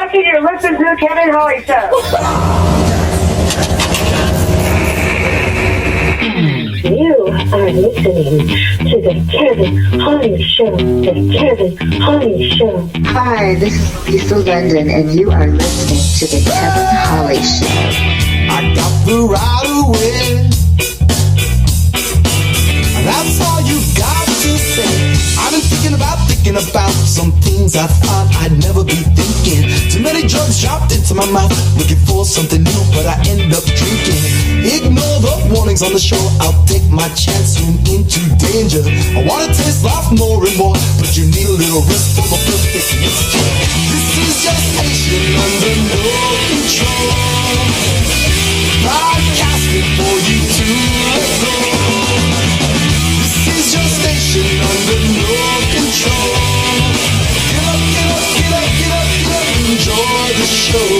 fucking you're listening to the Kevin Holly Show. You are listening to the Kevin Holly Show. The Kevin Holly Show. Hi, this is Lisa London, and you are listening to the Kevin Holly Show. I got the right away. That's all you got to say. I've been thinking about some things I thought I'd never be thinking. Too many drugs dropped into my mouth, looking for something new, but I end up drinking. Ignore the warnings on the show, I'll take my chance, swim into danger. I wanna taste life more and more, but you need a little risk for my perfect mixture. This is your station under no control. Broadcasting for you to let go. This is your station under no control. Get up, get up, get up, get up, get up, enjoy the show.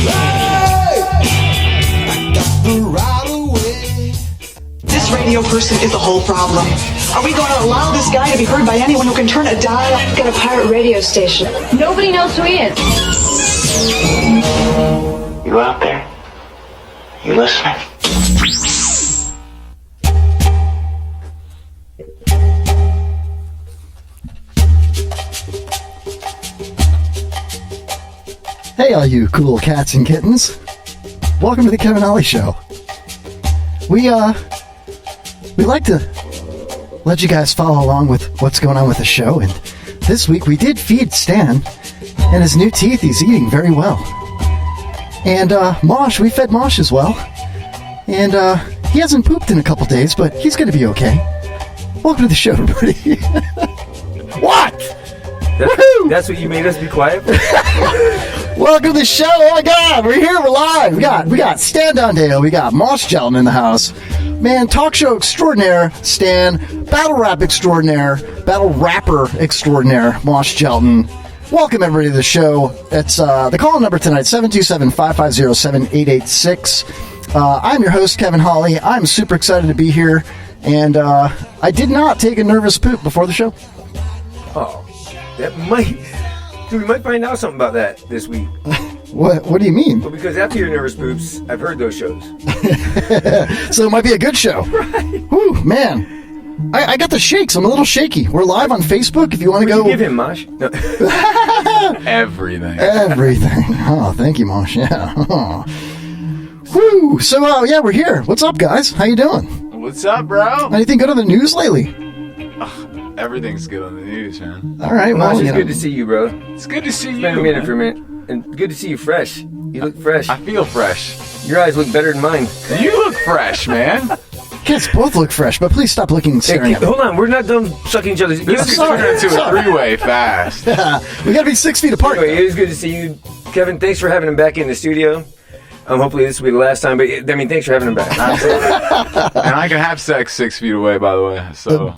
Hey! I got the right away. This radio person is the whole problem. Are we going to allow this guy to be heard by anyone who can turn a dial? He's got a pirate radio station. Nobody knows who he is. You out there? You listening? Hey, all you cool cats and kittens. Welcome to the Kevin Holly Show. We like to let you guys follow along with what's going on with the show, and this week we did feed Stan, and his new teeth he's eating very well. And Mosh, we fed Mosh as well. And he hasn't pooped in a couple days, but he's gonna be okay. Welcome to the show, everybody. What? That's what you made us be quiet for? Welcome to the show. Oh my God, we're here, we're live. We got Stan Dundale, we got Mosh Gelton in the house. Man, talk show extraordinaire, Stan. Battle rap extraordinaire, battle rapper extraordinaire, Mosh Gelton. Welcome everybody to the show. It's the call number tonight, 727-550-7886. I'm your host, Kevin Holly. I'm super excited to be here, and I did not take a nervous poop before the show. Oh, that might... Dude, we might find out something about that this week. What do you mean? Well, because after your nervous poops, I've heard those shows. So it might be a good show. Right. Whew, man. I got the shakes. I'm a little shaky. We're live on Facebook if you want to go. You give him, Mosh? No. Everything. Everything. Oh, thank you, Mosh. Yeah. Oh. Woo. So, yeah, we're here. What's up, guys? How you doing? What's up, bro? Anything good on the news lately? Everything's good on the news, man. All right, well, Mosh, it's good to see you, bro. It's good to see you. It's been a minute for a minute. And good to see you fresh. You look fresh. I feel fresh. Your eyes look better than mine. You look fresh, man. Kids both look fresh, but please stop looking staring at me. Hold on, we're not done sucking each other's... This is turning into a three-way fast. Yeah, we gotta be 6 feet apart. Anyway, it is good to see you. Kevin, thanks for having him back in the studio. Hopefully this will be the last time, but I mean, thanks for having him back. And I can have sex 6 feet away, by the way, so...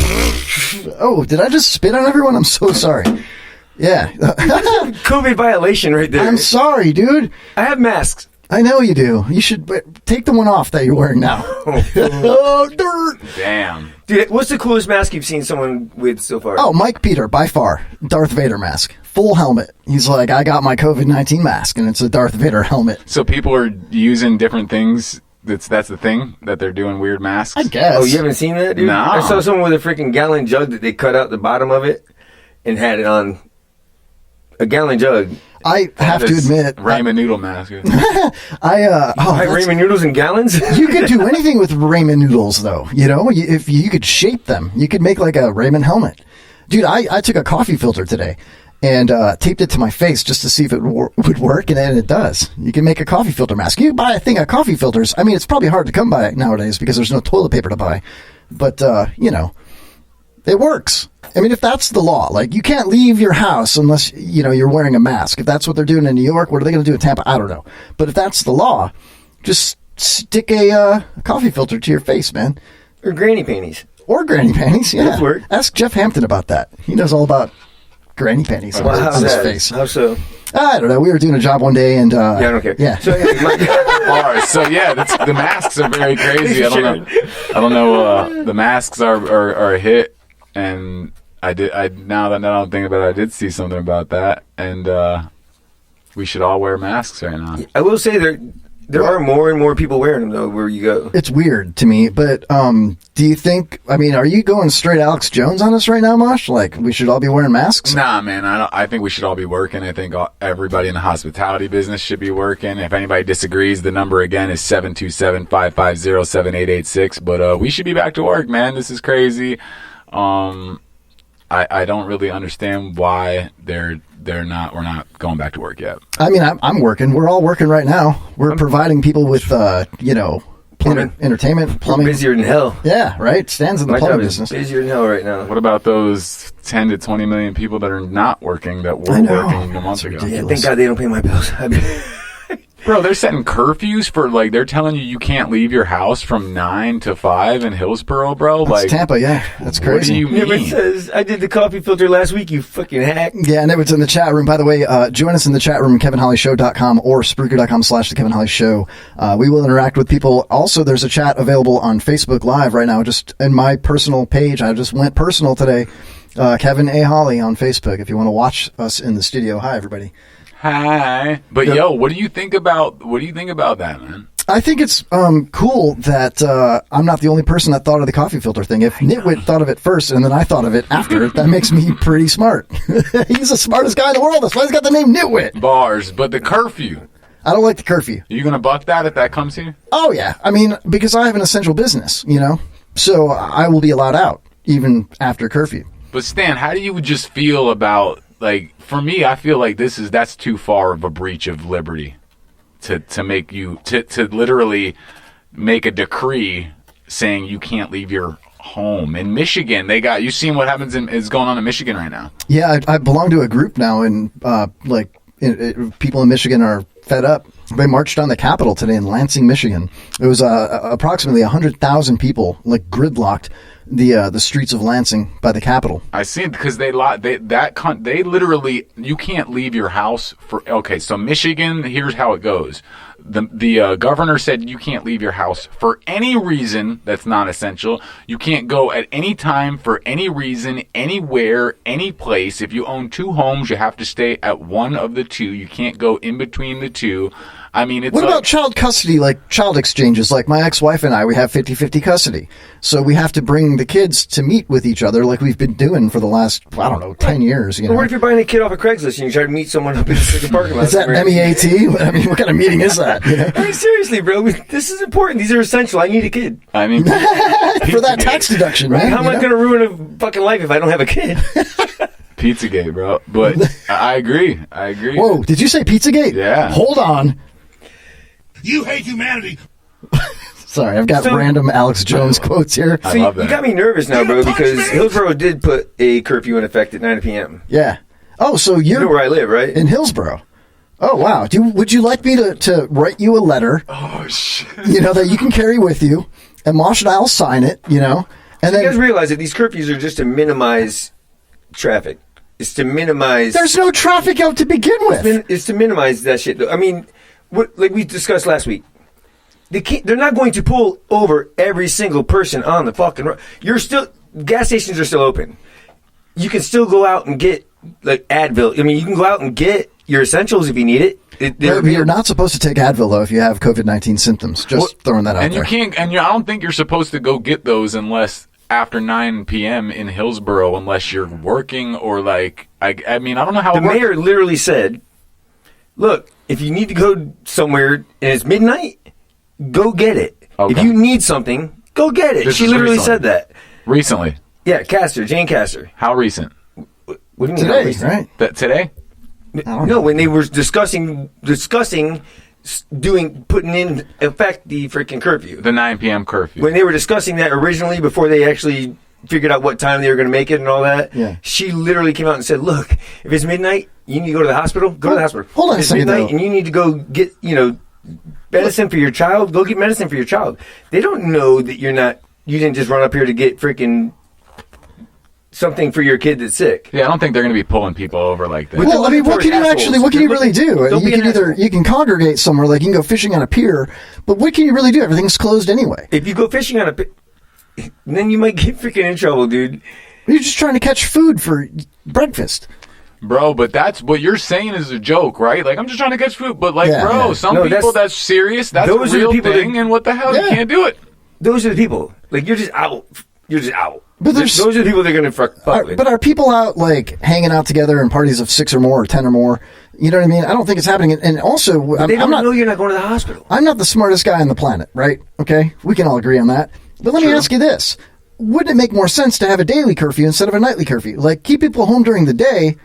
Oh, did I just spit on everyone? I'm so sorry. Yeah. COVID violation right there. I'm sorry, dude. I have masks. I know you do. You should take the one off that you're wearing now. Oh, dirt. Damn. Dude, what's the coolest mask you've seen someone with so far? Oh, Mike Peter, by far. Darth Vader mask. Full helmet. He's like, I got my COVID-19 mask, and it's a Darth Vader helmet. So people are using different things. That's the thing, that they're doing weird masks? I guess. Oh, you haven't seen that, dude? No. I saw someone with a freaking gallon jug that they cut out the bottom of it and had it on a gallon jug. I have to admit, ramen noodle mask. Ramen noodles in gallons? You could do anything with ramen noodles, though. You know, if you could shape them, you could make like a ramen helmet. Dude, I took a coffee filter today and taped it to my face just to see if it would work, and then it does. You can make a coffee filter mask. You can buy a thing of coffee filters. I mean, it's probably hard to come by nowadays because there's no toilet paper to buy. But, you know, it works. I mean, if that's the law, like, you can't leave your house unless, you know, you're wearing a mask. If that's what they're doing in New York, what are they going to do in Tampa? I don't know. But if that's the law, just stick a coffee filter to your face, man. Or granny panties. Or granny panties, yeah. Those work. Ask Jeff Hampton about that. He knows all about granny panties on his face. How so? I don't know. We were doing a job one day, and yeah, I don't care. Yeah. So, all right. So yeah, the masks are very crazy. I don't know. The masks are a hit, and Now that I don't think about it, I did see something about that, and we should all wear masks right now. I will say there are more and more people wearing them though. Where you go, It's weird to me, but do you think? I mean, are you going straight Alex Jones on us right now, Mosh? Like we should all be wearing masks? Nah, man. I think we should all be working. I think everybody in the hospitality business should be working. If anybody disagrees, the number again is 727-550-7886. But we should be back to work, man. This is crazy. I don't really understand why we're not going back to work yet. I mean, I'm working. We're all working right now. We're providing people with, entertainment, plumbing. We're busier than hell. Yeah, right. Stan's in the My plumbing job is business. busier than hell right now. What about those 10 to 20 million people that are not working that were I know. working a month ago? Ridiculous. Thank God they don't pay my bills. Bro, they're setting curfews for, like, they're telling you can't leave your house from 9 to 5 in Hillsboro, bro. That's Like Tampa, yeah. That's crazy. What do you Never mean? says I did the coffee filter last week. You fucking hack. Yeah, and it's in the chat room. By the way, join us in the chat room, kevinhollyshow.com or Spreaker.com/The Kevin Holly Show. We will interact with people. Also, there's a chat available on Facebook Live right now, just in my personal page. I just went personal today. Kevin A. Holly on Facebook, if you want to watch us in the studio. Hi, everybody. Hi. But, yo, what do you think about that, man? I think it's cool that I'm not the only person that thought of the coffee filter thing. If Nitwit thought of it first and then I thought of it after, that makes me pretty smart. He's the smartest guy in the world. That's why he's got the name Nitwit. Bars, but the curfew. I don't like the curfew. Are you going to buck that if that comes here? Oh, yeah. I mean, because I have an essential business, so I will be allowed out even after curfew. But, Stan, how do you just feel about, like, for me, I feel like that's too far of a breach of liberty. To make you to literally make a decree saying you can't leave your home in Michigan. You seen what happens is going on in Michigan right now. Yeah, I belong to a group now, and people in Michigan are fed up. They marched on the Capitol today in Lansing, Michigan. It was approximately 100,000 people, like gridlocked the streets of Lansing by the Capitol. I see it because they literally, you can't leave your house for. Okay, so Michigan, here's how it goes. The governor said you can't leave your house for any reason that's not essential. You can't go at any time for any reason, anywhere, any place. If you own 2 homes, you have to stay at one of the 2. You can't go in between the 2. I mean, it's what about child custody, like child exchanges? Like my ex-wife and I, we have 50-50 custody. So we have to bring the kids to meet with each other like we've been doing for the last, 10 years. But what if you're buying a kid off of Craigslist and you try to meet someone up in the parking lot? Is that MEAT? I mean, what kind of meeting is that? I mean, seriously, bro. This is important. These are essential. I need a kid. I mean, for that tax deduction, right? Man, How am I going to ruin a fucking life if I don't have a kid? Pizzagate, bro. But I agree. Whoa, did you say Pizzagate? Yeah. Hold on. You hate humanity. Sorry, I've got random Alex Jones quotes here. See, you got me nervous now, bro, because Hillsboro did put a curfew in effect at 9 p.m. Yeah. Oh, so you know where I live, right? In Hillsboro. Oh, wow. Would you like me to write you a letter? Oh, shit. That you can carry with you, and Mosh and I will sign it, and so then... You guys realize that these curfews are just to minimize traffic. It's to minimize... There's no traffic out to begin with. It's to minimize that shit. I mean... like we discussed last week, they're not going to pull over every single person on the fucking road. Gas stations are still open. You can still go out and get like Advil. I mean, you can go out and get your essentials if you need it. You're not supposed to take Advil though if you have COVID-19 symptoms. Just throwing that out and there. And you can't. And I don't think you're supposed to go get those unless after 9 p.m. in Hillsboro, unless you're working or like. I mean, I don't know how. The mayor literally said, "Look, if you need to go somewhere and it's midnight, go get it. Okay. If you need something, go get it." She literally said that. Recently? Yeah, Jane Castor. How recent? What do you mean? Today, right? Today? No, when they were discussing putting in effect the freaking curfew. The 9 p.m. curfew. When they were discussing that originally, before they actually figured out what time they were going to make it and all that, she literally came out and said, "Look, if it's midnight, you need to go to the hospital. Go to the hospital. Hold on if a it's second, midnight though. and you need to go get medicine for your child. Go get medicine for your child." They don't know that you didn't just run up here to get freaking something for your kid that's sick. Yeah, I don't think they're going to be pulling people over like that. Well, I mean, what can you really do? You can congregate somewhere, like you can go fishing on a pier, but what can you really do? Everything's closed anyway. If you go fishing on a pier, then you might get freaking in trouble, dude. You're just trying to catch food for breakfast. Bro, but that's what you're saying is a joke, right? Like, I'm just trying to catch food. But, like, Yeah, bro, yeah. some No, people, that's serious. That's those a are the real people thing. And what the hell? You Yeah. can't do it. Those are the people. Like, you're just out. You're just out. But there's- those are the people they're going to fuck with. But are people out, like, hanging out together in parties of 6 or more or 10 or more? You know what I mean? I don't think it's happening. And also, they I'm don't not, know you're not going to the hospital. I'm not the smartest guy on the planet, right? Okay? We can all agree on that. But let me ask you this. Wouldn't it make more sense to have a daily curfew instead of a nightly curfew? Like, keep people home during the day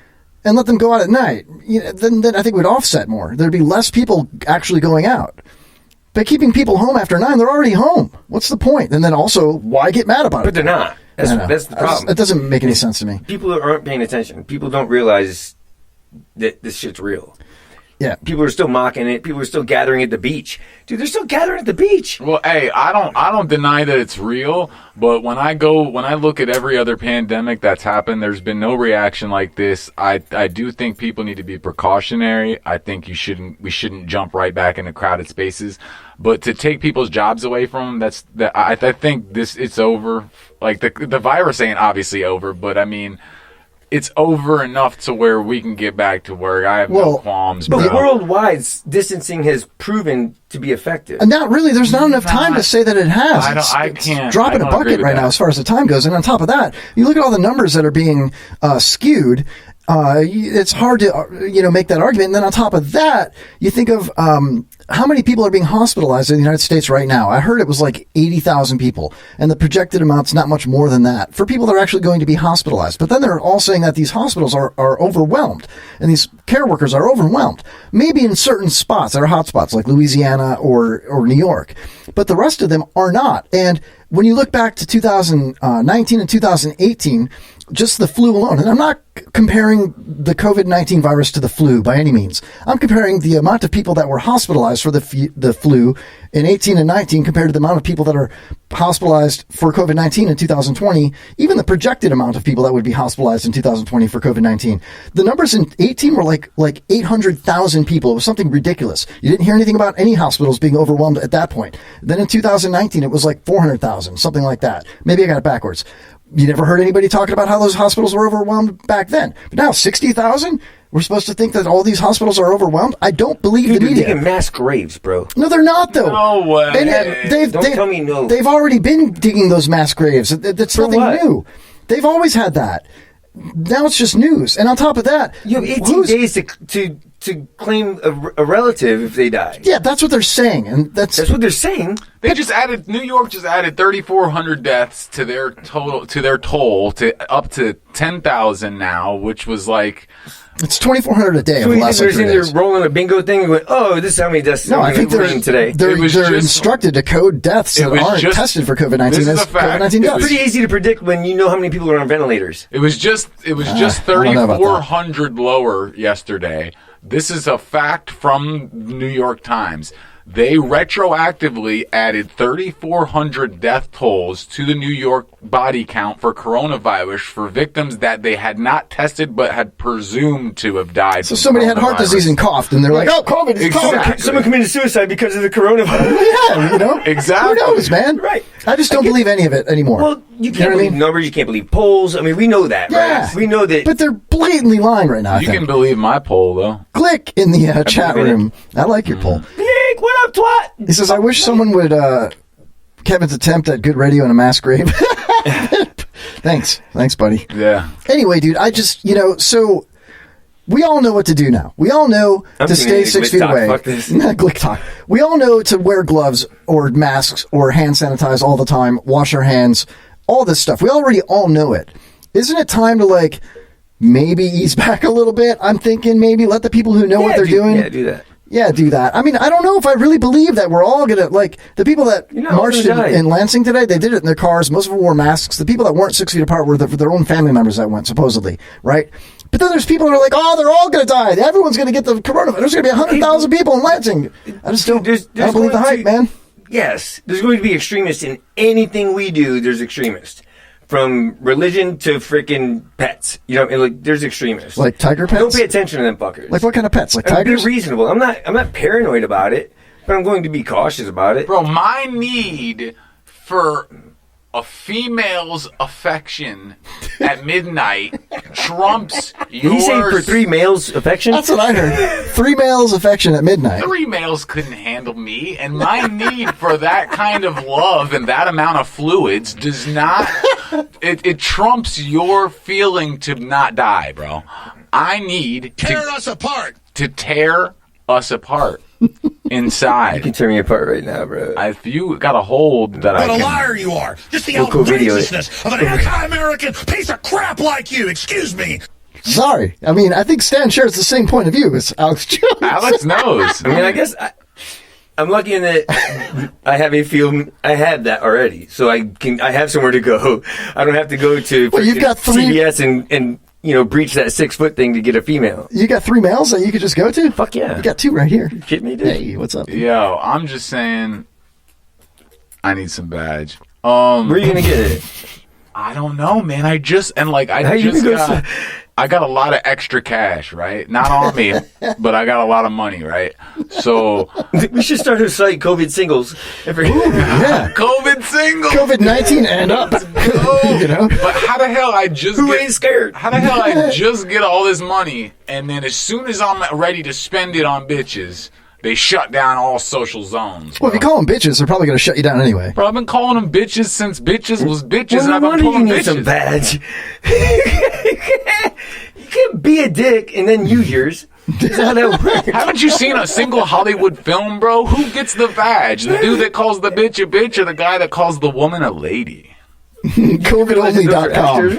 and let them go out at night. Then I think it would offset more. There'd be less people actually going out. By keeping people home after 9, they're already home. What's the point? And then also, why get mad about it? But they're not. That's the problem. That doesn't make any sense to me. People aren't paying attention. People don't realize that this shit's real. Yeah. People are still mocking it. People are still gathering at the beach. Dude, they're still gathering at the beach. Well, hey, I don't deny that it's real, but when I look at every other pandemic that's happened, there's been no reaction like this. I do think people need to be precautionary. I think we shouldn't jump right back into crowded spaces. But to take people's jobs away from them, I think it's over. Like the virus ain't obviously over, but I mean, it's over enough to where we can get back to where I have no qualms. But bro. worldwide, distancing has proven to be effective. And not really. There's not enough time to say that it has. It's dropping a bucket right now as far as the time goes. And on top of that, you look at all the numbers that are being skewed. It's hard to make that argument. And then on top of that, you think of how many people are being hospitalized in the United States right now. I heard it was like 80,000 people, and the projected amount's not much more than that for people that are actually going to be hospitalized. But then they're all saying that these hospitals are overwhelmed, and these care workers are overwhelmed. Maybe in certain spots that are hot spots like Louisiana or New York, but the rest of them are not. And when you look back to 2019 and 2018, just the flu alone, and I'm not comparing the COVID-19 virus to the flu by any means. I'm comparing the amount of people that were hospitalized for the flu in 18 and 19 compared to the amount of people that are hospitalized for COVID-19 in 2020, even the projected amount of people that would be hospitalized in 2020 for COVID-19. The numbers in 18 were like 800,000 people. It was something ridiculous. You didn't hear anything about any hospitals being overwhelmed at that point. Then in 2019, it was like 400,000, something like that. Maybe I got it backwards. You never heard anybody talking about how those hospitals were overwhelmed back then. But now 60,000? We're supposed to think that all these hospitals are overwhelmed? I don't believe the media. They're digging mass graves, bro. No, they're not, though. No way. Don't tell me no. They've already been digging those mass graves. That's nothing new. They've always had that. Now it's just news. And on top of that, you have 18 days to claim a relative if they die. Yeah, that's what they're saying, and that's what they're saying. New York just added 3,400 deaths to their toll to up to 10,000 now, which was like it's 2,400 a day. So over the last they're like 3 sitting days. there rolling a bingo thing and going, "Oh, this is how many deaths." No, I think they're today. They're instructed to code deaths that aren't tested for COVID-19 as COVID-19 deaths. It's pretty easy to predict when you know how many people are on ventilators. It was just 3,400 lower yesterday. This is a fact from New York Times. They retroactively added 3,400 death tolls to the New York body count for coronavirus for victims that they had not tested but had presumed to have died. So somebody had heart disease and coughed, and they're like, "Oh, COVID is COVID." Someone committed suicide because of the coronavirus. Yeah, exactly. Who knows, man? Right. I just don't believe any of it anymore. Well, you can't believe numbers. You can't believe polls. I mean, we know that, Yeah. right? We know that. But they're blatantly lying right now. You can believe my poll, though. Click in the chat room. I like your poll. Nick, what up, twat? He says, "I wish someone would Kevin's attempt at good radio in a mass grave." Thanks, buddy. Yeah. Anyway, dude, I just so we all know what to do now. We all know to stay 6 feet away. Fuck this. Glick talk. We all know to wear gloves or masks or hand sanitize all the time. Wash our hands. All this stuff. We already all know it. Isn't it time to maybe ease back a little bit? I'm thinking maybe let the people who know what they're doing. Yeah, do that. Yeah, do that. I mean, I don't know if I really believe that we're all going to, the people that marched in Lansing today, they did it in their cars. Most of them wore masks. The people that weren't 6 feet apart were their own family members that went, supposedly, right? But then there's people that are like, "Oh, they're all going to die. Everyone's going to get the coronavirus. There's going to be 100,000 people in Lansing." I just don't, I don't believe the hype, man. Yes, there's going to be extremists in anything we do. There's extremists. From religion to freaking pets. There's extremists. Like tiger pets? Don't pay attention to them fuckers. Like what kind of pets? Like tigers? Be reasonable. I'm not paranoid about it, but I'm going to be cautious about it. Bro, my need for a female's affection at midnight trumps yours. Did he say for 3 males' affection? That's what I heard. 3 males affection at midnight. 3 males couldn't handle me, and my need for that kind of love and that amount of fluids does not. It trumps your feeling to not die, bro. I need Tear us apart. to tear us apart inside. You can tear me apart right now, bro. If you got a hold that What I a can. liar you are. Just the We'll go video it. outrageousness of an anti-American piece of crap like you. Excuse me. Sorry. I mean, I think Stan shares the same point of view as Alex Jones. Alex knows. I mean, I guess I'm lucky in that I have that already, so I have somewhere to go. I don't have to go to Well, you've got 3 CVS and breach that 6-foot thing to get a female. You got 3 males that you could just go to? Fuck yeah. You got 2 right here. You kidding me, dude? Hey, what's up? Yo, I'm just saying, I need some badge. Where are you gonna get it? I don't know, man. I got a lot of extra cash, right? Not on me, but I got a lot of money, right? So We should start a site, COVID singles. Yeah. COVID single. COVID-19 and up. You know? But how the hell I just Who ain't scared? How the hell I just get all this money, and then as soon as I'm ready to spend it on bitches, they shut down all social zones. Well, if you call them bitches, they're probably going to shut you down anyway. Bro, I've been calling them bitches since bitches was bitches, Well, and I've no been wonder calling you need bitches. some badge. You can't be a dick and then use yours. That's how that works. Haven't you seen a single Hollywood film, bro? Who gets the badge? The dude that calls the bitch a bitch, or the guy that calls the woman a lady? COVIDonly.com.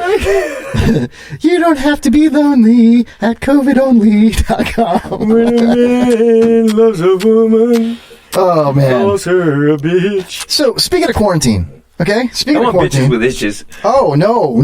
You don't have to be lonely at COVIDonly.com. When a man loves a woman, Oh, man. calls her a bitch. So, speaking of quarantine, okay? I Speaking of want quarantine. bitches with itches. Oh, no,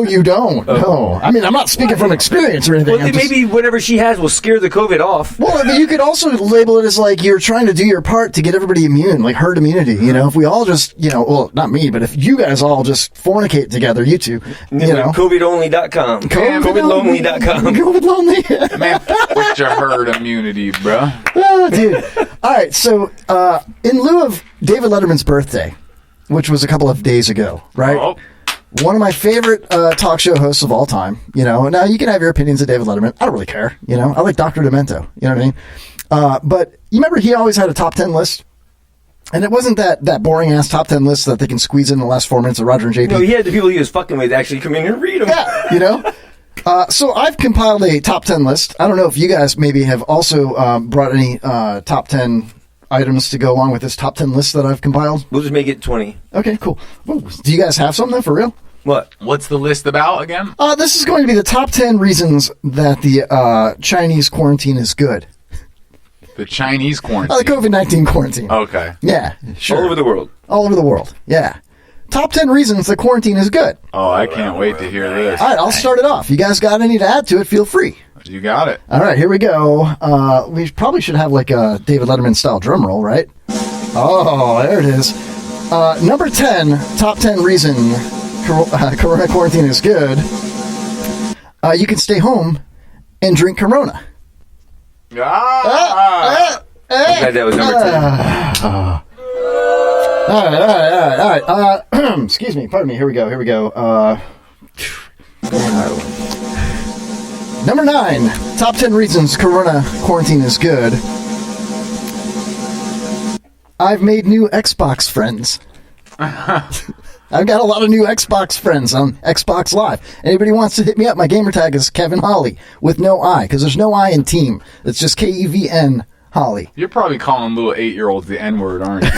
you don't. No. I mean, I'm not speaking from experience or anything. Well, I'm just- maybe whatever she has will scare the COVID off. Well, I mean, you could also label it as like you're trying to do your part to get everybody immune, like herd immunity. You know, if we all just, well, not me, but if you guys all just fornicate together, you two, COVIDonly.com. COVIDlonely.com. COVID lonely. Man, with your herd immunity, bro. Oh, dude. All right. So, in lieu of David Letterman's birthday, which was a couple of days ago, right? Oh. One of my favorite talk show hosts of all time. Now you can have your opinions of David Letterman. I don't really care. I like Dr. Demento. You know what I mean? But you remember he always had a top 10 list? And it wasn't that boring ass top 10 list that they can squeeze in the last 4 minutes of Roger and JP. No, he had the people he was fucking with actually come in and read them. Yeah, so I've compiled a top 10 list. I don't know if you guys maybe have also brought any top 10 items to go along with this top 10 list that I've compiled. We'll just make it 20. Okay, cool. Whoa, do you guys have some though, for real? What? What's the list about again? This is going to be the top 10 reasons that the Chinese quarantine is good. The Chinese quarantine. The COVID-19 quarantine. Okay. Yeah, sure. All over the world. All over the world, yeah. Top 10 reasons the quarantine is good. Oh, I can't wait to hear this. All right, I'll start it off. You guys got any to add to it, feel free. You got it. All right, here we go. We probably should have like a David Letterman style drum roll, right? Oh, there it is. Number 10, top 10 reason Corona quarantine is good. You can stay home and drink Corona. I'm glad that was number 10. All right. Excuse me. Pardon me. Here we go. Number 9. Top 10 reasons Corona quarantine is good. I've made new Xbox friends. I've got a lot of new Xbox friends on Xbox Live. Anybody wants to hit me up, my gamer tag is Kevin Holly with no I, because there's no I in team. It's just KEVN Holly. You're probably calling little 8-year-olds the N-word, aren't you?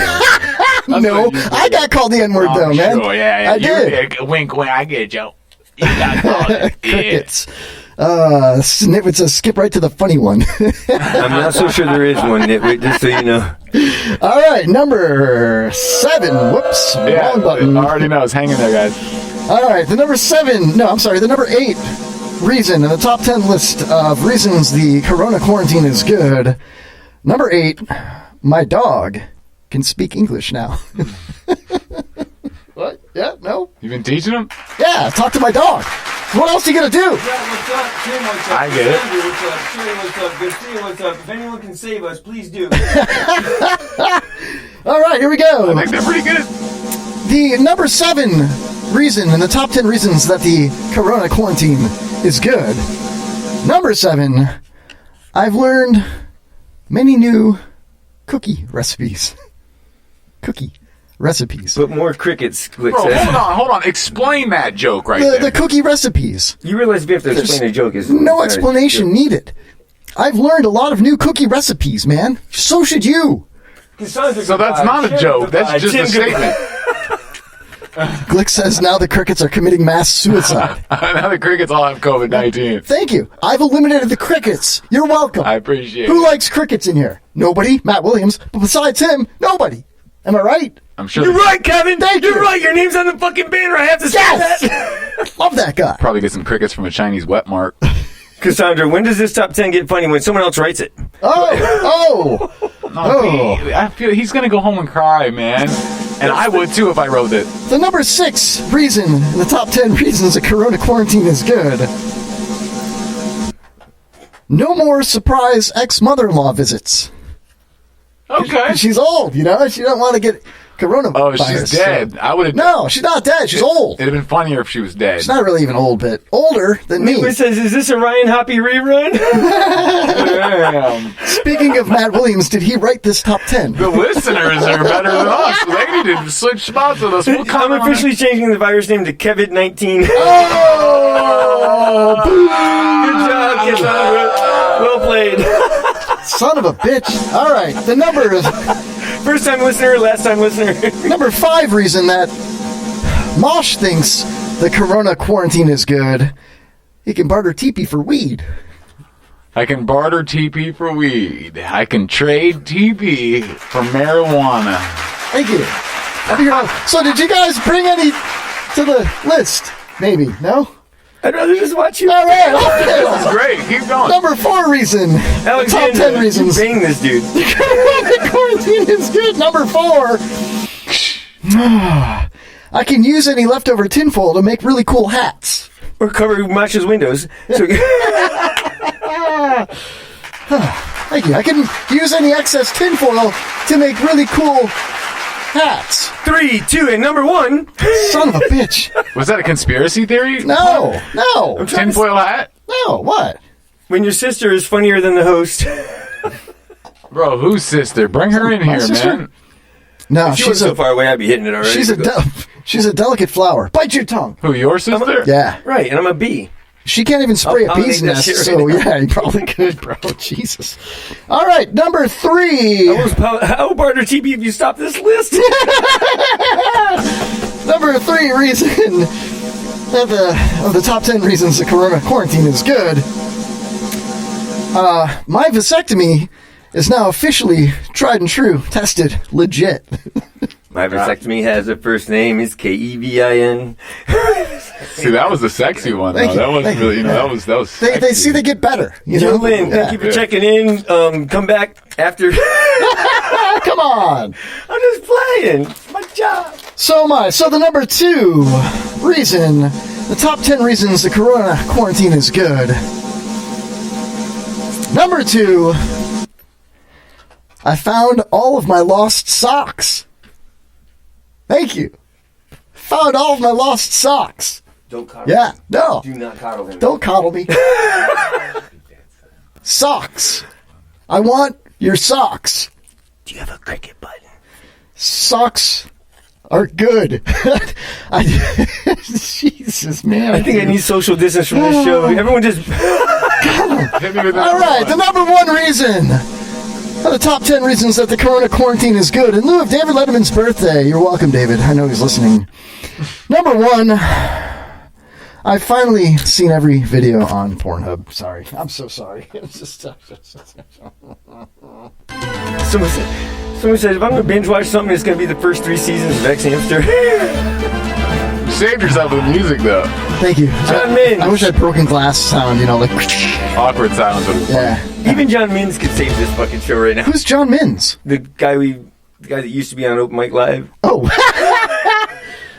No, I got called the N-word though, man. Sure, yeah. I did. Wink, I get it, Joe. You got called it. Yeah. Crickets. It's a skip right to the funny one. I'm not so sure there is one, Nitwit, just so you know. All right, number 7. Whoops, Yeah, wrong button. I already know. It's hanging there, guys. All right, the number 8 reason in the top 10 list of reasons the Corona quarantine is good. Number 8, my dog can speak English now. What? Yeah, no? You been teaching them? Yeah, talk to my dog. What else are you going to do? What's up? Tim, what's up? I get it. Andrew, what's up? Sherry, what's up? Garcia, what's up? If anyone can save us, please do. All right, here we go. I think they're pretty good. the number 7 reason in the top 10 reasons that the Corona quarantine is good. Number 7, I've learned many new cookie recipes. Cookie recipes. But more crickets, Glick Bro, says. hold on. Explain that joke right there. The cookie recipes. You realize if you have to explain a joke is No explanation needed. I've learned a lot of new cookie recipes, man. So should you. So that's not a joke. That's just a statement. Glick says now the crickets are committing mass suicide. Now the crickets all have COVID-19. Thank you. I've eliminated the crickets. You're welcome. I appreciate Who it. likes crickets in here? Nobody. Matt Williams. But besides him, nobody. Am I right? I'm sure. You're right, Kevin. Thank You're you. right. Your name's on the fucking banner. I have to say Yes! that. Love that guy. Probably get some crickets from a Chinese wet mark. Cassandra, when does this top 10 get funny? When someone else writes it. Oh. I feel he's gonna go home and cry, man. And I would too if I wrote it. The number 6 reason in the top 10 reasons that Corona quarantine is good. No more surprise ex-mother-in-law visits. Okay. She's old, you know? She don't want to get coronavirus. Oh, she's dead. so- I would have. No, she's not dead. She's old. It'd have been funnier if she was dead. She's not really even old, but older than me. It says, is this a Ryan Hoppy rerun? Damn. Speaking of Matt Williams, did he write this top 10? The listeners are better than us. They need to switch spots with us. We'll I'm come on. officially changing the virus name to Kevin-19. Oh! Good job, Cassandra. Well played. Son of a bitch. All right, the number is First time listener, last time listener. number 5 reason that Mosh thinks the Corona quarantine is good. He can barter teepee for weed. I can barter TP for weed. I can trade TP for marijuana. Thank you. I figured out. So did you guys bring any to the list? Maybe. No? I'd rather just watch you. All right. Okay. This is great. Keep going. Number 4 reason. Top 10 reasons. Bang this dude. The quarantine is good. Number 4. I can use any leftover tinfoil to make really cool hats. Or cover Masha's windows. So, Thank you. I can use any excess tinfoil to make really cool hats. 3, 2, and number 1. Son of a bitch. Was that a conspiracy theory? No. Tinfoil hat? No. What? When your sister is funnier than the host. Bro, whose sister? Bring her in My here, sister? man. No, If she was so far away, I'd be hitting it already. she's a delicate flower. Bite your tongue. Who, your sister? Yeah. Right, and I'm a bee. She can't even spray I'll a bee's make that nest, shit so right now. yeah, you probably could, bro. Jesus. All right, number 3. How barter TP if you stop this list? Number 3 reason that of the top 10 reasons the Corona quarantine is good. My vasectomy is now officially tried and true, tested, legit. My vasectomy has a first name. It's Kevin. See, that was the sexy one, Thank though. you, That wasn't thank you, really, you know, yeah. that was They sexy. see they get better. You know? Lynn, Yeah. thank you for checking in. Come back after. Come on. I'm just playing. It's my job. So am I. So the number 2 reason, the top 10 reasons the Corona quarantine is good. Number 2, I found all of my lost socks. Thank you. Found all of my lost socks. Don't coddle Yeah, him. no. Do not coddle him. Don't coddle me. Socks. I want your socks. Do you have a cricket button? Socks are good. Jesus, man. I think I need social distance from this show. Everyone just. All right, the number 1 reason. The top 10 reasons that the Corona quarantine is good. In lieu of David Letterman's birthday. You're welcome, David. I know he's listening. Number 1. I've finally seen every video on Pornhub. Sorry. I'm so sorry. It's just... Someone said, if I'm going to binge watch something, it's going to be the first 3 seasons of X Hamster. You saved yourself with music, though. Thank you. John Mins. I wish I had broken glass sound, you know, like... Awkward silence. But Yeah. Even John Mins could save this fucking show right now. Who's John Mins? The guy that used to be on Open Mic Live. Oh.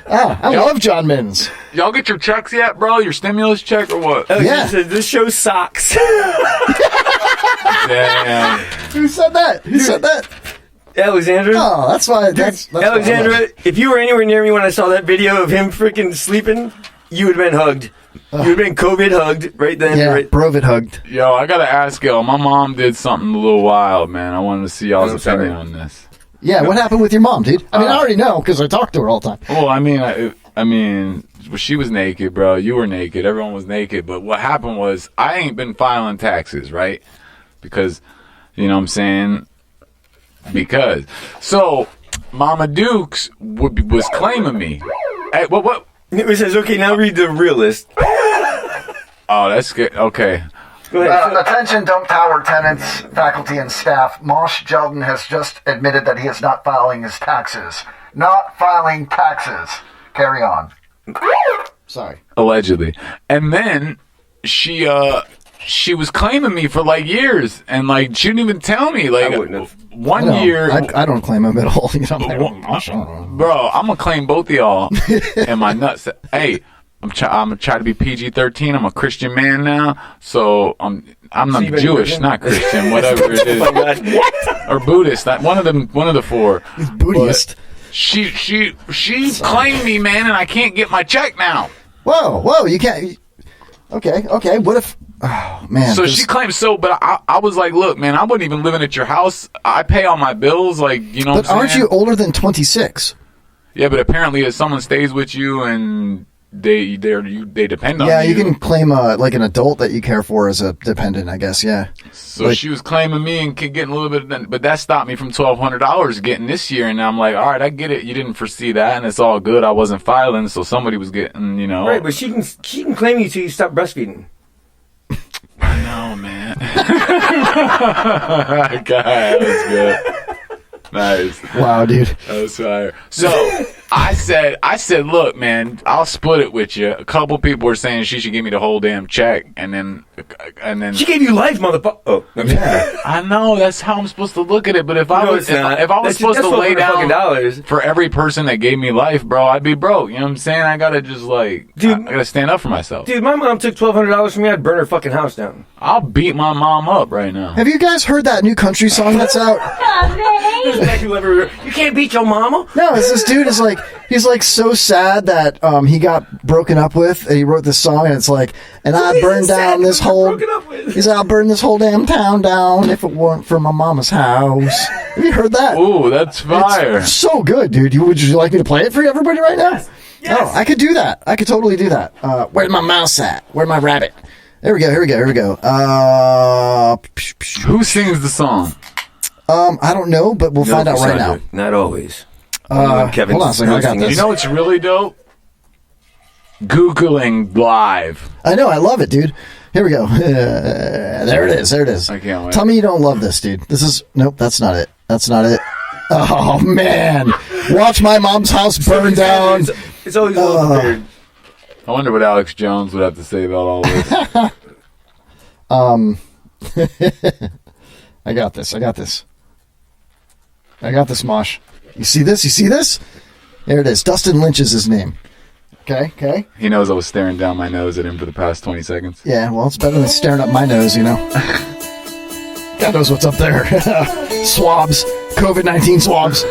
I love John Mins. Y'all get your checks yet, bro? Your stimulus check or what? Oh, Yeah. he said, this show sucks. Damn. Who said that? Who said that? Alexandra. Oh, that's why. That's why I love Alexandra, it. if you were anywhere near me when I saw that video of him freaking sleeping, you would have been hugged. You would have been COVID hugged right then. Yeah, right. Brovid hugged. Yo, I gotta ask y'all. My mom did something a little wild, man. I wanted to see y'all's opinion on this. Yeah, what happened with your mom, dude? I mean, I already know because I talk to her all the time. Well, I mean, she was naked, bro. You were naked. Everyone was naked. But what happened was, I ain't been filing taxes, right? Because, you know what I'm saying? Because. So, Mama Dukes was claiming me. Hey, what? It says, okay, now read the real list. Oh, that's good. Okay. Go ahead. Attention, Dump Tower tenants, faculty, and staff. Mosh Jeldon has just admitted that he is not filing his taxes. Not filing taxes. Carry on. Sorry. Allegedly. And then she was claiming me for like years, and like she didn't even tell me. Like I wouldn't have. one year, I don't claim him at all. You know, I'm like, bro. I'm gonna claim both of y'all and my nuts. Hey, I'm gonna try to be PG-13. I'm a Christian man now, so I'm not Jewish, not Christian, whatever it is, or Buddhist. One of the four. He's Buddhist. But she claimed me, man, and I can't get my check now. Whoa, you can't. Okay. What if? Oh man. So she claims so, but I was like, look, man, I wasn't even living at your house. I pay all my bills, like, you know. But aren't you older than 26? Yeah, but apparently, if someone stays with you and they depend on you. Yeah, you can claim like an adult that you care for as a dependent, I guess. Yeah. So she was claiming me and getting a little bit, but that stopped me from $1,200 getting this year. And I'm like, all right, I get it. You didn't foresee that, and it's all good. I wasn't filing, so somebody was getting, you know. Right, but she can claim you till you stop breastfeeding. I know, man. God, that was good. Nice. Wow, dude. That was fire. So I said, look, man, I'll split it with you. A couple people were saying she should give me the whole damn check, and then she gave you life, motherfucker. Oh, yeah. I know that's how I'm supposed to look at it. But if I was supposed to lay down dollars for every person that gave me life, bro, I'd be broke. You know what I'm saying? I gotta just like, dude, I gotta stand up for myself. Dude, my mom took $1,200 from me. I'd burn her fucking house down. I'll beat my mom up right now. Have you guys heard that new country song that's out? You can't beat your mama. No, it's this dude is like, he's like so sad that he got broken up with, and he wrote this song, and it's like, and I burned down this whole. He's like, I'll burn this whole damn town down if it weren't for my mama's house. Have you heard that? Ooh, that's fire! It's so good, dude. Would you like me to play it for everybody right now? Yes. Oh, I could do that. I could totally do that. Where's my mouse at? Where's my rabbit? There we go. Here we go. Who sings the song? I don't know, but we'll find out right now. Not always. Hold on a second, I got this. You know what's really dope? Googling live. I know, I love it, dude. Here we go. There it is. I can't wait. Tell me you don't love this, dude. Nope, that's not it. Oh, man. Watch my mom's house burn down. It's always well prepared. I wonder what Alex Jones would have to say about all this. I got this, Mosh. You see this? There it is. Dustin Lynch is his name. Okay. He knows I was staring down my nose at him for the past 20 seconds. Yeah, well, it's better than staring up my nose, you know. God knows what's up there. Swabs. COVID-19 swabs.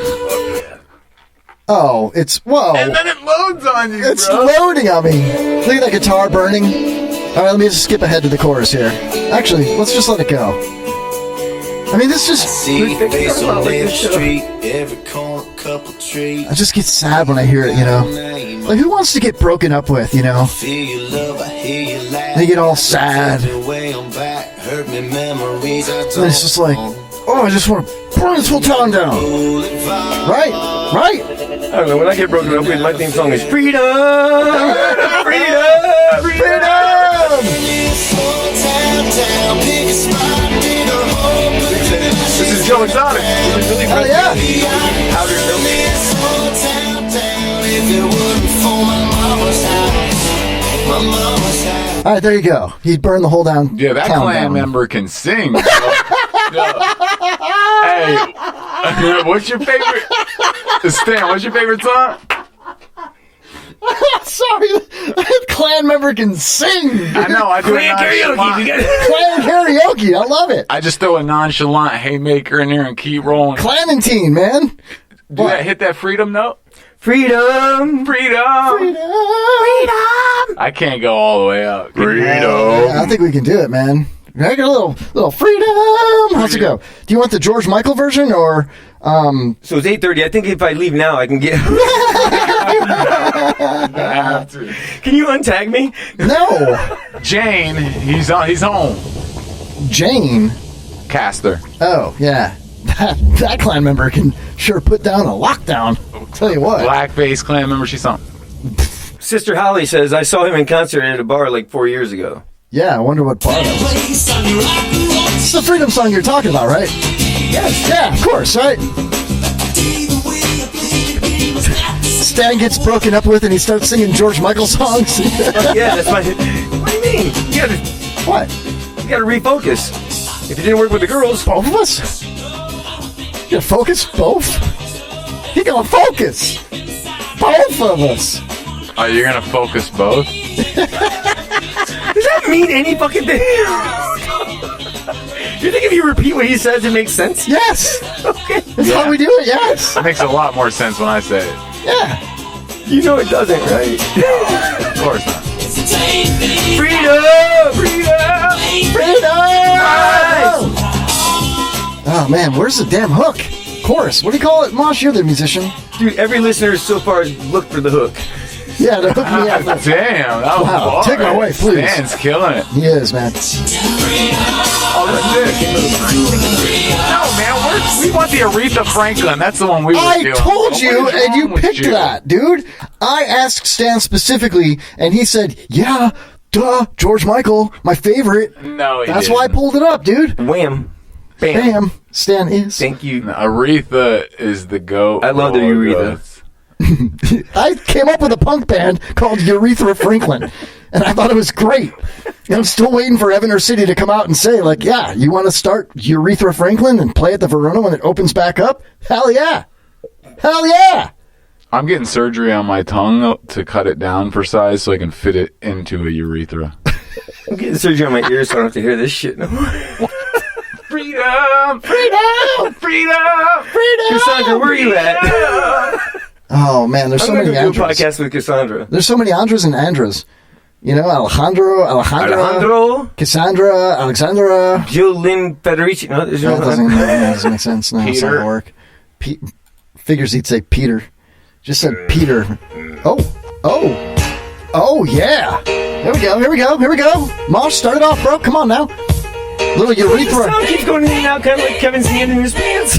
Oh, whoa. And then it loads on you, It's bro. loading on me. Look at that guitar burning. All right, let me just skip ahead to the chorus here. Actually, let's just let it go. I mean, this just... See face on the street, every corner, couple trees. I just get sad when I hear it, you know. Like, who wants to get broken up with, you know? Feel your love, I hear you laugh. They get all sad. And it's just like, oh, I just want to burn this whole town down. Right? I don't know. When I get broken up with, my theme song is Freedom! This is Joe Exotic. Really Oh, yeah. Powder All right, there you go. He burned the whole down. Yeah, that town clan down. member can sing. Bro. Hey, what's your favorite? Stan, what's your favorite song? Sorry, that clan member can sing. I know, I do it karaoke. Clan karaoke. I love it. I just throw a nonchalant haymaker in there and keep rolling. Clementine, man. Do that, hit that freedom note. Freedom. Freedom. I can't go all the way up. Yeah, I think we can do it, man. I get a little freedom. How's it go? Do you want the George Michael version or? So it's 8:30. I think if I leave now, I can get. I have to. Can you untag me? No. Jane, he's home. Jane. Caster. Oh yeah, that clan member can sure put down a lockdown. I'll tell you what. Blackface clan member. She's something. Sister Holly says I saw him in concert at a bar like 4 years ago. Yeah, I wonder what bar that was. It's the freedom song you're talking about, right? Yes. Yeah, of course, right? Stan gets broken up with and he starts singing George Michael songs. Yeah, that's my. What do you mean? You gotta. What? You gotta refocus. If it didn't work with the girls, both of us. You gotta focus both. You gotta focus. Both of us. Oh, you're gonna focus both? Does that mean any fucking thing? You think if you repeat what he says, it makes sense? Yes. Okay. That's how we do it. Yes. It makes a lot more sense when I say it. Yeah. You know it doesn't, right? Of course not. Freedom! Freedom! Freedom! Oh man, where's the damn hook? Chorus. What do you call it, Mosh? You're the musician. Dude, every listener so far has looked for the hook. Yeah, to hook me up. Damn, that was Wow, take it away, please. Stan's killing it. He is, man. Oh, that's it. No, man, we want the Aretha Franklin. That's the one we were I doing. told you, What is and wrong you with picked you? that, dude. I asked Stan specifically, and he said, yeah, duh, George Michael, my favorite. No, That's why I pulled it up, dude. Wham. Bam. Bam. Stan is. Thank you. Aretha is the GOAT. I love the Aretha. I came up with a punk band called Urethra Franklin, and I thought it was great. And I'm still waiting for Evander City to come out and say, like, yeah, you want to start Urethra Franklin and play at the Verona when it opens back up? Hell yeah. Hell yeah. I'm getting surgery on my tongue to cut it down for size so I can fit it into a urethra. I'm getting surgery on my ears so I don't have to hear this shit no more. Freedom! Freedom! Freedom! Freedom! Cassandra, where are you at? Oh, man, there's so I'm many going to do a Andras. podcast with Cassandra. There's so many Andras and Andras. You know, Alejandro, Cassandra, Alexandra. Jill Lynn Federici. No, there's no. That doesn't make sense. No, it's not Peter. gonna work. Figures he'd say Peter. Just said Peter. Oh, yeah. Here we go. Mosh, start it off, bro. Come on now. Little The urethra. sound keeps going in and out, kind of like Kevin's hand in his pants.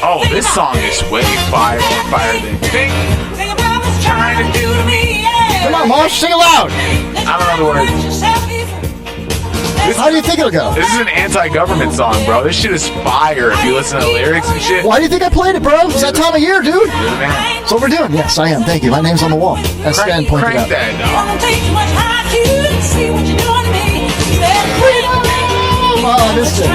Oh, this song is way fire than Think trying to do to me. Come on, Mosh, sing it loud. I don't know the words. How do you think it'll go? This is an anti-government song, bro. This shit is fire if you listen to the lyrics and shit. Why do you think I played it, bro? It's that time of year, dude. You're the man. That's what we're doing. Yes, I am. Thank you. My name's on the wall. As Stan pointed Crank out. that, dog. Oh, I missed it.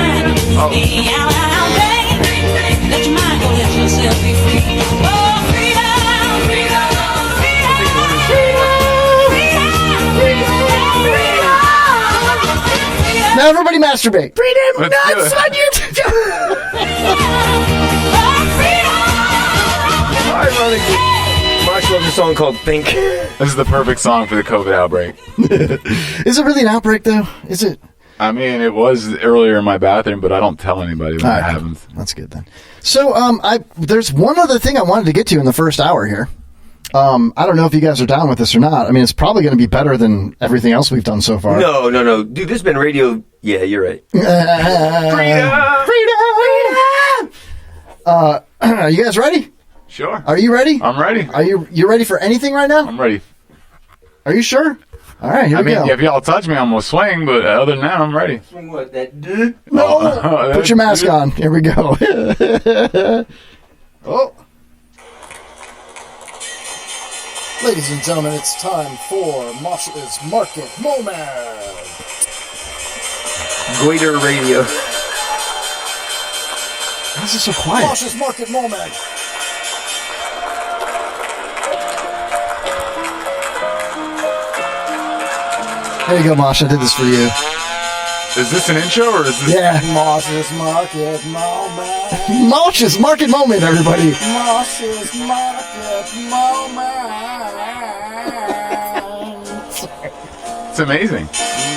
Now everybody masturbate. Freedom Let's do nuts it. on YouTube. Ironically, Marsh loves a song called Think. This is the perfect song for the COVID outbreak. Is it really an outbreak, though? Is it? I mean, it was earlier in my bathroom, but I don't tell anybody when All it right. happens. That's good then. So, there's one other thing I wanted to get to in the first hour here. I don't know if you guys are down with this or not. I mean, it's probably going to be better than everything else we've done so far. No. Dude, this has been radio. Yeah, you're right. Freedom! Are you guys ready? Sure. Are you ready? I'm ready. Are you ready for anything right now? I'm ready. Are you sure? All right, here I we mean, go. if y'all touch me, I'm going to swing, but other than that, I'm ready. Swing what, that dude? No! Put your mask on. Here we go. Oh. Ladies and gentlemen, it's time for Mosh's Market Moment. Goiter Radio. Why is it so quiet? Mosh's Market Moment. There you go, Mosh. I did this for you. Is this an intro or is this? Yeah. Mosh's Market Moment. Mosh's Market Moment, everybody. Mosh's Market Moment. It's amazing.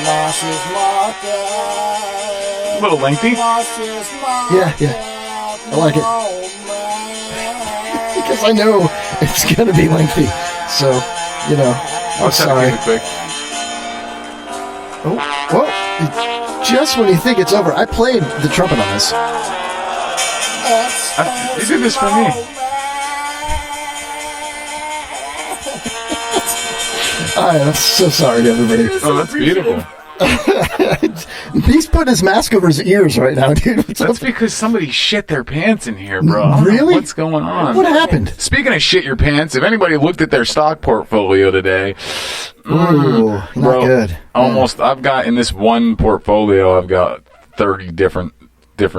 Mosh's Market. A little lengthy. Mosh's Market. Yeah. I like it. Because I know it's going to be lengthy. So, you know, I'm sorry. Keep it quick. Oh, well, just when you think it's over, I played the trumpet on this. You did this for me. I'm so sorry to everybody. Oh, that's beautiful. He's putting his mask over his ears right now, dude. That's because somebody shit their pants in here, bro. I don't know Really? what's going on? What happened? Speaking of shit your pants, if anybody looked at their stock portfolio today, Ooh, not bro, good. Almost, I've got in this one portfolio, I've got 30 different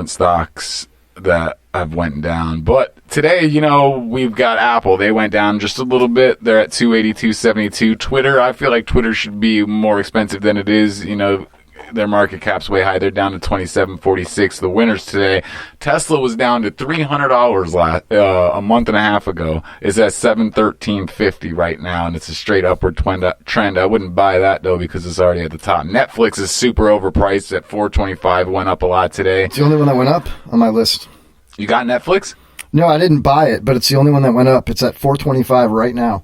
stocks that I've went down. But today, you know, we've got Apple. They went down just a little bit. They're at 282.72. Twitter, I feel like Twitter should be more expensive than it is. You know, their market cap's way high. They're down to 27.46. The winners today, Tesla was down to $300 a month and a half ago. It's at 713.50 right now, and it's a straight upward trend. I wouldn't buy that though because it's already at the top. Netflix is super overpriced at $425. Went up a lot today. It's the only one that went up on my list. You got Netflix? No, I didn't buy it, but it's the only one that went up. It's at $425 right now.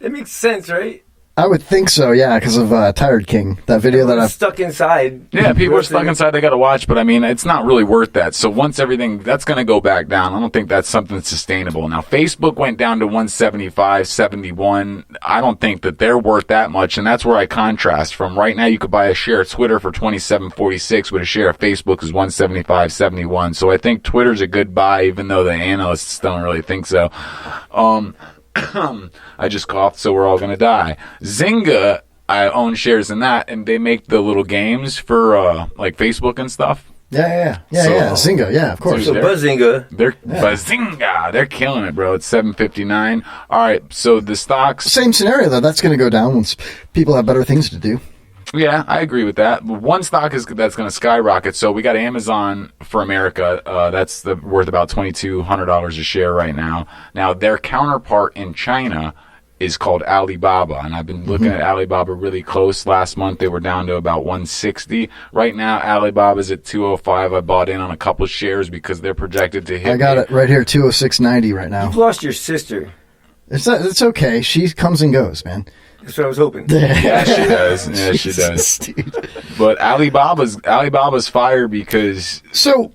It makes sense, right? I would think so, yeah, because of Tired King, that video that I've... Stuck inside. Yeah, people are stuck inside. They got to watch, but I mean, it's not really worth that. So once everything, that's going to go back down. I don't think that's something that's sustainable. Now, Facebook went down to 175.71. I don't think that they're worth that much, and that's where I contrast from. Right now, you could buy a share of Twitter for 27.46, with a share of Facebook is 175.71. So I think Twitter's a good buy, even though the analysts don't really think so. I just coughed, so we're all going to die. Zynga, I own shares in that, and they make the little games for like Facebook and stuff. Yeah. Zynga, yeah, of course. So Buzzinga. Buzzinga, they're killing it, bro. It's 7.59. All right, so the stocks. Same scenario, though. That's going to go down once people have better things to do. Yeah, I agree with that. One stock that's going to skyrocket. So we got Amazon for America. That's worth about $2,200 a share right now. Now, their counterpart in China is called Alibaba, and I've been looking at Alibaba really close. Last month, they were down to about 160. Right now, Alibaba's at 205. I bought in on a couple of shares because they're projected to hit. I got it right here, 206.90 right now. You've lost your sister. It's okay. She comes and goes, man. That's what I was hoping. Yeah, she does. Yeah, she does. But Alibaba's fire because... So,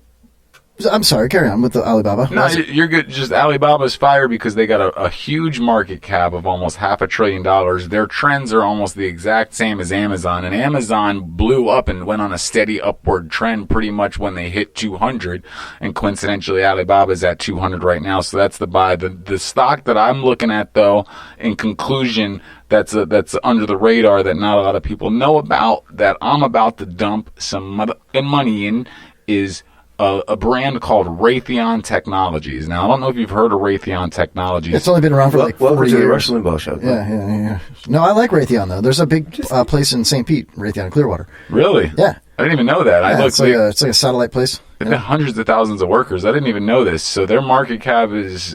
I'm sorry, carry on with the Alibaba. No, you're good. Just Alibaba's fire because they got a huge market cap of almost $500 billion. Their trends are almost the exact same as Amazon, and Amazon blew up and went on a steady upward trend pretty much when they hit 200, and coincidentally Alibaba's at 200 right now, so that's the buy. The stock that I'm looking at, though, in conclusion, that's under the radar that not a lot of people know about, that I'm about to dump some money in, is a brand called Raytheon Technologies. Now, I don't know if you've heard of Raytheon Technologies. It's only been around for like 40 years. The Rush Limbaugh show. Yeah. No, I like Raytheon, though. There's a big place in St. Pete, Raytheon Clearwater. Really? Yeah. I didn't even know that. Yeah, it's like a satellite place. They've got hundreds of thousands of workers. I didn't even know this. So their market cap is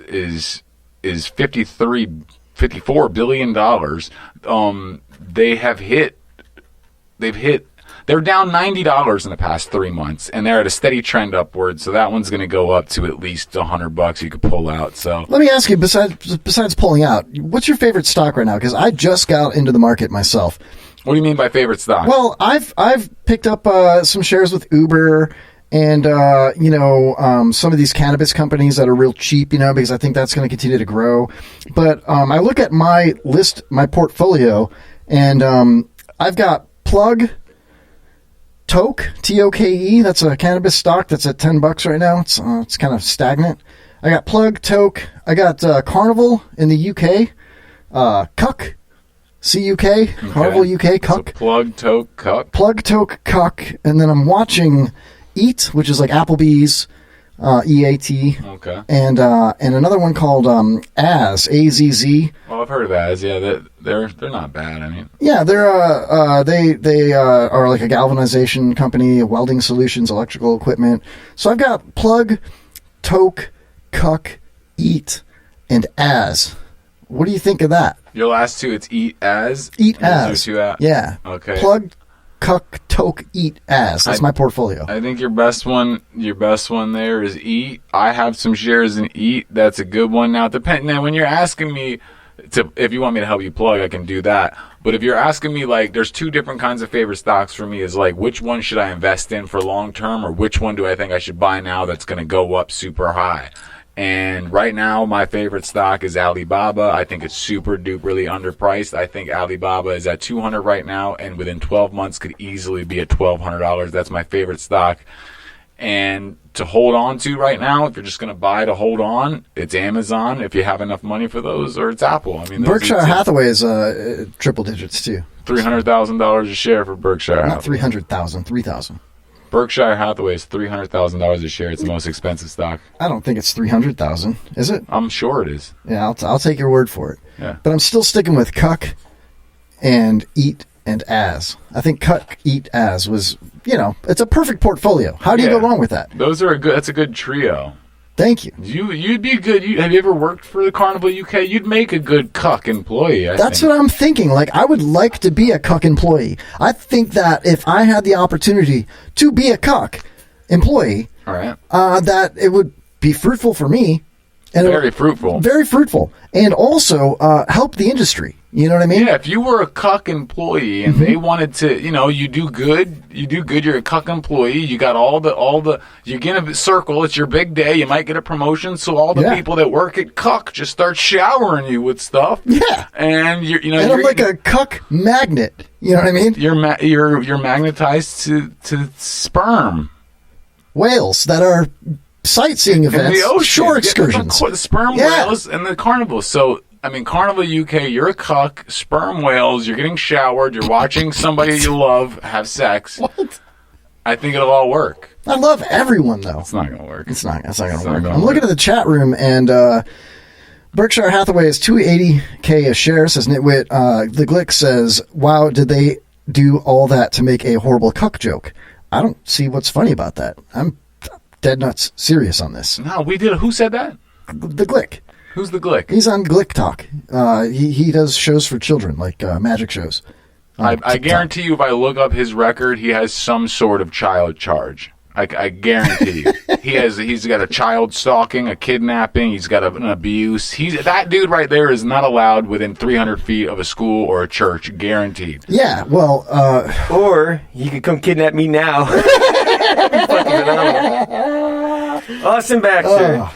$54 billion. They're down $90 in the past 3 months, and they're at a steady trend upward. So that one's going to go up to at least $100 you could pull out. So let me ask you, besides pulling out, what's your favorite stock right now? Because I just got into the market myself. What do you mean by favorite stock? Well, I've picked up some shares with Uber and some of these cannabis companies that are real cheap, because I think that's going to continue to grow. But I look at my list, my portfolio, and I've got Plug. Toke, T-O-K-E, that's a cannabis stock that's at $10 right now. It's kind of stagnant. I got Plug, Toke. I got Carnival in the UK. Cuck, C-U-K, okay. Carnival UK, Cuck. So Plug, Toke, Cuck. Plug, Toke, Cuck. And then I'm watching Eat, which is like Applebee's. EAT. Okay. And another one called AZZ, AZZ. Well, I've heard of that. Yeah, they're not bad. I mean, Yeah, they are like a galvanization company, welding solutions, electrical equipment. So I've got Plug, Toke, Cuck, Eat, and Az. What do you think of that? your last two, it's Eat As? Eat Those are Az. two out? Yeah. Okay. Plug, Cuck, Toke, Eat, Az. That's my portfolio. I think your best one there is Eat. I have some shares in Eat. That's a good one. Now, when you're asking me if you want me to help you plug, I can do that. But if you're asking me, like, there's two different kinds of favorite stocks for me, is like, which one should I invest in for long term, or which one do I think I should buy now that's going to go up super high? And right now, my favorite stock is Alibaba. I think it's super duperly underpriced. I think Alibaba is at $200 right now, and within 12 months could easily be at $1,200. That's my favorite stock. And to hold on to right now, if you're just going to buy to hold on, it's Amazon if you have enough money for those, or it's Apple. I mean, Berkshire Hathaway is triple digits too. $300,000 a share for Berkshire Hathaway. Not 300,000, 3,000. Berkshire Hathaway is $300,000 a share. It's the most expensive stock. I don't think it's 300,000. Is it? I'm sure it is. Yeah, I'll take your word for it. Yeah. But I'm still sticking with Cuck and Eat and Az. I think Cuck, Eat, Az was, it's a perfect portfolio. How do you go wrong with that? That's a good trio. Thank you. You'd be good. Have you ever worked for the Carnival UK? You'd make a good Cuck employee. That's what I'm thinking. Like, I would like to be a Cuck employee. I think that if I had the opportunity to be a Cuck employee, all right, that it would be fruitful for me. And very fruitful. Very fruitful. And also help the industry. You know what I mean? Yeah, if you were a Cuck employee and they wanted to, you do good, you're a Cuck employee, you got all the, you get a circle, it's your big day, you might get a promotion, so all the people that work at Cuck just start showering you with stuff. Yeah. And and I'm like a Cuck magnet. You know what I mean? You're magnetized to sperm. Whales that are sightseeing events, in the ocean. shore excursions. The sperm whales and the carnival. So, I mean, Carnival UK, you're a Cuck, sperm whales, you're getting showered, you're watching somebody you love have sex. What? I think it'll all work. I love everyone, though. It's not going to work. It's not going to work. I'm looking at the chat room, and Berkshire Hathaway is $280K a share, says Nitwit. The Glick says, wow, did they do all that to make a horrible Cuck joke? I don't see what's funny about that. I'm dead nuts serious on this. No, we did. Who said that? The Glick. Who's the Glick? He's on Glick Talk. He does shows for children, like magic shows. I guarantee you, if I look up his record, he has some sort of child charge. I guarantee you. He's got a child stalking, a kidnapping. He's got an abuse. That dude right there is not allowed within 300 feet of a school or a church, guaranteed. Yeah, well, or he could come kidnap me now. Austin Baxter.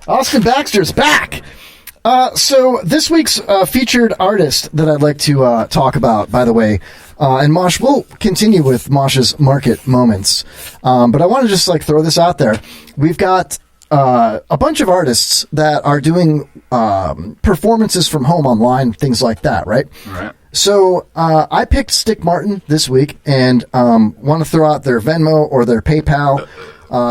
Austin Baxter's back. So this week's featured artist that I'd like to talk about, by the way, and Mosh, we'll continue with Mosh's market moments, but I want to just throw this out there. We've got a bunch of artists that are doing performances from home online, things like that, right? Right. So I picked Stick Martin this week and want to throw out their Venmo or their PayPal.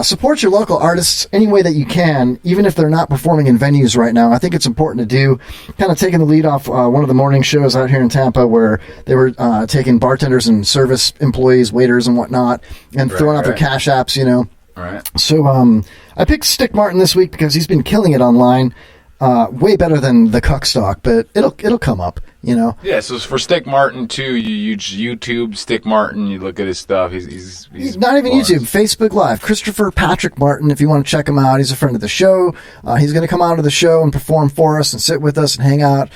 Support your local artists any way that you can, even if they're not performing in venues right now. I think it's important to do. Kind of taking the lead off one of the morning shows out here in Tampa where they were taking bartenders and service employees, waiters and whatnot, and throwing out their cash apps, All right. So I picked Stick Martin this week because he's been killing it online. Way better than the Cuck stock, but it'll come up, Yeah, so for Stick Martin too, you YouTube Stick Martin, you look at his stuff. He's not even YouTube, Facebook Live. Christopher Patrick Martin, if you want to check him out, he's a friend of the show. He's going to come out of the show and perform for us and sit with us and hang out.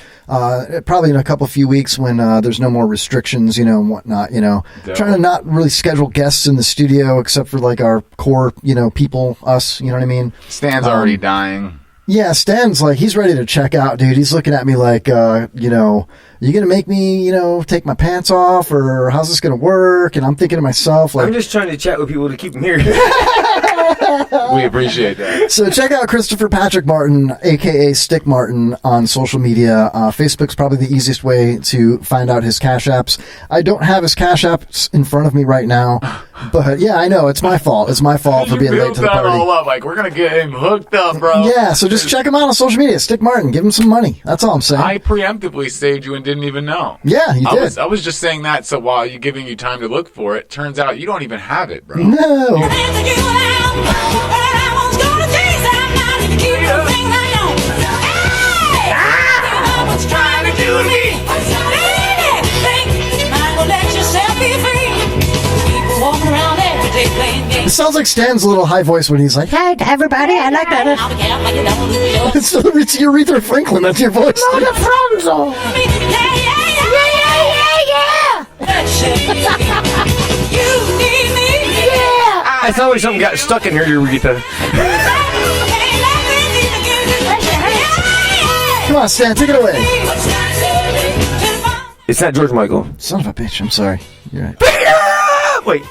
Probably in a few weeks when there's no more restrictions, and whatnot. Trying to not really schedule guests in the studio except for our core, people, us. You know what I mean? Stan's already dying. Yeah, Stan's he's ready to check out, dude. He's looking at me like, are you going to make me, take my pants off, or how's this going to work? And I'm thinking to myself, I'm just trying to chat with people to keep them here. We appreciate that. So check out Christopher Patrick Martin, a.k.a. Stick Martin, on social media. Facebook's probably the easiest way to find out his Cash Apps. I don't have his Cash Apps in front of me right now, but yeah, I know. It's my fault. It's my fault for being late to the party. All up. Like, we're going to get him hooked up, bro. Yeah, so just check him out on social media. Stick Martin. Give him some money. That's all I'm saying. I preemptively saved you and didn't even know. Yeah, you did. I was just saying that so while you're giving you time to look for it, turns out you don't even have it, bro. No. It sounds like Stan's little high voice when he's like, "Hey, everybody, I like that." It's Aretha Franklin. That's your voice. No, the Franzo. I thought something got stuck in here, Aretha. Come on, Stan, take it away. It's not George Michael. Son of a bitch. I'm sorry. You're right. Wait.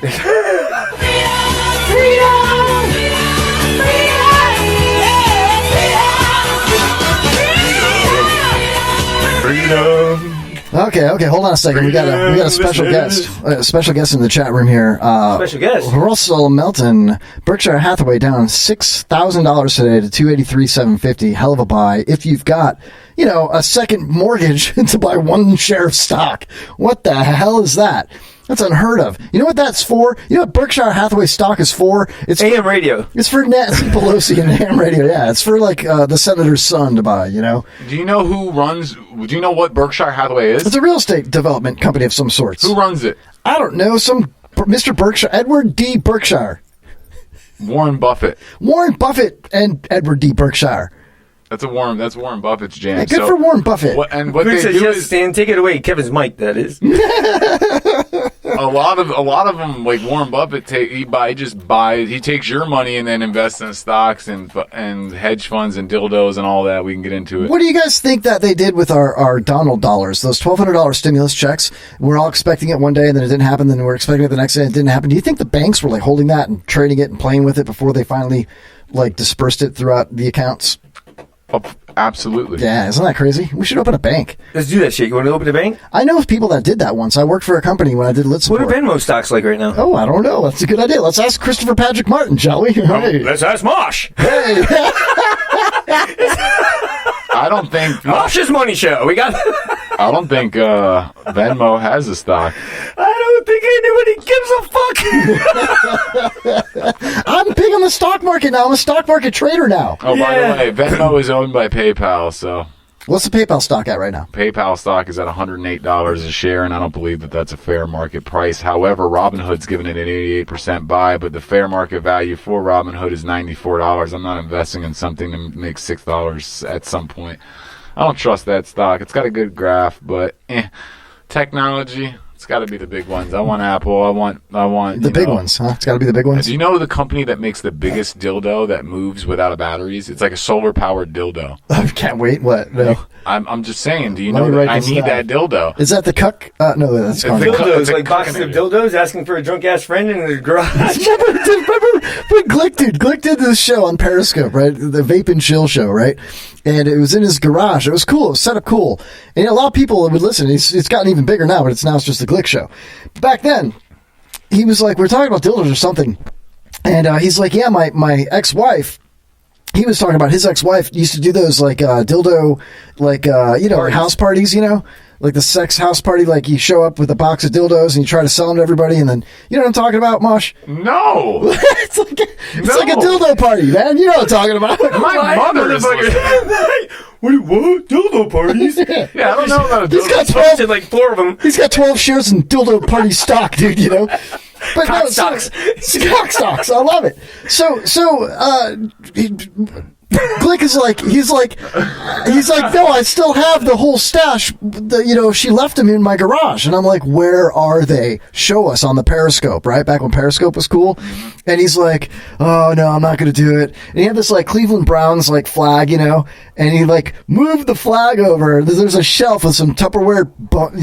Freedom. Okay, hold on a second. We got a special guest in the chat room here. Special guest. Russell Melton, Berkshire Hathaway down $6,000 today to $283,750. Hell of a buy. If you've got, a second mortgage to buy one share of stock, what the hell is that? That's unheard of. You know what that's for? You know what Berkshire Hathaway stock is for? It's AM radio. It's for Nancy Pelosi and AM radio. Yeah, it's for the senator's son to buy. Do you know do you know what Berkshire Hathaway is? It's a real estate development company of some sorts. Who runs it? I don't know. Some Mr. Berkshire, Edward D. Berkshire. Warren Buffett. Warren Buffett and Edward D. Berkshire. That's Warren Buffett's jam. Hey, good for Warren Buffett. What they says, do yes, is Stan, take it away. Kevin's mic, that is. a lot of them, like Warren Buffett, he takes your money and then invests in stocks and hedge funds and dildos and all that. We can get into it. What do you guys think that they did with our Donald dollars? Those $1,200 stimulus checks. We're all expecting it one day and then it didn't happen. Then we're expecting it the next day and it didn't happen. Do you think the banks were holding that and trading it and playing with it before they finally dispersed it throughout the accounts? Oh, absolutely. Yeah, isn't that crazy? We should open a bank. Let's do that shit. You want to open a bank? I know of people that did that once. I worked for a company when I did lit support. What are Venmo stocks like right now? Oh, I don't know. That's a good idea. Let's ask Christopher Patrick Martin, shall we? Hey. Let's ask Mosh. Hey. I don't think Mosh's money show. We got. I don't think Venmo has a stock. I don't think anybody gives a fuck. I'm big on the stock market now. I'm a stock market trader now. Oh, by the way, Venmo is owned by PayPal, so. What's the PayPal stock at right now? PayPal stock is at $108 a share, and I don't believe that that's a fair market price. However, Robinhood's given it an 88% buy, but the fair market value for Robinhood is $94. I'm not investing in something to make $6 at some point. I don't trust that stock. It's got a good graph, but technology, it's got to be the big ones. I want Apple. I want the big ones, huh? It's got to be the big ones. Do you know the company that makes the biggest dildo that moves without batteries? It's like a solar-powered dildo. I can't wait. What? No. I'm just saying. Do you know that I need that dildo? Is that the cuck? No, that's dildos. Like boxes of dildos asking for a drunk ass friend in the garage. remember when Glick did this show on Periscope, right? The Vape and Chill show, right? And it was in his garage. It was cool. It was set up cool. And a lot of people would listen. It's gotten even bigger now, but it's just the Glick show. Back then, he was like, we're talking about dildos or something. And he's like, yeah, my ex-wife, he was talking about his ex-wife used to do those dildo, parties. House parties, like the sex house party. Like you show up with a box of dildos and you try to sell them to everybody, and then you know what I'm talking about, Mosh? No, it's like a dildo party, man. You know what I'm talking about? My mother is What? Dildo parties? Yeah, I don't know about a dildo. He's got 12, like 4 of them. He's got 12 shares in dildo party stock, dude. But cock stocks. Cock stocks. I love it. So Glick is he's like, no, I still have the whole stash. She left them in my garage, and I'm like, where are they? Show us on the Periscope, right? Back when Periscope was cool. And he's like, oh no, I'm not going to do it. And he had this Cleveland Browns flag, and he moved the flag over. There's a shelf with some Tupperware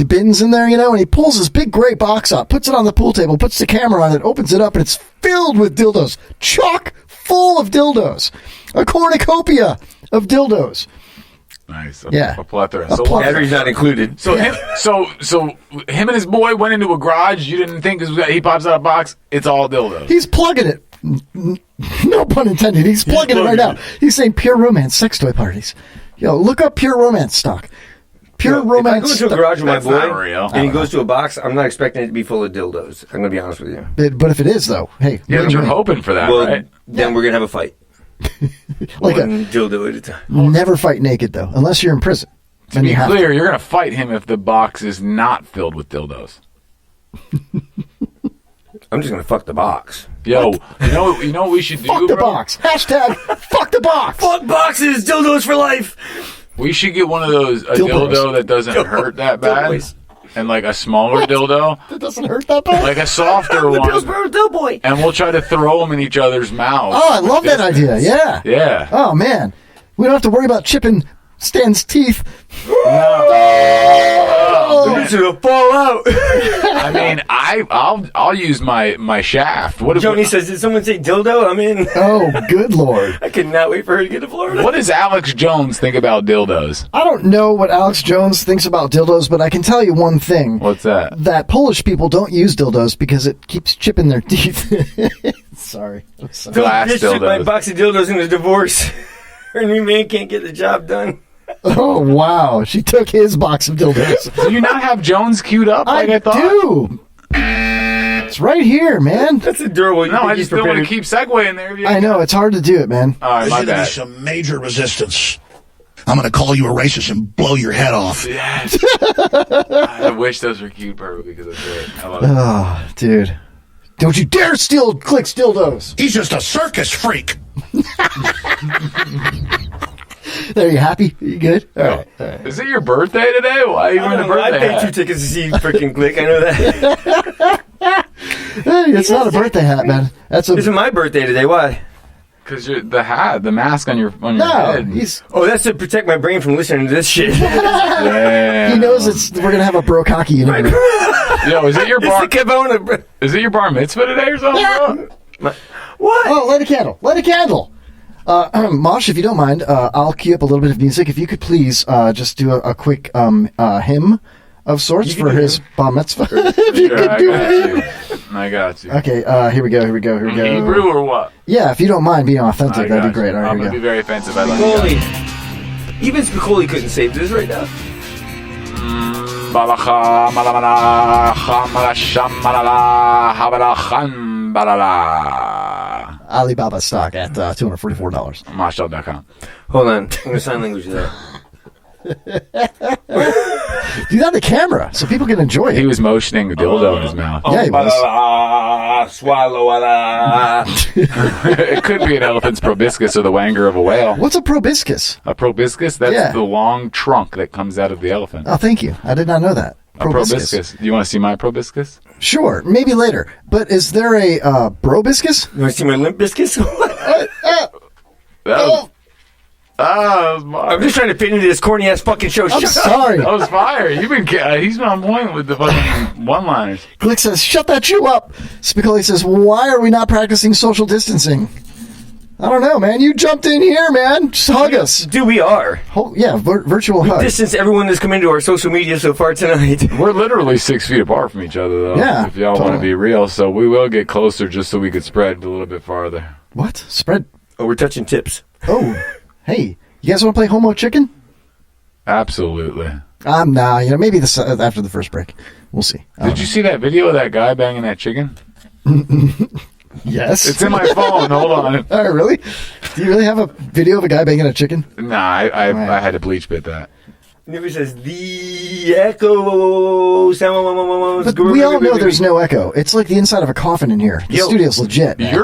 bins in there, and he pulls this big gray box up, puts it on the pool table, puts the camera on it, opens it up, and it's filled with dildos, chock full of dildos. A cornucopia of dildos. Nice. Yeah. A plethora. A plethora. Batteries not included. So him and his boy went into a garage. You didn't think he pops out a box. It's all dildos. He's plugging it. No pun intended. He's plugging it right now. He's saying pure romance sex toy parties. Yo, look up pure romance stock. Pure romance. If I go to a garage with my That's not boy real. and he goes to a box, I'm not expecting it to be full of dildos. I'm going to be honest with you. But if it is, though, hey. Yeah, wait but a you're minute. hoping for that, Well, right? then we're going to have a fight. Like One dildo at a time. Never fight naked, though, unless you're in prison. To be clear, you're going to fight him if the box is not filled with dildos. I'm just going to fuck the box. Yo, you know what we should do, Fuck the bro? box. Hashtag fuck the box. Fuck boxes, dildos for life. We should get one of those, a Dildos. dildo that doesn't hurt that bad, Dildos. and like a smaller dildo, That doesn't hurt that bad. like a softer one, boy. and we'll try to throw them in each other's mouths. Oh, I love that idea. Yeah. Yeah. Oh, man. We don't have to worry about chipping Stan's teeth. It's going to fall out. I mean, I'll use my shaft. Joni says, did someone say dildo? I'm in. Oh, good Lord. I cannot wait for her to get to Florida. What does Alex Jones think about dildos? I don't know what Alex Jones thinks about dildos, but I can tell you one thing. What's that? That Polish people don't use dildos because it keeps chipping their teeth. Sorry. I'm sorry. Glass This shit, my dildos. box of dildos in a divorce. Her new man can't get the job done. Oh, wow. She took his box of dildos. Do you not have Jones queued up like I thought? do. It's right here, man. That's adorable. You No, think I he's just don't want to prepared? keep segueing there. I know. It's hard to do it, man. All right, my There's going to be bad. some major resistance. I'm going to call you a racist and blow your head off. Yes. I wish those were cute, perfect, because that's great. I love it. Oh, dude. Don't you dare steal Click's dildos. He's just a circus freak. There, you happy? You good? All right. All right. Is it your birthday today? Why are you wearing a I birthday paid hat? 2 tickets to see freaking Click. I know that. Hey, it's not a birthday hat, man. That's a This is my birthday today. Why? Because the hat, the mask on your no. head. He's Oh, that's to protect my brain from listening to this shit. Yeah. he knows we're gonna have a bro cocky in here. Yo, is it your bar? What? Is it your bar mitzvah today or something, bro? Oh, light a candle. Light a candle. Mosh, if you don't mind, I'll cue up a little bit of music. If you could please just do a quick hymn of sorts You can for do his hymn. bar mitzvah. If you Sure, could I do got it. you. I got you. Okay, here we go. Hebrew or what? Yeah, if you don't mind being authentic, I that'd got be great. you. All right, I'm here gonna we be go. very offensive. I love you guys. Spicoli. Even Spicoli couldn't save this right now. Balacha, malamana, chamalasham, malala, habalachan, balala. Alibaba stock at $244. Marshall.com. Hold on. I'm going to sign language that. Do that on the camera so people can enjoy He it. was motioning a dildo in his mouth. Yeah, he was. Swallow. It could be an elephant's proboscis or the wanger of a whale. What's a proboscis? A proboscis? That's Yeah. the long trunk that comes out of the elephant. Oh, thank you. I did not know that. A proboscis. Do you want to see my proboscis? Sure, maybe later. But is there a brobiscus? You want to see my limp biscuits? That was I'm just trying to fit into this corny ass fucking show. I'm Shut up. sorry. That was fire. He's been on point with the fucking one-liners. Glick says, shut that shoe up. Spicoli says, why are we not practicing social distancing? I don't know, man. You jumped in here, man. Just hug us. Dude, we are. Yeah, virtual hug. Distance everyone that's come into our social media so far tonight. We're literally 6 feet apart from each other, though. Yeah, If y'all want to totally. be real, so we will get closer just so we could spread a little bit farther. What? Spread. Oh, we're touching tips. Oh, hey. You guys want to play Homo Chicken? Absolutely. Nah, maybe this after the first break. We'll see. Did you see that video of that guy banging that chicken? Yes. It's in my phone. Hold on. Oh, really? Do you really have a video of a guy banging a chicken? Nah, I had to bleach bit that. It says the echo sound. But we all know there's no echo. It's like the inside of a coffin in here. The studio's legit, man.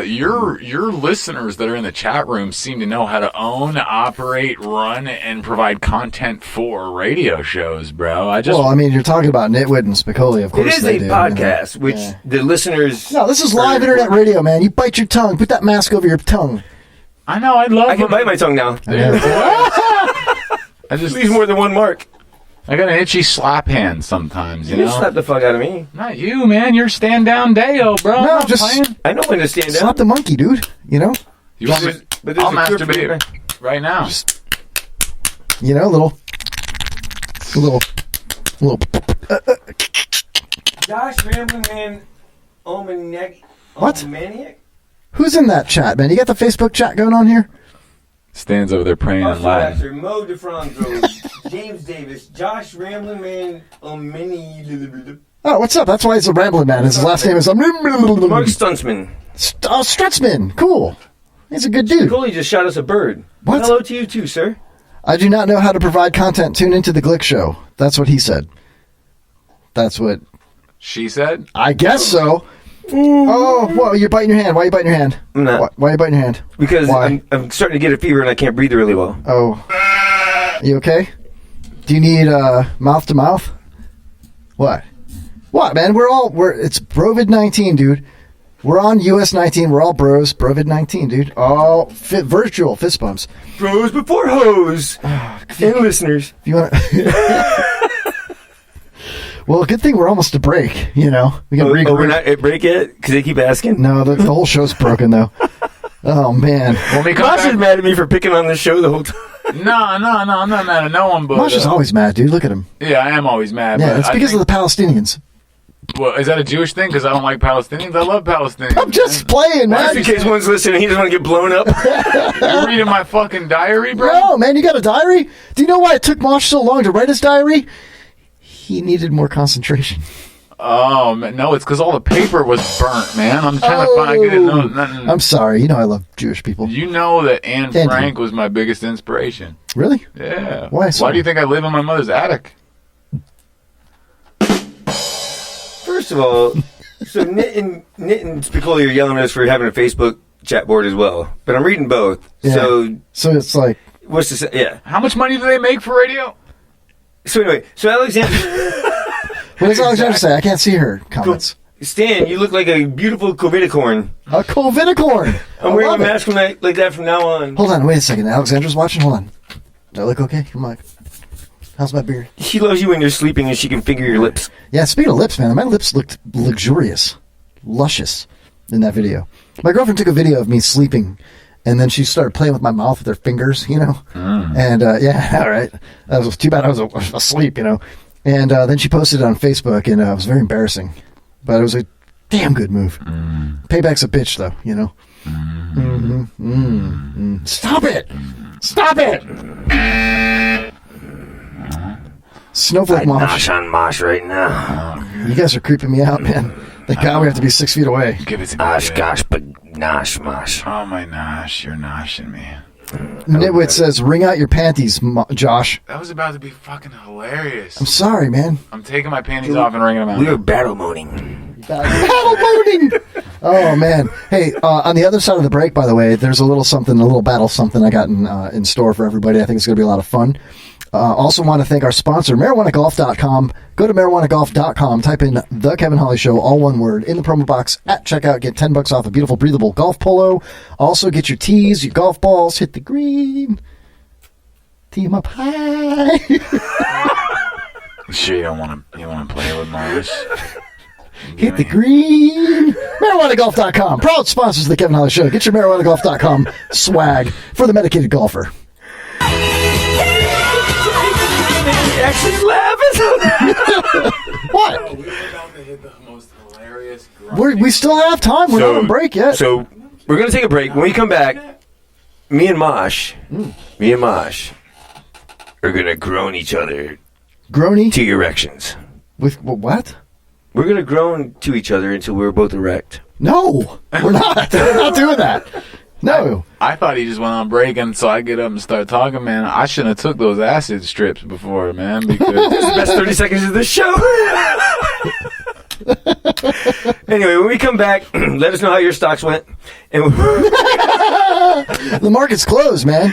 Your listeners that are in the chat room seem to know how to own, operate, run, and provide content for radio shows, bro. Well, I mean, you're talking about Nitwit and Spicoli, of course. It is they a do, podcast, which Yeah. the listeners. No, this is live internet radio, man. You bite your tongue. Put that mask over your tongue. I know. I love. I can bite my tongue now. I just leaves more than one mark. I got an itchy slap hand sometimes. You You know. slap the fuck out of me. Not you, man. You're stand down Deo, bro. No, I'm not just playing. I know when to stand slap down. the monkey, dude. You know? You want me? But there's I'll a cure for masturbate it. right now. You know, little. Josh Rambling Man Omaniac. What? Maniac? Who's in that chat, man? You got the Facebook chat going on here? Stands over there praying in Arthur Latin. Lasser, Mo DeFranco, James Davis, Josh Rambling Man Omani. Oh, what's up? That's why he's a rambling man. His last name is Mark Stuntsman. Strutzman. Cool. He's a good dude. Coley just shot us a bird. What? Hello to you too, sir. I do not know how to provide content. Tune into the Glick Show. That's what he said. That's what She said? I guess so. Oh, well, you're biting your hand. Why are you biting your hand? I'm not. Why are you biting your hand? Because Why? I'm starting to get a fever and I can't breathe really well. Oh. You okay? Do you need mouth to mouth? What? What, man? It's Brovid-19, dude. We're on US 19. We're all bros. Brovid-19, dude. All virtual fist bumps. Bros before hoes. And listeners. If you want to... Well, good thing we're almost to break, you know. We can we're not at break yet? Because they keep asking? No, the whole show's broken, though. Oh, man. When we come Mosh is back, mad at me for picking on this show the whole time. no, I'm not mad at no one. But Mosh is always mad, dude. Look at him. yeah, I am always mad. Yeah, but it's because of the Palestinians. Well, is that a Jewish thing? Because I don't like Palestinians. I love Palestinians. I'm just playing, man. Just in case one's listening, he doesn't want to get blown up. You're reading my fucking diary, bro? No, man, you got a diary? Do you know why it took Mosh so long to write his diary? He needed more concentration. Oh, man, no, it's because all the paper was burnt, man. I'm trying to find it. No, nothing. I'm sorry. You know I love Jewish people. You know that Anne Thank Frank was my biggest inspiration. Really? Yeah. Why so? Why do you think I live in my mother's attic? First of all, so Nit and Spicoli are yelling at us for having a Facebook chat board as well. But I'm reading both. Yeah. So it's like... What's to say? Yeah. How much money do they make for radio? So anyway, so Alexander... What does Alexander say? I can't see her comments. Stan, you look like a beautiful Covidicorn. A Covidicorn. I'm wearing a mask like that from now on. Hold on, wait a second. Alexandra's watching. Hold on. Do I look okay? Come on. How's my beard? She loves you when you're sleeping and she can finger your lips. Yeah, speaking of lips, man, my lips looked luxurious, luscious in that video. My girlfriend took a video of me sleeping, and then she started playing with my mouth with her fingers, you know? And, yeah, all right. That was too bad I was asleep, you know? And then she posted it on Facebook, and it was very embarrassing. But it was a damn good move. Payback's a bitch, though, you know? Stop it! Stop it! Snowflake Mosh. on Mosh right now. You guys are creeping me out, man. Thank God we have to be 6 feet away. Give it to me. Osh, gosh, but nosh, Mosh. Oh, my nosh. You're noshing me. Nitwit says, wring out your panties, Josh. That was about to be fucking hilarious. I'm sorry, man. I'm taking my panties off and wringing them out. We were battle moaning. Battle moaning! Oh, man. Hey, on the other side of the break, by the way, there's a little battle something I got in store for everybody. I think it's going to be a lot of fun. Also want to thank our sponsor, marijuanagolf.com. Go to marijuanagolf.com, type in The Kevin Holly Show, all one word, in the promo box at checkout. Get $10 off a beautiful, breathable golf polo. Also get your tees, your golf balls, hit the green. Tee 'em up high. Sure, you want to play with Mars? Hit the green. MarijuanaGolf.com. Proud sponsors of The Kevin Holly Show. Get your MarijuanaGolf.com swag for the medicated golfer. Actually laughing. What? We're about to hit the most hilarious. We still have time. We're not on break yet. So we're going to take a break. When we come back, me and Mosh are going to groan each other Groany? to erections. With what? We're going to groan to each other until we're both erect. No, we're not. We're not doing that. No. I thought he just went on break, and so I get up and start talking, man. I shouldn't have took those acid strips before, man, because This is the best 30 seconds of this show. Anyway, when we come back, let us know how your stocks went. And The market's closed, man.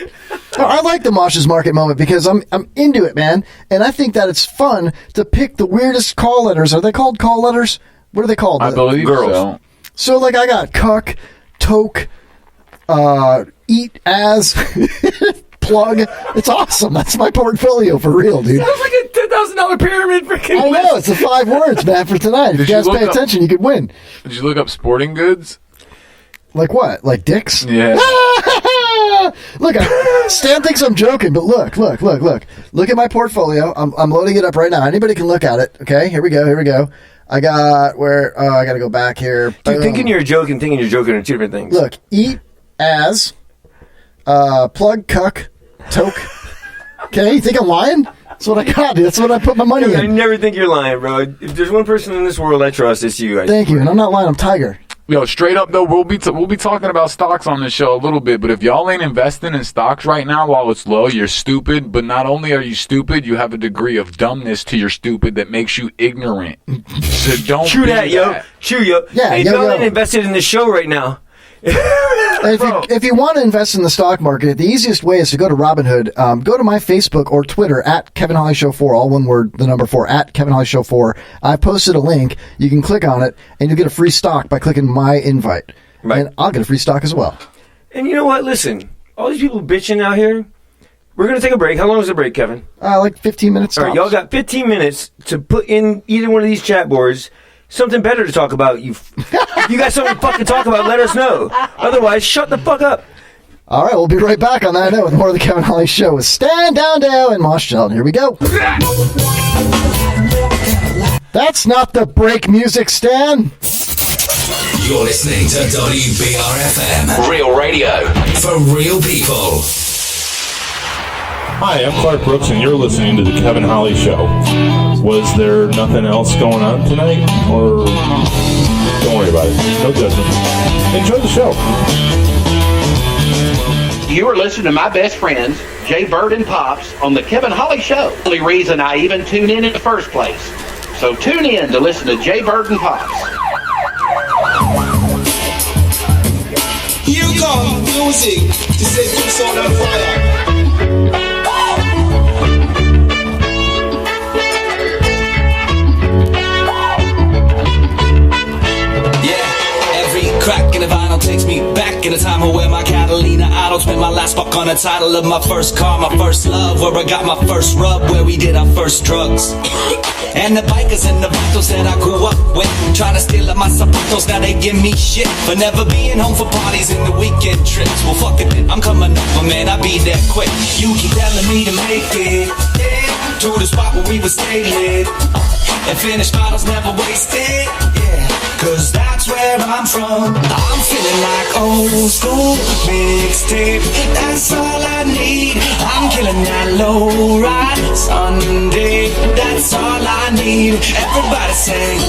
Oh, I like the Mosh's market moment because I'm into it, man. And I think that it's fun to pick the weirdest call letters. Are they called call letters? What are they called? I believe girls. so. So, like, I got cuck, toke, eat as, plug. It's awesome. That's my portfolio for real, dude. Sounds like a $10,000 pyramid freaking I know. It's the 5 words, man, for tonight. If you Did you guys look pay up- attention, you could win. Did you look up sporting goods? Like what? Like dicks? Yeah. Look, Stan thinks I'm joking, but look. Look at my portfolio. I'm loading it up right now. Anybody can look at it. Okay, here we go. I got I got to go back here. Dude, thinking you're joking are two different things. Look, eat as, plug, cuck, toke. Okay, you think I'm lying? That's what I got. That's what I put my money I in. never think you're lying, bro. If there's one person in this world I trust, it's you. Thank you, and I'm not lying. I'm Tiger. Yo, straight up though, we'll be talking about stocks on this show a little bit. But if y'all ain't investing in stocks right now while it's low, you're stupid. But not only are you stupid, you have a degree of dumbness to your stupid that makes you ignorant. So don't True be that, yo. True, yo. Yeah, hey, y'all ain't invested in this show right now. If you want to invest in the stock market, the easiest way is to go to Robinhood. Go to my Facebook or Twitter at Kevin Holly Show 4, all one word, the number 4, at Kevin Holly Show 4. I posted a link. You can click on it, and you'll get a free stock by clicking my invite. Right. And I'll get a free stock as well. And you know what? Listen, all these people bitching out here, we're going to take a break. How long is the break, Kevin? Like 15 minutes. All right, y'all got 15 minutes to put in either one of these chat boards something better to talk about. If you got something to fucking talk about, let us know. Otherwise, shut the fuck up. All right, we'll be right back on that note with more of the Kevin Holly Show with Stan Downdale and Mosh Gel. Here we go. That's not the break music, Stan. You're listening to WBRFM, real radio for real people. Hi, I'm Clark Brooks, and you're listening to The Kevin Holly Show. Was there nothing else going on tonight? Or don't worry about it. No judgment. Enjoy the show. You are listening to my best friends, Jay Bird and Pops, on The Kevin Holly Show. The only reason I even tune in the first place. So tune in to listen to Jay Bird and Pops. Here comes music to set your soul on fire. Crack in the vinyl takes me back in a time where my Catalina idol spent my last buck on the title of my first car, my first love, where I got my first rub, where we did our first drugs. And the bikers and the vitals that I grew up with, trying to steal up my zapatos, now they give me shit for never being home for parties and the weekend trips. Well, fuck it, I'm coming over, man, I'll be there quick. You keep telling me to make it, yeah, to the spot where we would stay lit, and finish bottles never wasted, yeah. Cause that's where I'm from. I'm feeling like old school mixtape. That's all I need. I'm killing that low ride Sunday. That's all I need. Everybody say,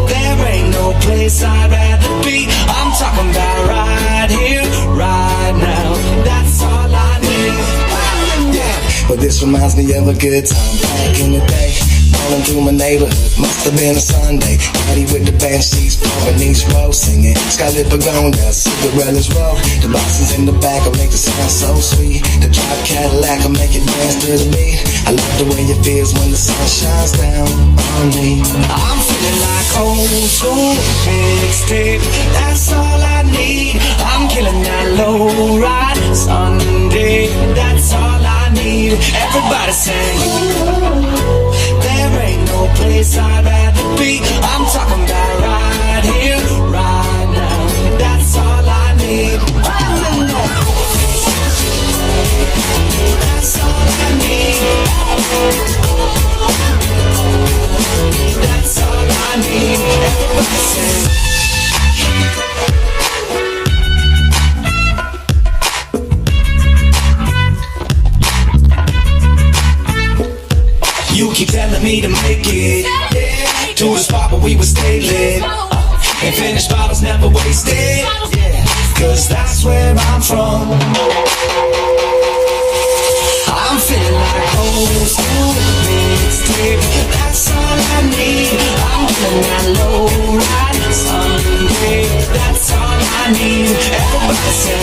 there ain't no place I'd rather be. I'm talking about right here, right now. That's all I need. Yeah, but this reminds me of a good time back in the day. Rolling through my neighborhood, must have been a Sunday. Party with the band sheets, pouring these rows, singing Scarlet Pagoda, Cinderella's roll. The boxes in the back will make the sound so sweet. The drive Cadillac will make it dance to the beat. I love the way it feels when the sun shines down on me. I'm feeling like old school mixtape. That's all I need. I'm killing that low ride Sunday. That's all I need. Everybody sing. There ain't no place I'd rather be. I'm talking about right here, right now. That's all I need. That's all I need. That's all I need. Everybody say. You keep telling me to make it, yeah, to the spot where we would stay lit, and finish bottles never wasted, yeah, cause that's where I'm from. I'm feeling like old school mixtape. That's all I need. I'm feeling that low ride Sunday. That's all I need. Everybody say,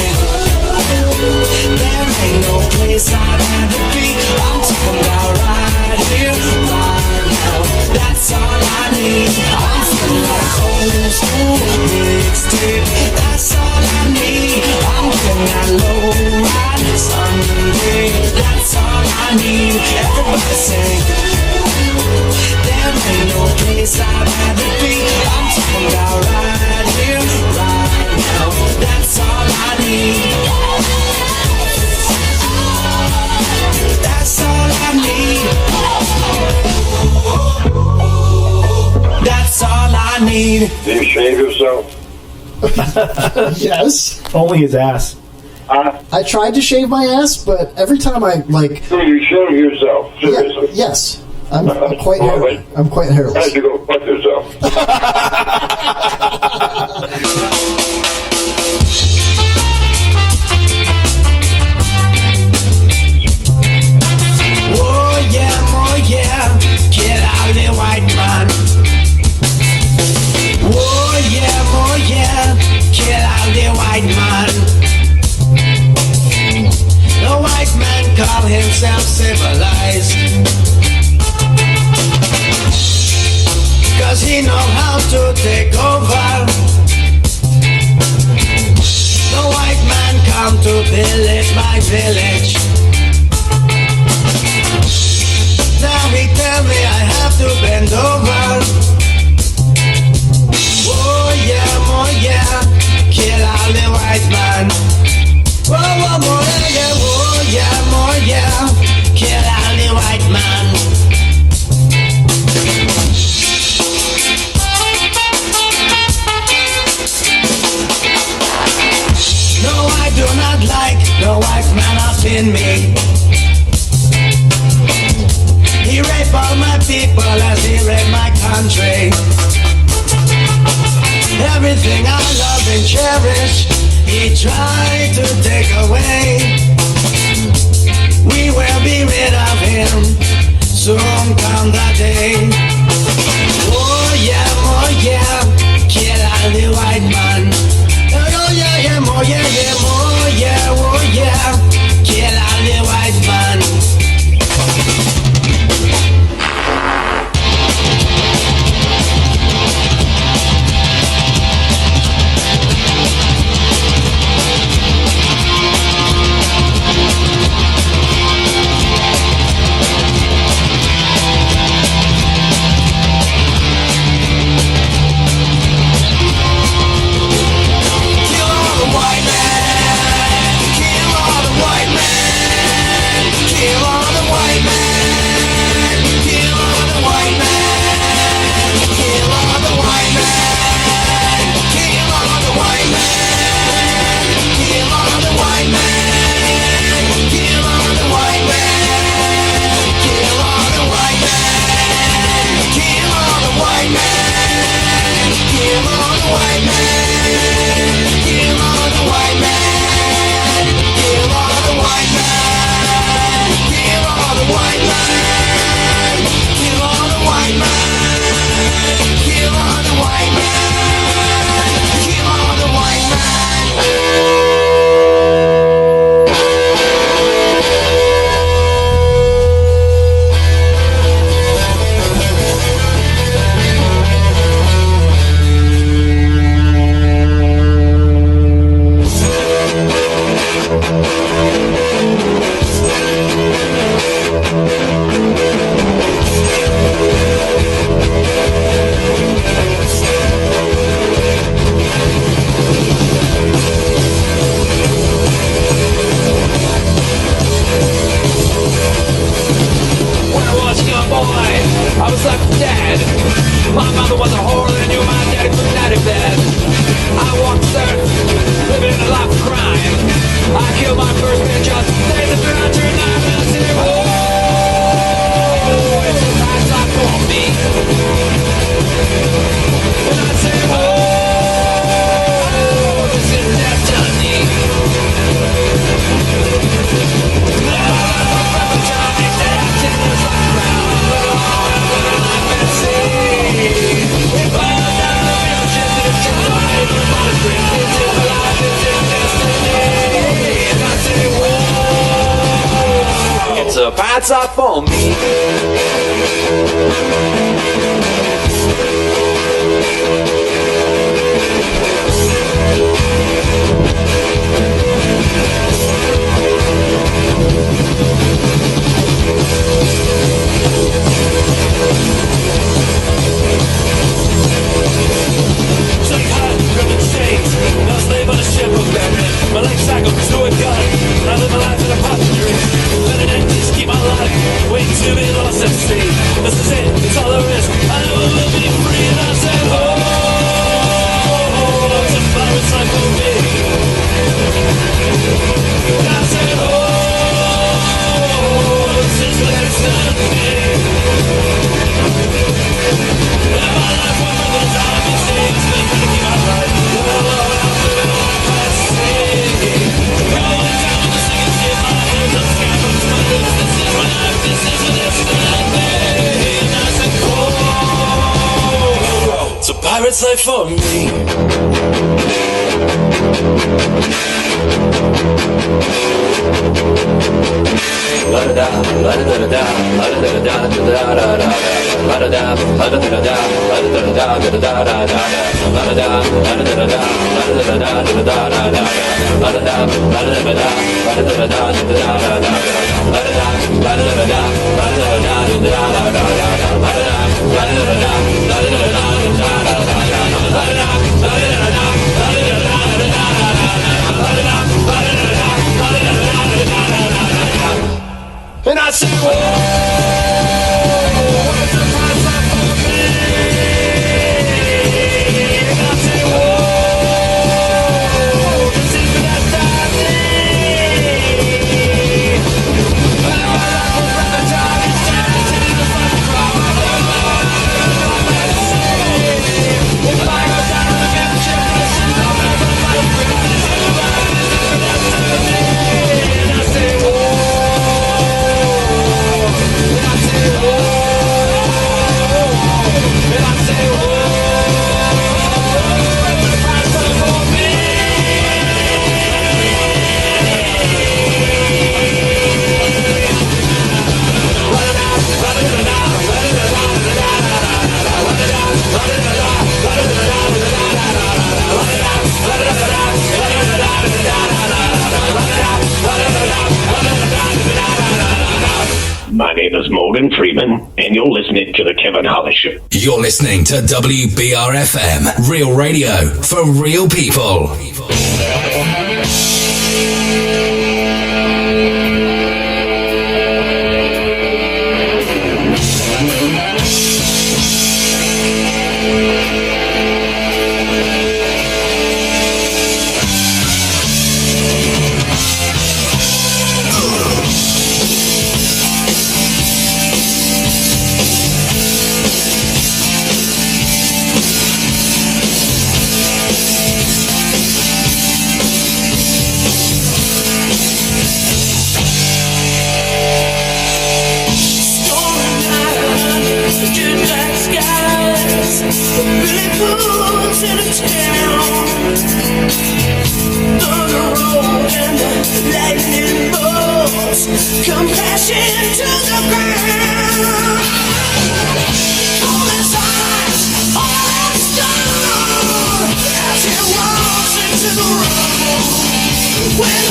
there ain't no place I'd rather be. I'm talking about right here, right now. That's all I need. I'm feeling like old school mixtape. That's all I need. I'm feeling that low ride Sunday. That's all I need. Everybody say, there ain't no place I'd rather be. I'm talking about right here, right I need. Do you shave yourself? Yes. Only his ass. I tried to shave my ass, but every time I like. So you shave yourself? Seriously? Yeah, yes. I'm quite hairless. I'm quite hairless. How'd you go fuck yourself? Oh yeah, kill all the white man. Oh yeah, kill all the white man. The white man call himself civilized, 'cause he know how to take over. The white man come to pillage my village. Now he tell me I have to bend over. Oh yeah, kill all the white man. Oh yeah, kill all the white man. No, I do not like the white man up in me. He raped all my people as he raped my country. Everything I love and cherish, he tried to take away. We will be rid of him, soon come the day. Oh yeah, kill all the white man. Oh yeah, kill all the white man. That's up for me. My legs sag up to a gun. I live my life in a pot to drink. Better than just keep my life. Wait to be lost. pirate's life for me. La-da-da, la-da-da-da, la-da-da-da-da-da-da-da-da. La-da-da, la-da-da-da-da, la-da-da-da-da-da-da-da. La-da-da, la-da-da-da-da, la-da-da-da-da-da-da-da. La-da-da, la-da-da-da-da, la-da-da-da-da-da-da-da. La-da-da, la-da-da-da-da, la-da-da-da-da-da-da. La-da-da, la-da-da-da-da, and I say, whoa, it's a price up for me. And I say, whoa, this is that time me. And I was from the time it's time to the fucking crowd. If I go down to the future, I should have never fight for it. And I say, whoa. My name is Morgan Freeman, and you're listening to The Kevin Holly Show. You're listening to WBRFM, real radio for real people. Compassion to the ground. All his eyes, all that stone, as he walks into the rumble with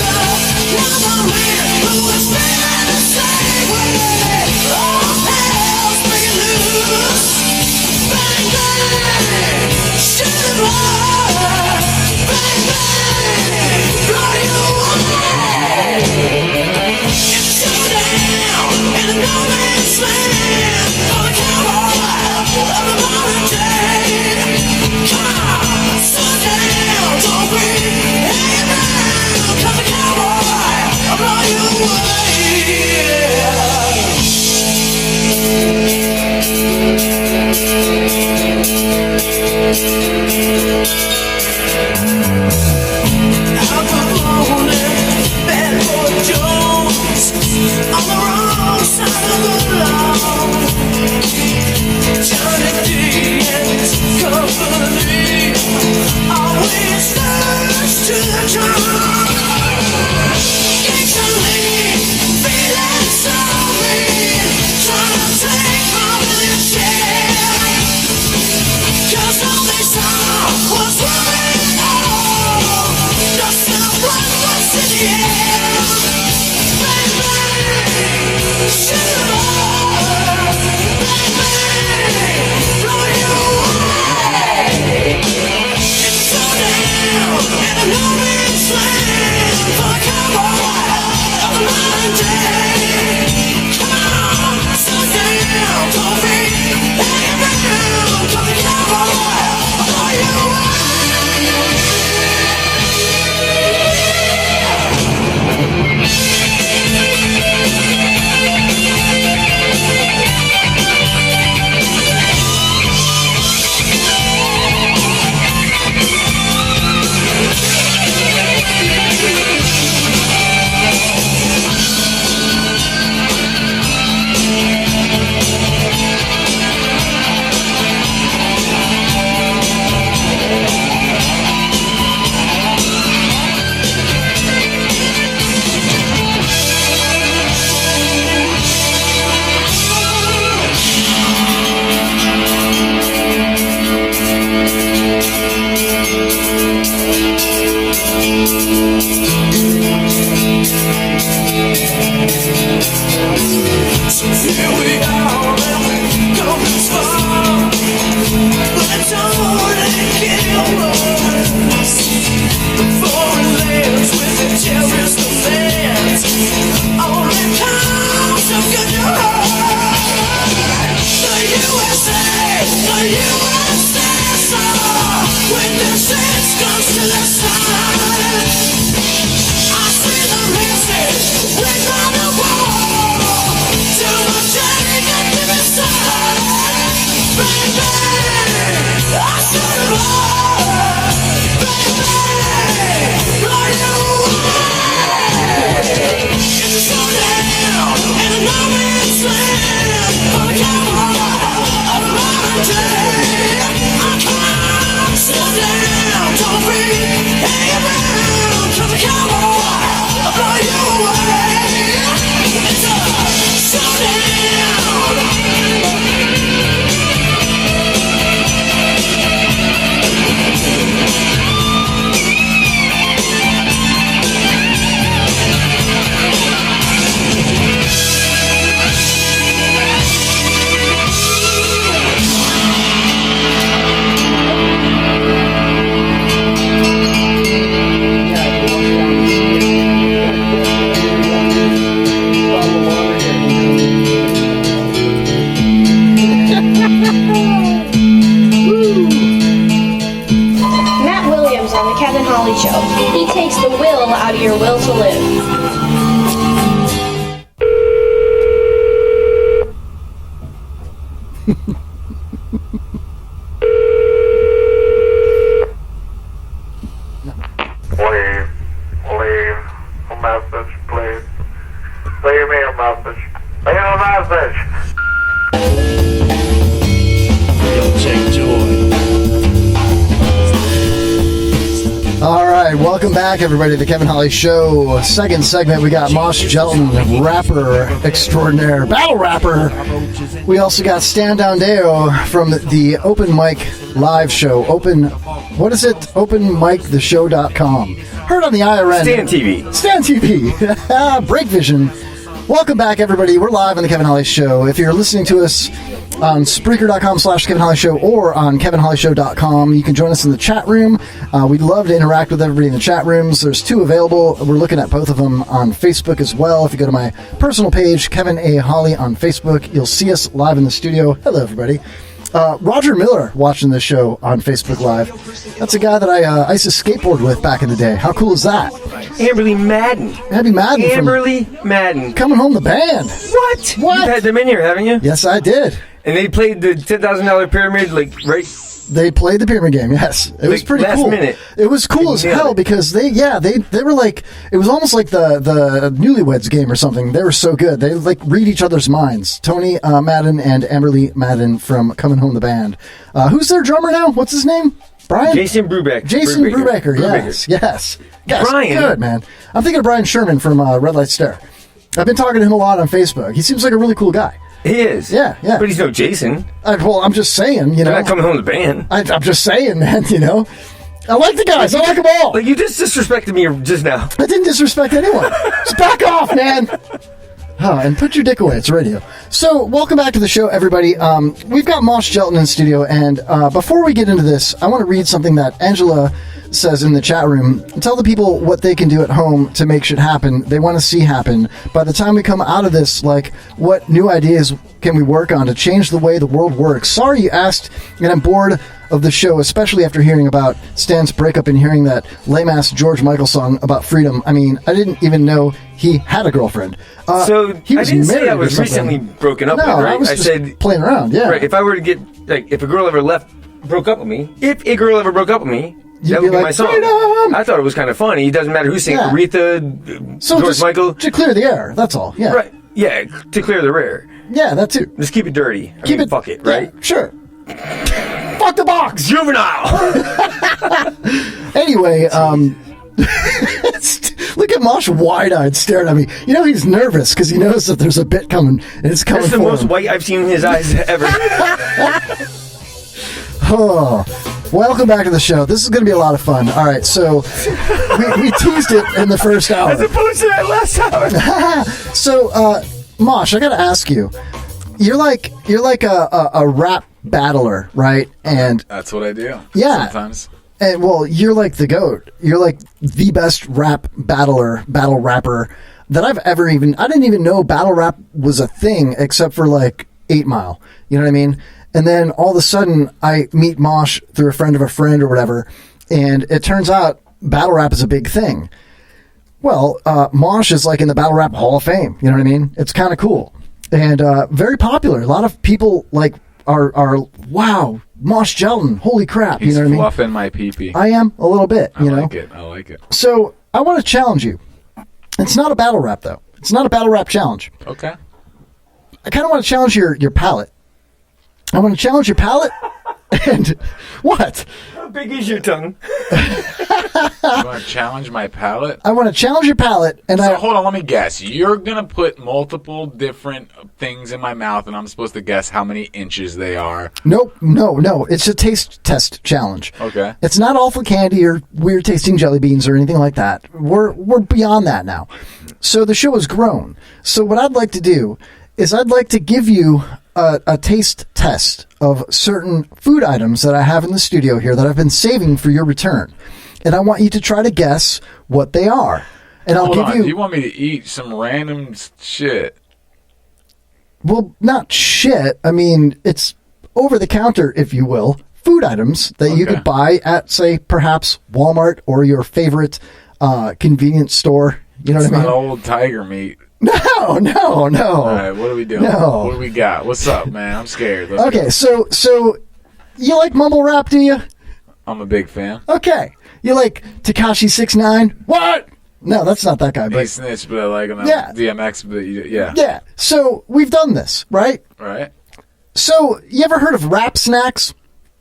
another man who is better to save with. All hell's breaking loose. Bang bang, shoot the blood. Bang bang, blow you away. In the no man's land, for the cowboy of the modern day. Come on, sit down, don't be hanging around, 'cause the cowboy will blow you away. Kevin Holly Show. He takes the will out of your will to live. Leave a message, please. Leave me a message. Leave a message. Yo, check joy. All right, welcome back, everybody, to the Kevin Holly Show. Second segment, we got Mosh Gelton, rapper extraordinaire, battle rapper. We also got Stan Downdeo from the Open Mic Live Show. What is it? OpenMicTheShow.com. Heard on the IRN. Stan TV. Stan TV. Break Vision. Welcome back, everybody. We're live on the Kevin Holly Show. If you're listening to us on Spreaker.com/Kevin Holly Show or on KevinHollyShow.com, you can join us in the chat room. We'd love to interact with everybody in the chat rooms. There's 2 available. We're looking at both of them on Facebook as well. If you go to my personal page, Kevin A. Holly on Facebook, you'll see us live in the studio. Hello, everybody. Roger Miller watching this show on Facebook Live. That's a guy that I used to skateboard with back in the day. How cool is that? Amberly Madden. Abby Madden. Amberly Madden. Coming Home the band. What? You've had them in here, haven't you? Yes, I did. And they played the $10,000 pyramid, right? They played the pyramid game, yes. It was pretty last cool. minute. It was cool as hell because they were like, it was almost like the Newlyweds game or something. They were so good. They like read each other's minds. Tony Madden and Amberly Madden from Coming Home the Band. Who's their drummer now? What's his name? Brian? Jason Brubaker. Jason Brubaker, yes. Yes. Brian. Good, man. I'm thinking of Brian Sherman from Red Light Stare. I've been talking to him a lot on Facebook. He seems like a really cool guy. He is. Yeah. But he's no Jason. Well, I'm just saying, They're not Coming Home the band. I'm just saying, man, I like the guys. I like them all. Like, you just disrespected me just now. I didn't disrespect anyone. Just back off, man. And put your dick away. It's radio. So, welcome back to the show, everybody. We've got Mosh Gelton in studio, and before we get into this, I want to read something that Angela says in the chat room. Tell the people what they can do at home to make shit happen. They want to see happen. By the time we come out of this, like, what new ideas can we work on to change the way the world works? Sorry you asked, and I'm bored of the show, especially after hearing about Stan's breakup and hearing that lame-ass George Michael song about freedom. I mean, I didn't even know he had a girlfriend. So, he was I didn't say married I or was something. recently broken up No, with, right? I was just said playing around, yeah. Right, if I were to get, like, if a girl ever broke up with me, if a girl ever broke up with me, that would be like, my song. "Freedom!" I thought it was kind of funny. It doesn't matter who's singing, Yeah. Aretha, So George just Michael. to clear the air, that's all. Yeah. Right. Yeah, to clear the rear. Yeah, that too. Just keep it dirty. Fuck it, right? Yeah, sure. Fuck the box! Juvenile! Anyway, look at Mosh wide-eyed staring at me. He's nervous because he knows that there's a bit coming, and it's coming That's the for most him. white I've seen in his eyes ever. Oh, welcome back to the show. This is going to be a lot of fun. All right, so we teased it in the first hour. As opposed to that last hour. So, Mosh, I got to ask you. You're like a rap battler, right? And That's what I do. Yeah. Sometimes. And well, you're like the GOAT. You're like the best battle rapper that I've ever I didn't even know battle rap was a thing except for like 8 Mile. You know what I mean? And then all of a sudden I meet Mosh through a friend of a friend or whatever. And it turns out battle rap is a big thing. Well, Mosh is like in the battle rap Hall of Fame. You know what I mean? It's kind of cool and very popular. A lot of people like are wow, Mosh Gelton, holy crap. He's you know what I mean? fluffing my pee-pee. I am a little bit, I like it. So I want to challenge you. It's not a battle rap though. It's not a battle rap challenge. Okay. I kind of want to challenge your palate. I want to challenge your palate. And what? How big is your tongue? You want to challenge my palate? I want to challenge your palate. And hold on, let me guess. You're going to put multiple different things in my mouth, and I'm supposed to guess how many inches they are. Nope, no. It's a taste test challenge. Okay. It's not awful candy or weird tasting jelly beans or anything like that. We're beyond that now. So the show has grown. So what I'd like to do is I'd like to give you a taste test of certain food items that I have in the studio here that I've been saving for your return. And I want you to try to guess what they are. And I'll give you... You want me to eat some random shit? Well, not shit. I mean, it's over the counter, if you will. food items that you could buy at, say, perhaps Walmart or your favorite convenience store. You know It's what I mean? not old tiger meat. No. All right, what are we doing? No. What do we got? What's up, man? I'm scared. Let's Okay, go. so you like mumble rap, do you? I'm a big fan. Okay. You like Tekashi 6ix9ine? What? No, that's not that guy. He But snitched, but I like him. Yeah. DMX, but yeah. yeah. So we've done this, right? Right. So you ever heard of rap snacks?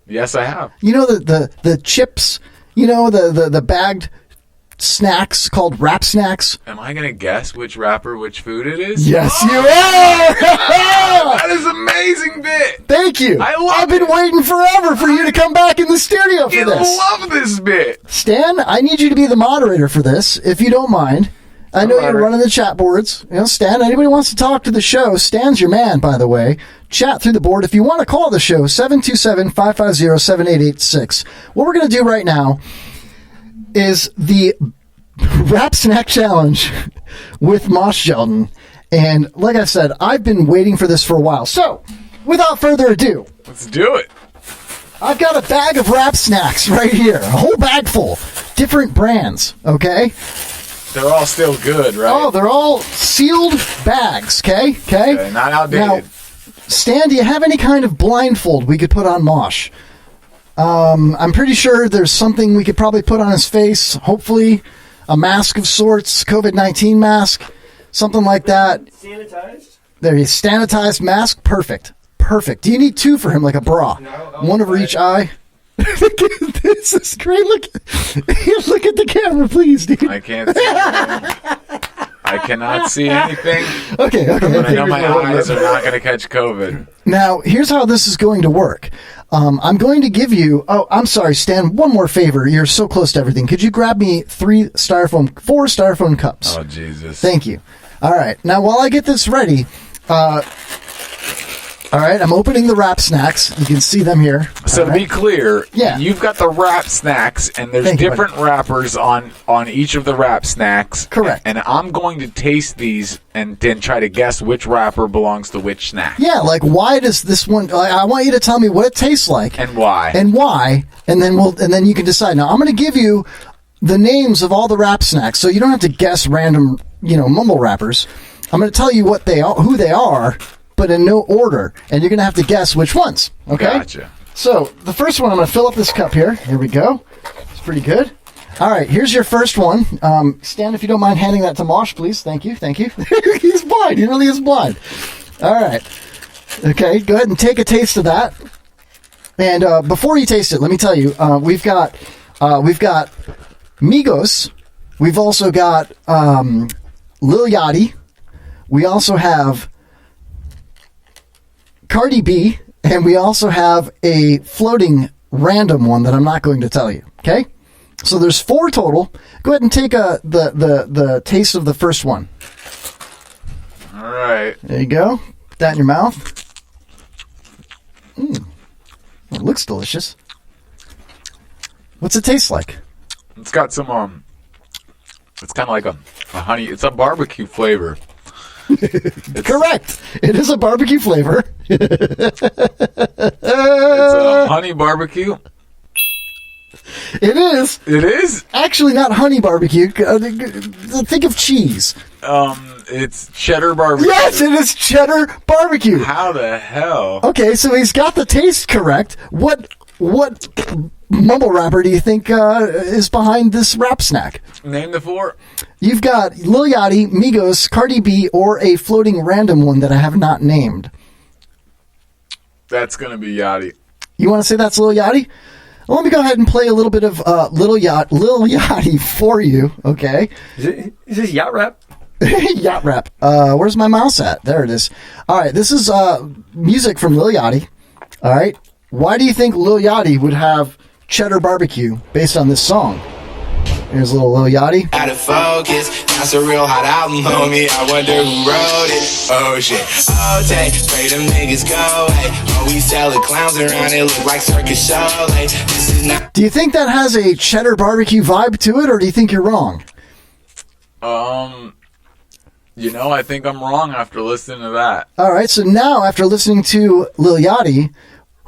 Yes, I have. You know the chips. You know the bagged snacks called rap snacks. Am I gonna guess which rapper, which food it is? Yes, you are. That is an amazing bit. Thank you. I've been waiting forever for you to come back in the studio for this. I love this bit. Stan, I need you to be the moderator for this, if you don't mind. I know you're running the chat boards. You know, Stan, anybody wants to talk to the show, Stan's your man, by the way. Chat through the board. If you want to call the show, 727-550-7886. What we're going to do right now is the Rap Snack Challenge with Mosh Sheldon. And like I said, I've been waiting for this for a while. So, without further ado, let's do it. I've got a bag of rap snacks right here. A whole bag full. Different brands, okay? They're all still good, right? Oh, they're all sealed bags, okay? Okay, not outdated. Now, Stan, do you have any kind of blindfold we could put on Mosh? I'm pretty sure there's something we could probably put on his face. Hopefully, a mask of sorts, COVID-19 mask, something like that. Sanitized? There, you sanitized mask. Perfect. Do you need two for him, like a bra? No, one over each eye. Look at this. Is great. Look at the camera, please, dude. I can't see anything. I cannot see anything. Okay. But I know my eyes are not going to catch COVID. Now, here's how this is going to work. I'm going to give you... Oh, I'm sorry, Stan. One more favor. You're so close to everything. Could you grab me four styrofoam cups? Oh, Jesus. Thank you. All right. Now, while I get this ready... all right, I'm opening the wrap snacks. You can see them here. So to be clear, Yeah. you've got the wrap snacks, and there's Thank you, different wrappers on each of the wrap snacks. Correct. And I'm going to taste these and then try to guess which wrapper belongs to which snack. Yeah, like why does this one? I want you to tell me what it tastes like And why. and then you can decide. Now I'm going to give you the names of all the wrap snacks, so you don't have to guess random, mumble rappers. I'm going to tell you what they are, who they are, but in no order, and you're going to have to guess which ones. Okay. Gotcha. So the first one, I'm going to fill up this cup here. Here we go. It's pretty good. All right, here's your first one. Stan, if you don't mind handing that to Mosh, please. Thank you. He's blind. He really is blind. All right. Okay, go ahead and take a taste of that. And before you taste it, let me tell you, we've got Migos. We've also got Lil Yachty. We also have Cardi B, and we also have a floating random one that I'm not going to tell you. Okay, so there's 4 total. Go ahead and take the taste of the first one. All right. There you go. Put that in your mouth. It looks delicious. What's it taste like? It's got some it's kind of like a honey. It's a barbecue flavor. Correct. It is a barbecue flavor. It's a honey barbecue. It is. It is? Actually, not honey barbecue. Think of cheese. It's cheddar barbecue. Yes, it is cheddar barbecue. How the hell? Okay, so he's got the taste correct. What mumble rapper do you think is behind this rap snack? Name the 4. You've got Lil Yachty, Migos, Cardi B, or a floating random one that I have not named. That's going to be Yachty. You want to say that's Lil Yachty? Well, let me go ahead and play a little bit of Lil Yachty for you, okay? Is this yacht rap? Yacht rap. Where's my mouse at? There it is. All right, this is music from Lil Yachty. All right. Why do you think Lil Yachty would have cheddar barbecue based on this song? Here's a little Lil Yachty. Out of focus, that's a real hot album, homie. I wonder who wrote it. Oh shit. Oh, take, pray them niggas go. Hey, oh, we selling clowns around it, look like circus show. Hey, this is not. Do you think that has a cheddar barbecue vibe to it, or do you think you're wrong? I think I'm wrong after listening to that. All right, so now after listening to Lil Yachty,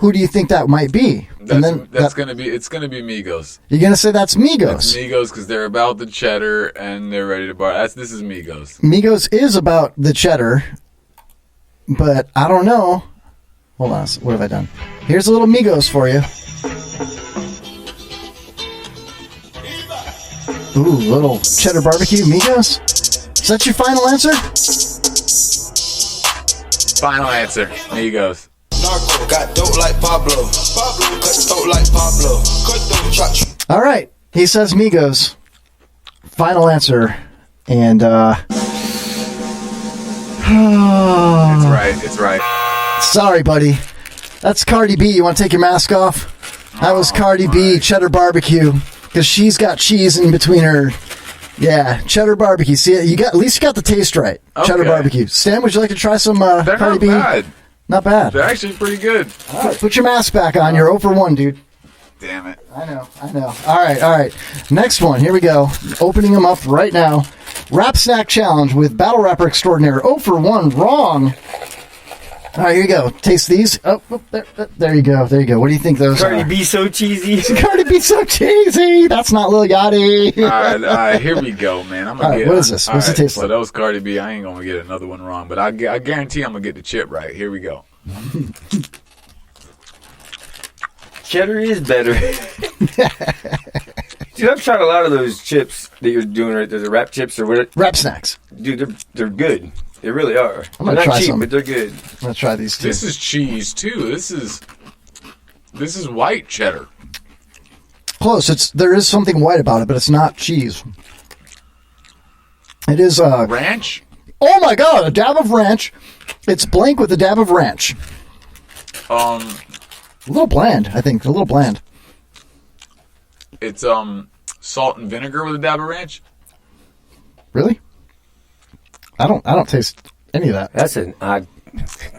who do you think that might be? It's gonna be Migos. You're gonna say that's Migos. It's Migos because they're about the cheddar and they're ready to bar. This is Migos. Migos is about the cheddar, but I don't know. Hold on, what have I done? Here's a little Migos for you. Ooh, little cheddar barbecue, Migos? Is that your final answer? Final answer, Migos. Narco, got dope like Pablo. Cut throat like Pablo. All right, he says Migos. Final answer, and It's right. Sorry, buddy. That's Cardi B. You want to take your mask off? That was Cardi B, cheddar barbecue, because she's got cheese in between her. Yeah, cheddar barbecue. See, at least you got the taste right. Okay. Cheddar barbecue. Stan, would you like to try some They're Cardi B? not bad. Not bad. They're actually pretty good. All right, put your mask back on. You're 0 for 1, dude. Damn it. I know. All right. Next one. Here we go. Opening them up right now. Rap Snack Challenge with Battle Rapper Extraordinaire. 0 for 1, wrong. All right, here you go. Taste these. Oh, there you go. What do you think those Cardi are? B so cheesy. Cardi B so cheesy. That's not Lil Yachty. All right, here we go, man. I'm gonna All right, get. what is this? What's it taste so like? that was Cardi B. I ain't gonna get another one wrong, but I guarantee I'm gonna get the chip right. Here we go. Cheddar is better. Dude, I've tried a lot of those chips that you're doing right there, the rap chips or what? Rap snacks. Dude, they're good. They really are. I'm gonna they're not try cheap, some. but they're good. I'm gonna try these two. This is cheese too. This is white cheddar. Close. There is something white about it, but it's not cheese. It is ranch. Oh my god, a dab of ranch. It's blank with a dab of ranch. A little bland, I think. A little bland. It's salt and vinegar with a dab of ranch. Really? I don't taste any of that. That's an odd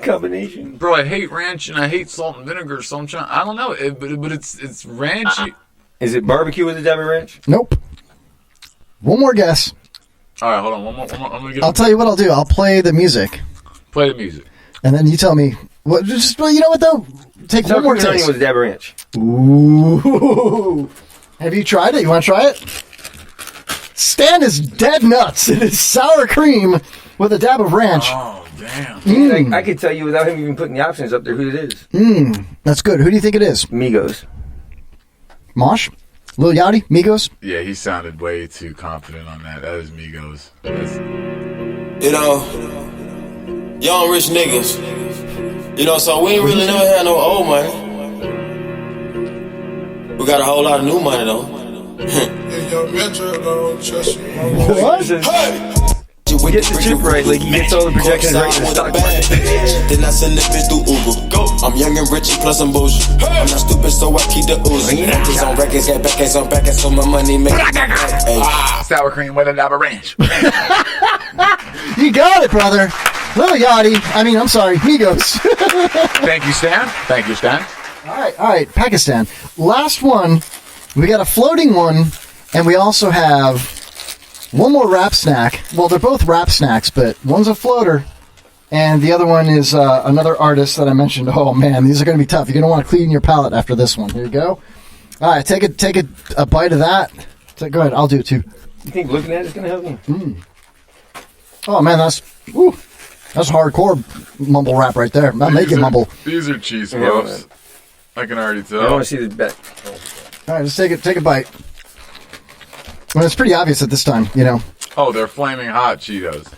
combination. Bro, I hate ranch and I hate salt and vinegar, so I'm trying. I don't know, but it's ranchy. Is it barbecue with a dab of ranch? Nope. One more guess. All right, hold on. One more. I'm gonna get. I'll tell you what I'll do. I'll play the music. Play the music. And then you tell me. What? Just you know what though? Take one more taste. With a dab of ranch. Ooh. Have you tried it? You want to try it? Stan is dead nuts. It is sour cream with a dab of ranch. Oh, damn. I could tell you without him even putting the options up there who it is. That's good. Who do you think it is? Migos. Mosh? Lil Yachty? Migos? Yeah, he sounded way too confident on that. That is Migos. You know, young rich niggas. You know, so we ain't really never had no old money. We got a whole lot of new money though. What? Get the chip right, like he gets all the projections right in the stock market. Then I send the bitch through Uber. I'm young and rich and plus I'm bougie. I'm not stupid, so I keep the Uzi. Records on records, got backers on backers, so my money make it. Sour cream with a dab of ranch. You got it, brother. Lil Yachty. I'm sorry, Migos. Thank you, Stan. All right, Pakistan. Last one. We got a floating one, and we also have one more rap snack. Well, they're both rap snacks, but one's a floater, and the other one is another artist that I mentioned. Oh man, these are going to be tough. You're going to want to clean your palate after this one. Here you go. All right, take a bite of that. Go ahead, I'll do it too. You think looking at it's going to help you? Oh man, that's hardcore mumble rap right there. Not making mumble. These are cheese puffs. I can already tell. I want to see this bet. All right, just take a bite. Well, it's pretty obvious at this time, you know. Oh, they're flaming hot Cheetos.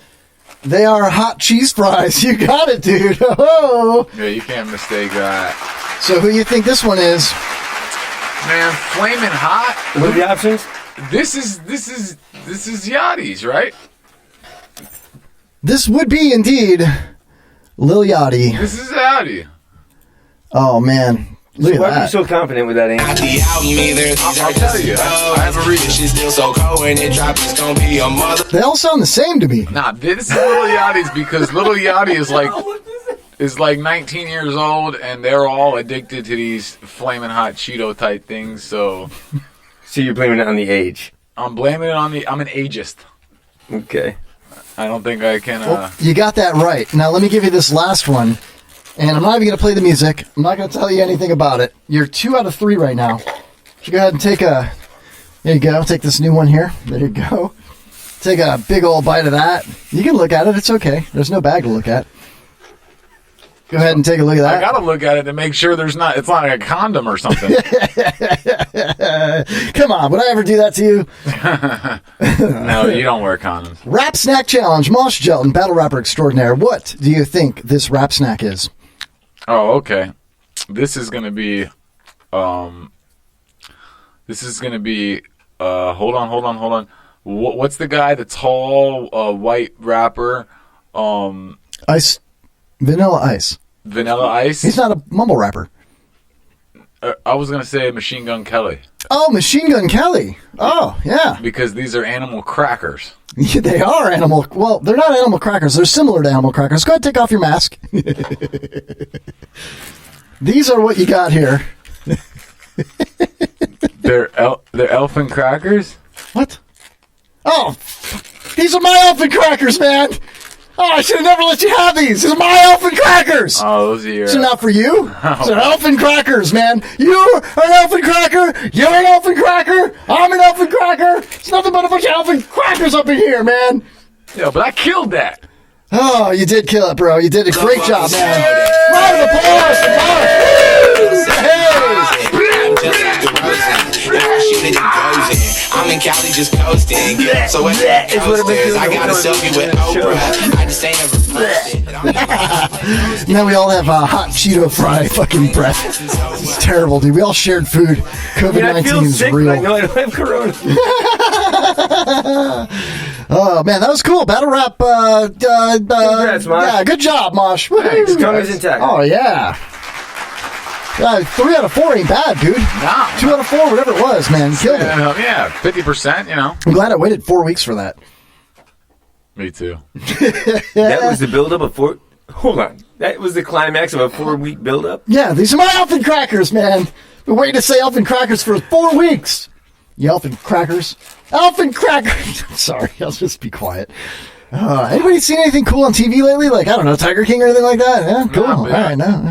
They are hot cheese fries. You got it, dude. Oh. Yeah, you can't mistake that. So who do you think this one is? Man, flaming hot. What are the options? This is Yachty's, right? This would be indeed Lil Yachty. This is Yachty. Oh man. Look So why at are you that. so confident with that answer? I'll tell you. I have a reason. She's still so cold when it drops, it's gonna be a mother. They all sound the same to me. Nah, this is Lil Yachty's because Lil Yachty is like 19 years old and they're all addicted to these flaming hot Cheeto type things. So you're blaming it on the age? I'm blaming it on I'm an ageist. Okay. I don't think I can. Well, you got that right. Now let me give you this last one. And I'm not even going to play the music. I'm not going to tell you anything about it. You're 2 out of 3 right now. You go ahead and take a... There you go. Take this new one here. There you go. Take a big old bite of that. You can look at it. It's okay. There's no bag to look at. Go ahead and take a look at that. I gotta look at it to make sure it's not like a condom or something. Come on, would I ever do that to you? No, you don't wear condoms. Rap Snack Challenge, Mosh Gelatin, Battle Rapper Extraordinaire. What do you think this rap snack is? Oh, okay. This is gonna be, hold on. What's the guy, the tall, white rapper? Ice. Vanilla Ice. Vanilla Ice? He's not a mumble rapper. I was going to say Machine Gun Kelly. Oh, Machine Gun Kelly. Oh, yeah. Because these are animal crackers. Yeah, they are animal. Well, they're not animal crackers. They're similar to animal crackers. Go ahead, take off your mask. These are what you got here. They're elfin crackers? What? Oh, these are my elfin crackers, man. Oh, I should have never let you have these. These are my elfin crackers. Oh, those are your... These are not for you. These are elfin crackers, man. You are an elfin cracker. You're an elfin cracker. I'm an elfin cracker. It's nothing but a bunch of elfin crackers up in here, man. Yeah, but I killed that. Oh, you did kill it, bro. You did a great job, man. Round of applause. I'm in Cali just coasting. So what I got a selfie with Oprah. I just ain't ever posted. Now we all have hot Cheeto fry fucking breath. It's terrible, dude. We all shared food. COVID-19 is real. I know I don't have corona. Oh man, that was cool. Battle rap. Congrats, Mosh. Yeah, good job, Mosh. Thanks. Tongue intact. Oh yeah. 3 out of 4 ain't bad, dude. Nah. 2 out of 4, whatever it was, man. Killed it. Yeah, 50%, you know. I'm glad I waited 4 weeks for that. Me too. That was the buildup of 4... Hold on. That was the climax of a 4-week buildup? Yeah, these are my elfin crackers, man. Been waiting to say elfin crackers for 4 weeks. You elfin crackers. Elfin crackers. Sorry, I'll just be quiet. Anybody seen anything cool on TV lately? Like, I don't know, Tiger King or anything like that? Yeah, cool. Nah, all right, no. All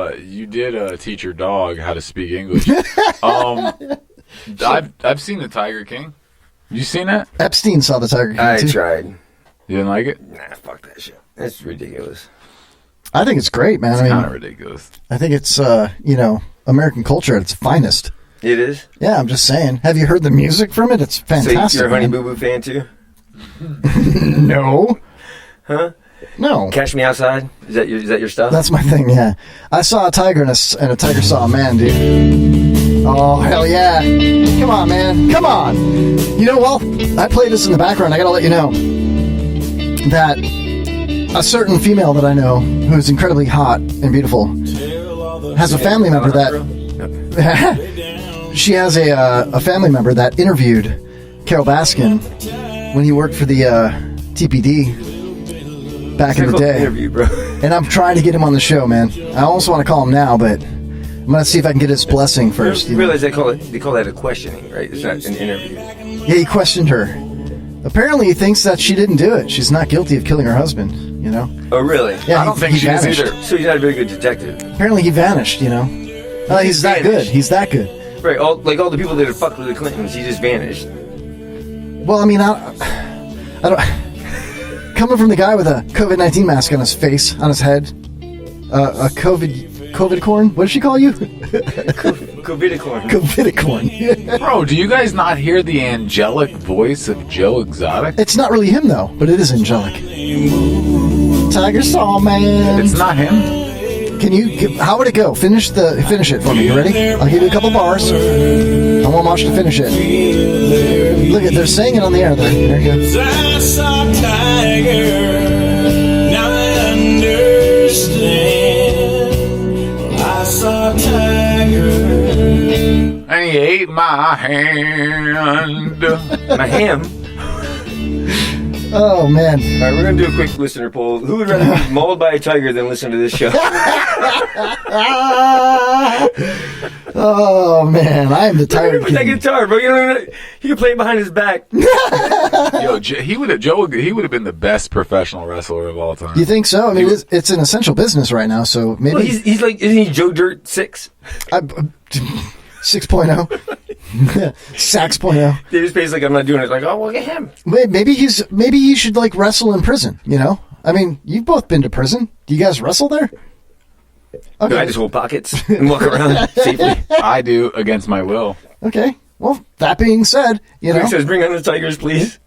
right. You did teach your dog how to speak English. I've seen the Tiger King. You seen that? Epstein saw the Tiger King too. I tried. You didn't like it? Nah, fuck that shit. That's ridiculous. I think it's great, man. It's I mean, kind of ridiculous. I think it's, American culture at its finest. It is? Yeah, I'm just saying. Have you heard the music from it? It's fantastic. So you're a Honey Boo Boo fan too? No. Huh? No. Catch Me Outside? Is that your stuff? That's my thing, yeah. I saw a tiger and a tiger saw a man, dude. Oh, hell yeah. Come on, man. Come on. You know, well, I play this in the background. I gotta let you know that a certain female that I know who is incredibly hot and beautiful has a family member that... she has a family member that interviewed Carol Baskin when he worked for the TPD back in the day. Interview, bro. And I'm trying to get him on the show, man. I almost want to call him now, but I'm going to see if I can get his blessing first. You realize they call that a questioning, right? It's not an interview. Yeah, he questioned her. Apparently he thinks that she didn't do it. She's not guilty of killing her husband, you know? Oh, really? Yeah, I don't think she is either. So he's not a very good detective. Apparently he vanished, you know? He's that good. He's that good. Right, all the people that have fucked with the Clintons, he just vanished. Well, I mean, I don't... Coming from the guy with a COVID-19 mask on his face, on his head, a COVID corn? What did she call you? Covidicorn. Covidicorn. Bro, do you guys not hear the angelic voice of Joe Exotic? It's not really him, though, but it is angelic. Tiger Saw, man. It's not him? How would it go? Finish it for me. You ready? I'll give you a couple bars. I want Mosh to finish it. Look at, they're saying it on the air there. There you go. I saw Tiger, now I understand. I saw Tiger, and he ate my hand. My ham? Oh, man. All right, we're going to do a quick listener poll. Who would rather be mauled by a tiger than listen to this show? Oh man, I am the tired With that king. guitar, bro. You don't even, he can play it behind his back. Yo, he would have been the best professional wrestler of all time. You think so? I mean, it's an essential business right now, so maybe Well, he's like, isn't he Joe Dirt 6? 6.0. Sax .0. They just pays like, I'm not doing it. Like, oh, well, get him. Maybe he should like wrestle in prison. You know, I mean, you've both been to prison. Do you guys wrestle there? Okay. I just hold pockets and walk around safely. I do against my will. Okay. Well, that being said, you know. Rick says, bring on the Tigers, please.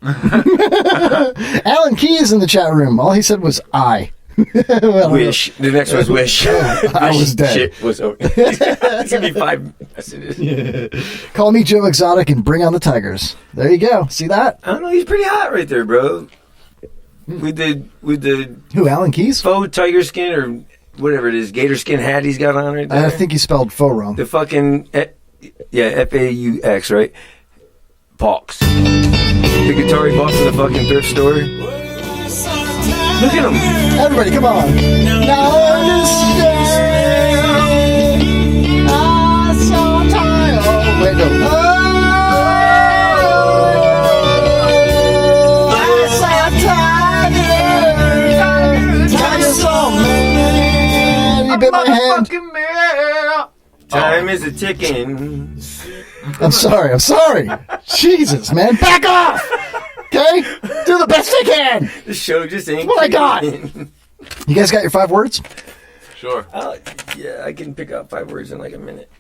Alan Key is in the chat room. All he said was I. Well, Wish. The next one was Wish. I was dead. Shit was over. It's going to be 5 messages. Call me Joe Exotic and bring on the Tigers. There you go. See that? I don't know. He's pretty hot right there, bro. With the Who, Alan Keyes? faux tiger skin or whatever it is, gator skin hat he's got on right there. I think he spelled faux wrong. The fucking, F-A-U-X, right? Pox. The guitar he bought from the fucking thrift store. Look at him. Everybody, come on. Now understand. I'm so tired. Oh, wait, no. I'm so tired. Tired so many. You bit my hand. Time is a ticking. I'm sorry. Jesus, man. Back off. Okay? Do the best I can. The show just ain't. That's what I got. kicking. You guys got your 5 words? Sure. Yeah, I can pick out 5 words in like a minute.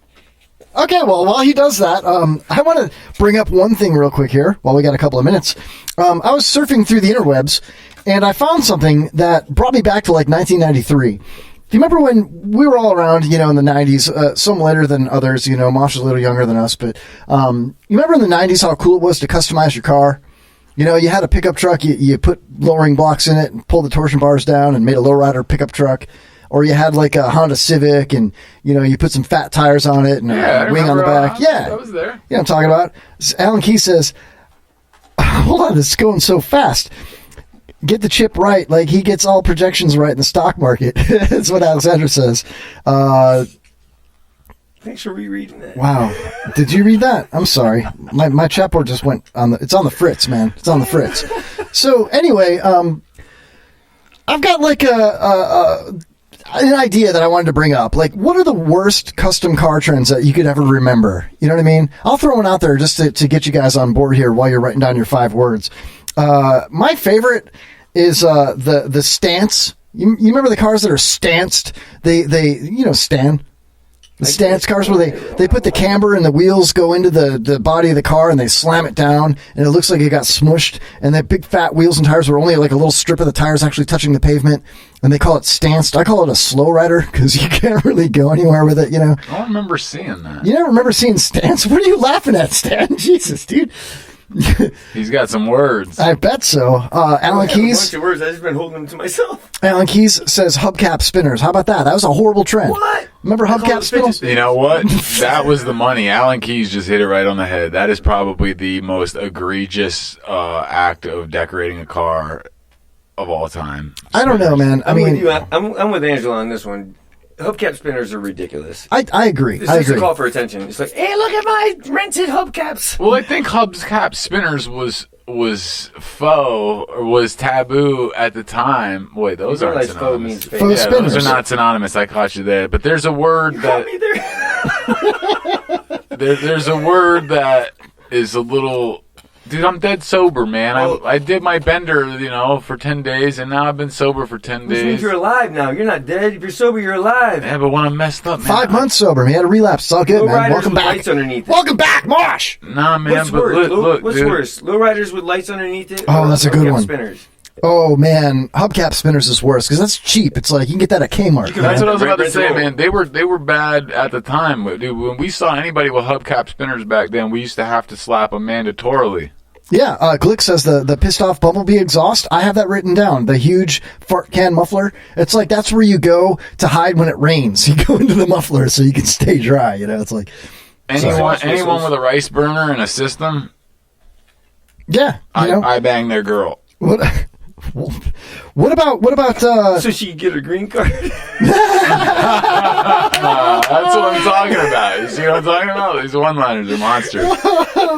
Okay, well, while he does that, I want to bring up one thing real quick here while we got a couple of minutes. I was surfing through the interwebs, and I found something that brought me back to like 1993. Do you remember when we were all around, you know, in the 90s, some later than others, you know, Mosh was a little younger than us, but you remember in the 90s how cool it was to customize your car? You know, you had a pickup truck, you put lowering blocks in it and pulled the torsion bars down and made a lowrider pickup truck. Or you had like a Honda Civic and, you know, you put some fat tires on it and a wing on the back. I was there. You know what I'm talking about? Alan Key says, hold on, it's going so fast. Get the chip right. Like, he gets all projections right in the stock market. That's what Alexander says. Thanks for rereading that. Wow. Did you read that? I'm sorry. My chat board just went on it's on the fritz, man. It's on the fritz. So anyway, I've got like an idea that I wanted to bring up. Like, what are the worst custom car trends that you could ever remember? You know what I mean? I'll throw one out there just to get you guys on board here while you're writing down your 5 words. My favorite is the stance. You remember the cars that are stanced? They you know, Stan. The stance cars where they put the camber and the wheels go into the body of the car and they slam it down and it looks like it got smushed, and that big fat wheels and tires were only like a little strip of the tires actually touching the pavement, and they call it stanced. I call it a slow rider because you can't really go anywhere with it, you know. I don't remember seeing that. You never remember seeing stance? What are you laughing at, Stan? Jesus, dude. He's got some words. I bet so. Alan Keyes. A bunch of words. I've just been holding them to myself. Alan Keyes says hubcap spinners. How about that? That was a horrible trend. What? Remember hubcap spinners? You know what? That was the money. Alan Keyes just hit it right on the head. That is probably the most egregious act of decorating a car of all time. I don't know, man. I mean, with you. I'm with Angela on this one. Hubcap spinners are ridiculous. I agree. It's just a call for attention. It's like, hey, look at my rented hubcaps. Well, I think hubcap spinners was faux or was taboo at the time. Wait, those aren't synonymous. Faux spinners. Those are not synonymous. I caught you there. But there's a word there's a word that is a little. Dude, I'm dead sober, man. I did my bender, you know, for 10 days, and now I've been sober for 10 Which days. means you're alive now. You're not dead. If you're sober, you're alive. Yeah, but when I'm messed up, man. 5 months sober. He had a relapse. It's all good, Low man. riders Welcome with back. lights underneath it. Welcome back, Mosh. Nah, man. What's but worse? look, What's dude. worse? Low riders with lights underneath it? Oh, or that's a good hubcap one. Spinners? Oh, man. Hubcap spinners is worse because that's cheap. It's like you can get that at Kmart. That's what I was about to say, man. They were bad at the time. Dude, when we saw anybody with hubcap spinners back then, we used to have to slap them mandatorily. Yeah, Glick says the pissed off bumblebee exhaust. I have that written down. The huge fart can muffler. It's like that's where you go to hide when it rains. You go into the muffler so you can stay dry. You know, it's like anyone with a rice burner and a system. Yeah, I bang their girl. What What about so she could get her green card? That's what I'm talking about. You see what I'm talking about? These one-liners are monsters.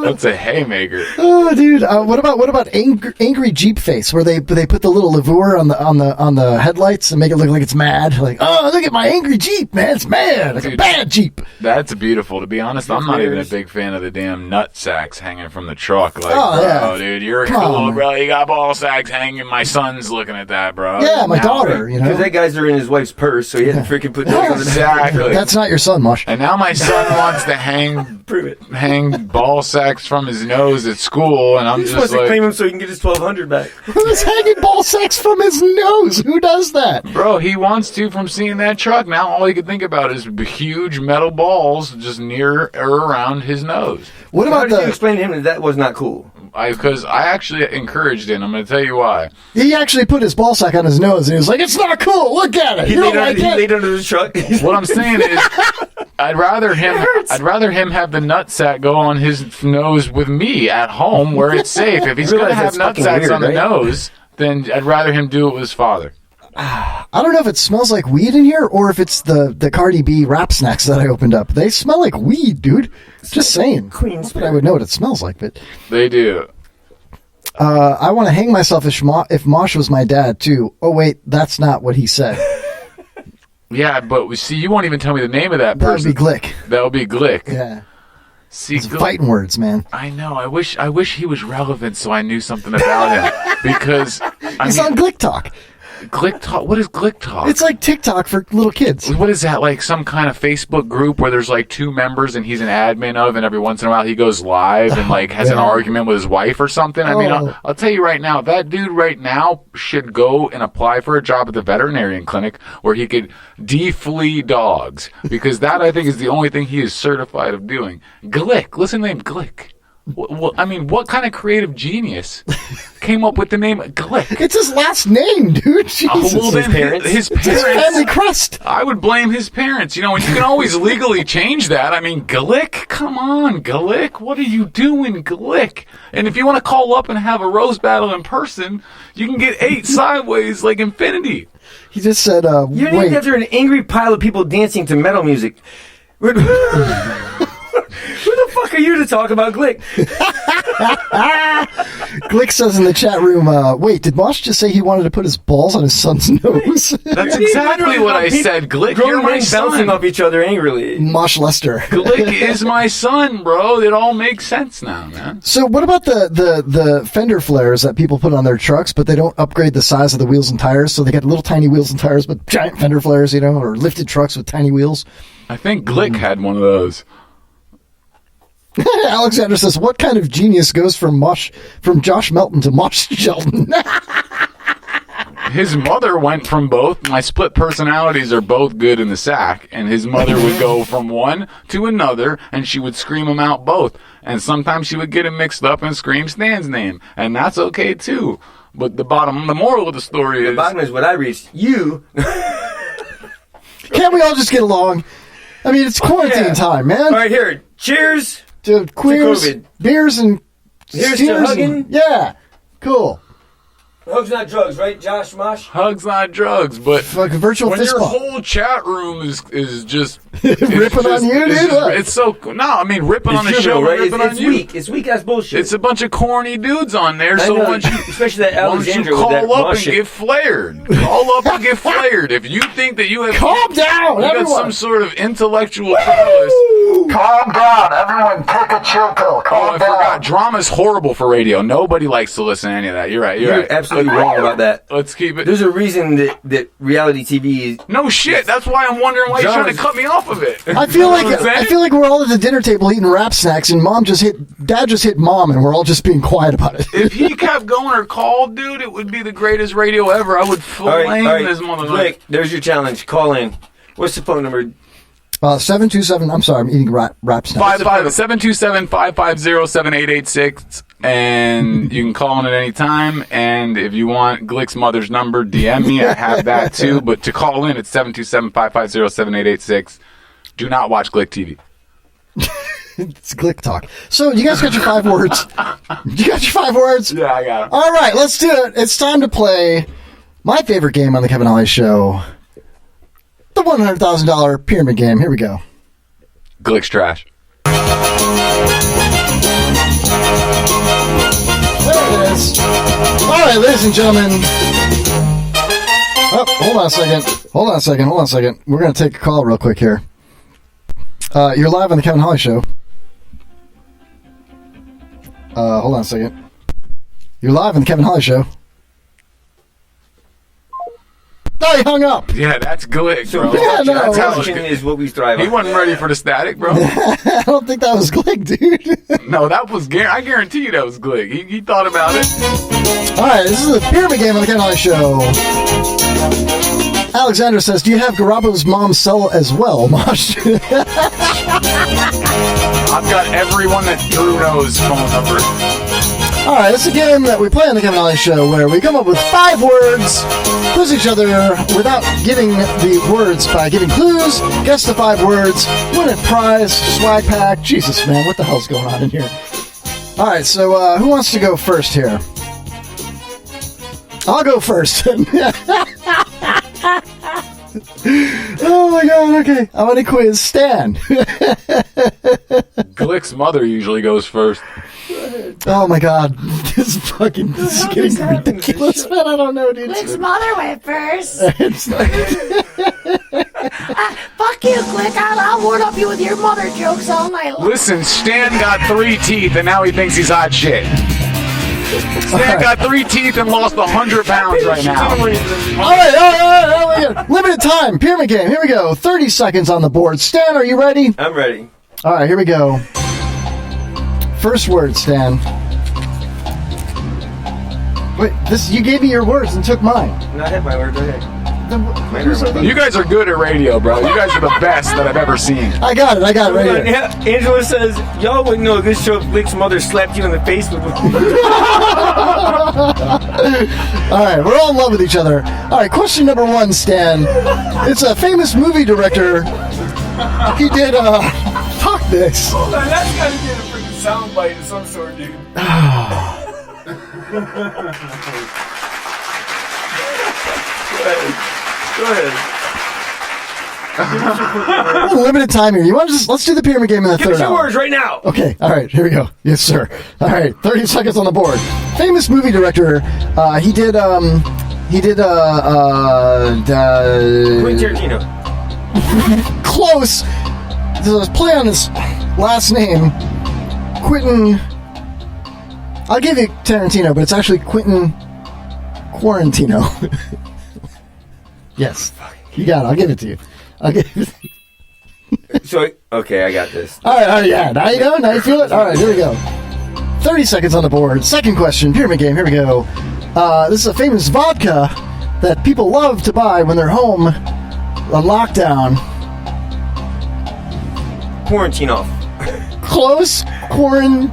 That's a haymaker. Oh, dude. What about angry Jeep face, where they put the little laveur on the headlights and make it look like it's mad? Like, oh, look at my angry Jeep, man. It's mad. Like a bad Jeep. That's beautiful. To be honest, I'm not even a big fan of the damn nut sacks hanging from the truck. Like, dude, you're cool, bro. You got ball sacks hanging. My son's looking at that, bro. Yeah, my daughter. You know, because that guy's are in his wife's purse, so he had to freaking put those on the back. That's not your son, Mosh. And now my son wants to hang ball sacks from his nose at school, and I'm just supposed like, to claim him so he can get his $1,200 back. Who's hanging ball sacks from his nose? Who does that? Bro, he wants to from seeing that truck. Now all he can think about is huge metal balls just near or around his nose. How did you explain to him that was not cool? Because I actually encouraged it, and I'm going to tell you why. He actually put his ball sack on his nose, and he was like, it's not cool. Look at it. He laid under the truck. What I'm saying is, I'd rather him have the nut sack go on his nose with me at home where it's safe. If he's going to have nut sacks on the nose, then I'd rather him do it with his father. I don't know if it smells like weed in here or if it's the Cardi B rap snacks that I opened up. They smell like weed, dude. Just saying. But I would know what it smells like. But they do. I want to hang myself if Mosh was my dad, too. Oh, wait, that's not what he said. Yeah, but see, you won't even tell me the name of that person. That would be Glick. That would be Glick. Yeah. See, it's fighting words, man. I know. I wish he was relevant so I knew something about him. Because he's on Glick Talk. Glick Talk? What is Glick Talk? It's like TikTok for little kids. What is that? Like some kind of Facebook group where there's like 2 members and he's an admin of, and every once in a while he goes live and like has an argument with his wife or something? I mean, I'll tell you right now, that dude right now should go and apply for a job at the veterinarian clinic where he could deflea dogs, because that I think is the only thing he is certified of doing. Glick. Listen to the name Glick. I mean, what kind of creative genius came up with the name Glick? It's his last name, dude. Jesus. Well, then his parents. It's his family crest. I would blame his parents. You know, and you can always legally change that. I mean, Glick, come on, Glick. What are you doing, Glick? And if you want to call up and have a roast battle in person, you can get 8 sideways like Infinity. He just said, you need after an angry pile of people dancing to metal music. Who the fuck are you to talk about Glick? Glick says in the chat room, wait, did Mosh just say he wanted to put his balls on his son's nose? That's exactly what I said. Glick, you're my son. Bouncing off each other angrily. Mosh Lester. Glick is my son, bro. It all makes sense now, man. So what about the fender flares that people put on their trucks, but they don't upgrade the size of the wheels and tires, so they get little tiny wheels and tires, but giant fender flares, you know, or lifted trucks with tiny wheels? I think Glick had one of those. Alexander says, what kind of genius goes from Josh Melton to Mosh Shelton? His mother went from both. My split personalities are both good in the sack, and his mother would go from one to another, and she would scream them out both. And sometimes she would get him mixed up and scream Stan's name, and that's okay too. But the moral of the story is... The bottom is what I reached. You... Can't we all just get along? I mean, it's quarantine time, man. All right, here. Cheers to queers, to COVID. Beers, and here's to hugging. Yeah, cool. Hugs not drugs, right, Josh Mosh? Hugs not drugs, but like a virtual when fist your bump. whole chat room is just ripping on you, dude. It's so no, I mean ripping on the show, right? ripping on you. It's weak ass bullshit. It's a bunch of corny dudes on there. So once you, especially that Alexandra, call with that up and shit. get flared. Call up and get flared. If you think that you have calm down, you got some sort of intellectual prowess. Calm down, everyone. Take a chill pill. Calm down. I forgot. Drama's horrible for radio. Nobody likes to listen to any of that. You're right. You're absolutely wrong about that. Let's keep it. There's a reason that reality TV is... No shit. That's why I'm wondering why you're trying to cut me off of it. I feel like we're all at the dinner table eating wrap snacks, and Dad just hit Mom, and we're all just being quiet about it. If he kept going or called, dude, it would be the greatest radio ever. I would flame this motherfucker. Blake, there's your challenge. Call in. What's the phone number? 727. I'm sorry, I'm eating wrap snacks. 727-550-7886, and you can call in at any time. And if you want Glick's mother's number, DM me. I have that too. But to call in, it's 727-550-7886. Do not watch Glick TV. It's Glick Talk. So, you guys got your 5 words? You got your 5 words? Yeah, I got them. All right, let's do it. It's time to play My favorite game on the Kevin Holly Show, the $100,000 pyramid game. Here we go. Glick's trash. There it is. All right, ladies and gentlemen. Oh, hold on a second. We're going to take a call real quick here. You're live on the Kevin Holly Show. Hold on a second. You're live on the Kevin Holly Show. No, he hung up. Yeah, that's Glick, bro. Yeah, no, That's how is what we thrive on. He wasn't ready for the static, bro. I don't think that was Glick, dude. No, that was I guarantee you that was Glick. He thought about it. All right, this is the pyramid game on the Kevin Holly Show. Alexander says, do you have Garabo's mom's cell as well, Mosh? I've got everyone that Drew knows phone number. All right, it's a game that we play on the Kevin Holly Show where we come up with 5 words, quiz each other without giving the words by giving clues, guess the 5 words, win a prize, swag pack. Jesus, man, what the hell's going on in here? All right, so who wants to go first here? I'll go first. Oh my god, okay. I'm gonna quiz Stan. Glick's mother usually goes first. Oh my god. This is getting ridiculous, man. I don't know, dude. Glick's mother went first. It's like... Fuck you, Glick. I'll ward up you with your mother jokes all night long. Listen, Stan got 3 teeth and now he thinks he's hot shit. Stan got 3 teeth and lost 100 pounds right now. All right. Limited time. Pyramid game. Here we go. 30 seconds on the board. Stan, are you ready? I'm ready. All right, here we go. First word, Stan. Wait, you gave me your words and took mine. No, I have my word. Go ahead. You guys are good at radio, bro. You guys are the best that I've ever seen. I got it right here. Angela says, y'all wouldn't know this show if Glick's mother slapped you in the face with All right, we're all in love with each other. All right, question number 1, Stan. It's a famous movie director. He did, fuck this. Hold on, that's gotta get a freaking soundbite of some sort, dude. Go ahead. Limited time here. You want to let's do the pyramid game in the Give third us your hour. words right now. Okay, all right, here we go. Yes, sir. All right, 30 seconds on the board. Famous movie director. He did Quentin Tarantino. Close. There's play on his last name. Quentin. I'll give you Tarantino, but it's actually Quentin Quarantino. Yes. You got it. I'll give it to you. So, okay, I got this. All right, yeah. Now you know? Now you feel it? All right, here we go. 30 seconds on the board. Second question. Pyramid game. Here we go. This is a famous vodka that people love to buy when they're home on lockdown. Quarantine off. Close. Quarantine.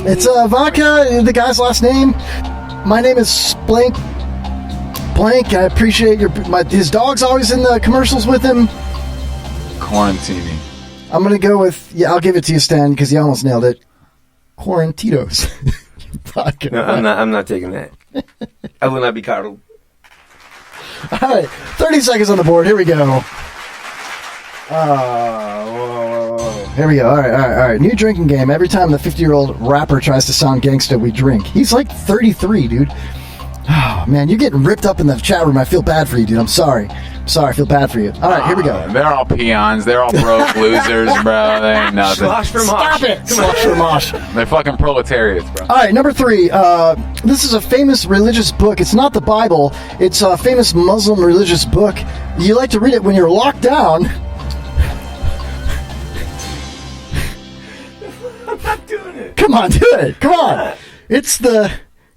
It's vodka. The guy's last name. My name is Blank. Blank. I appreciate his dog's always in the commercials with him. Quarantini. I'm gonna go with I'll give it to you, Stan, because you almost nailed it. Quarantitos. Vodka. No, I'm not taking that. I will not be coddled. All right, 30 seconds on the board. Here we go. Here we go. All right. New drinking game. Every time the 50-year-old rapper tries to sound gangsta, we drink. He's like 33, dude. Oh, man, you're getting ripped up in the chat room. I feel bad for you, dude. I'm sorry. I feel bad for you. All right, here we go. They're all peons. They're all broke losers, bro. They ain't nothing. Slosh for mosh. Stop it. Slosh for mosh. They're fucking proletariats, bro. All right, number 3. This is a famous religious book. It's not the Bible. It's a famous Muslim religious book. You like to read it when you're locked down. I'm not doing it. Come on, do it. Come on. It's the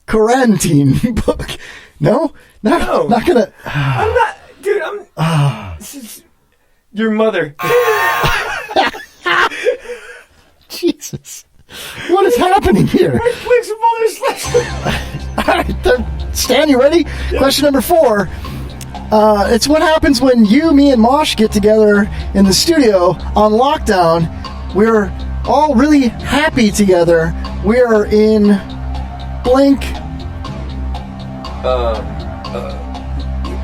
quarantine book. No, not gonna. I'm not, dude. This is your mother. Jesus, what is happening here? All right, Stan, you ready? Yeah. Question number 4. It's what happens when you, me, and Mosh get together in the studio on lockdown. We're all really happy together. We are in Blink.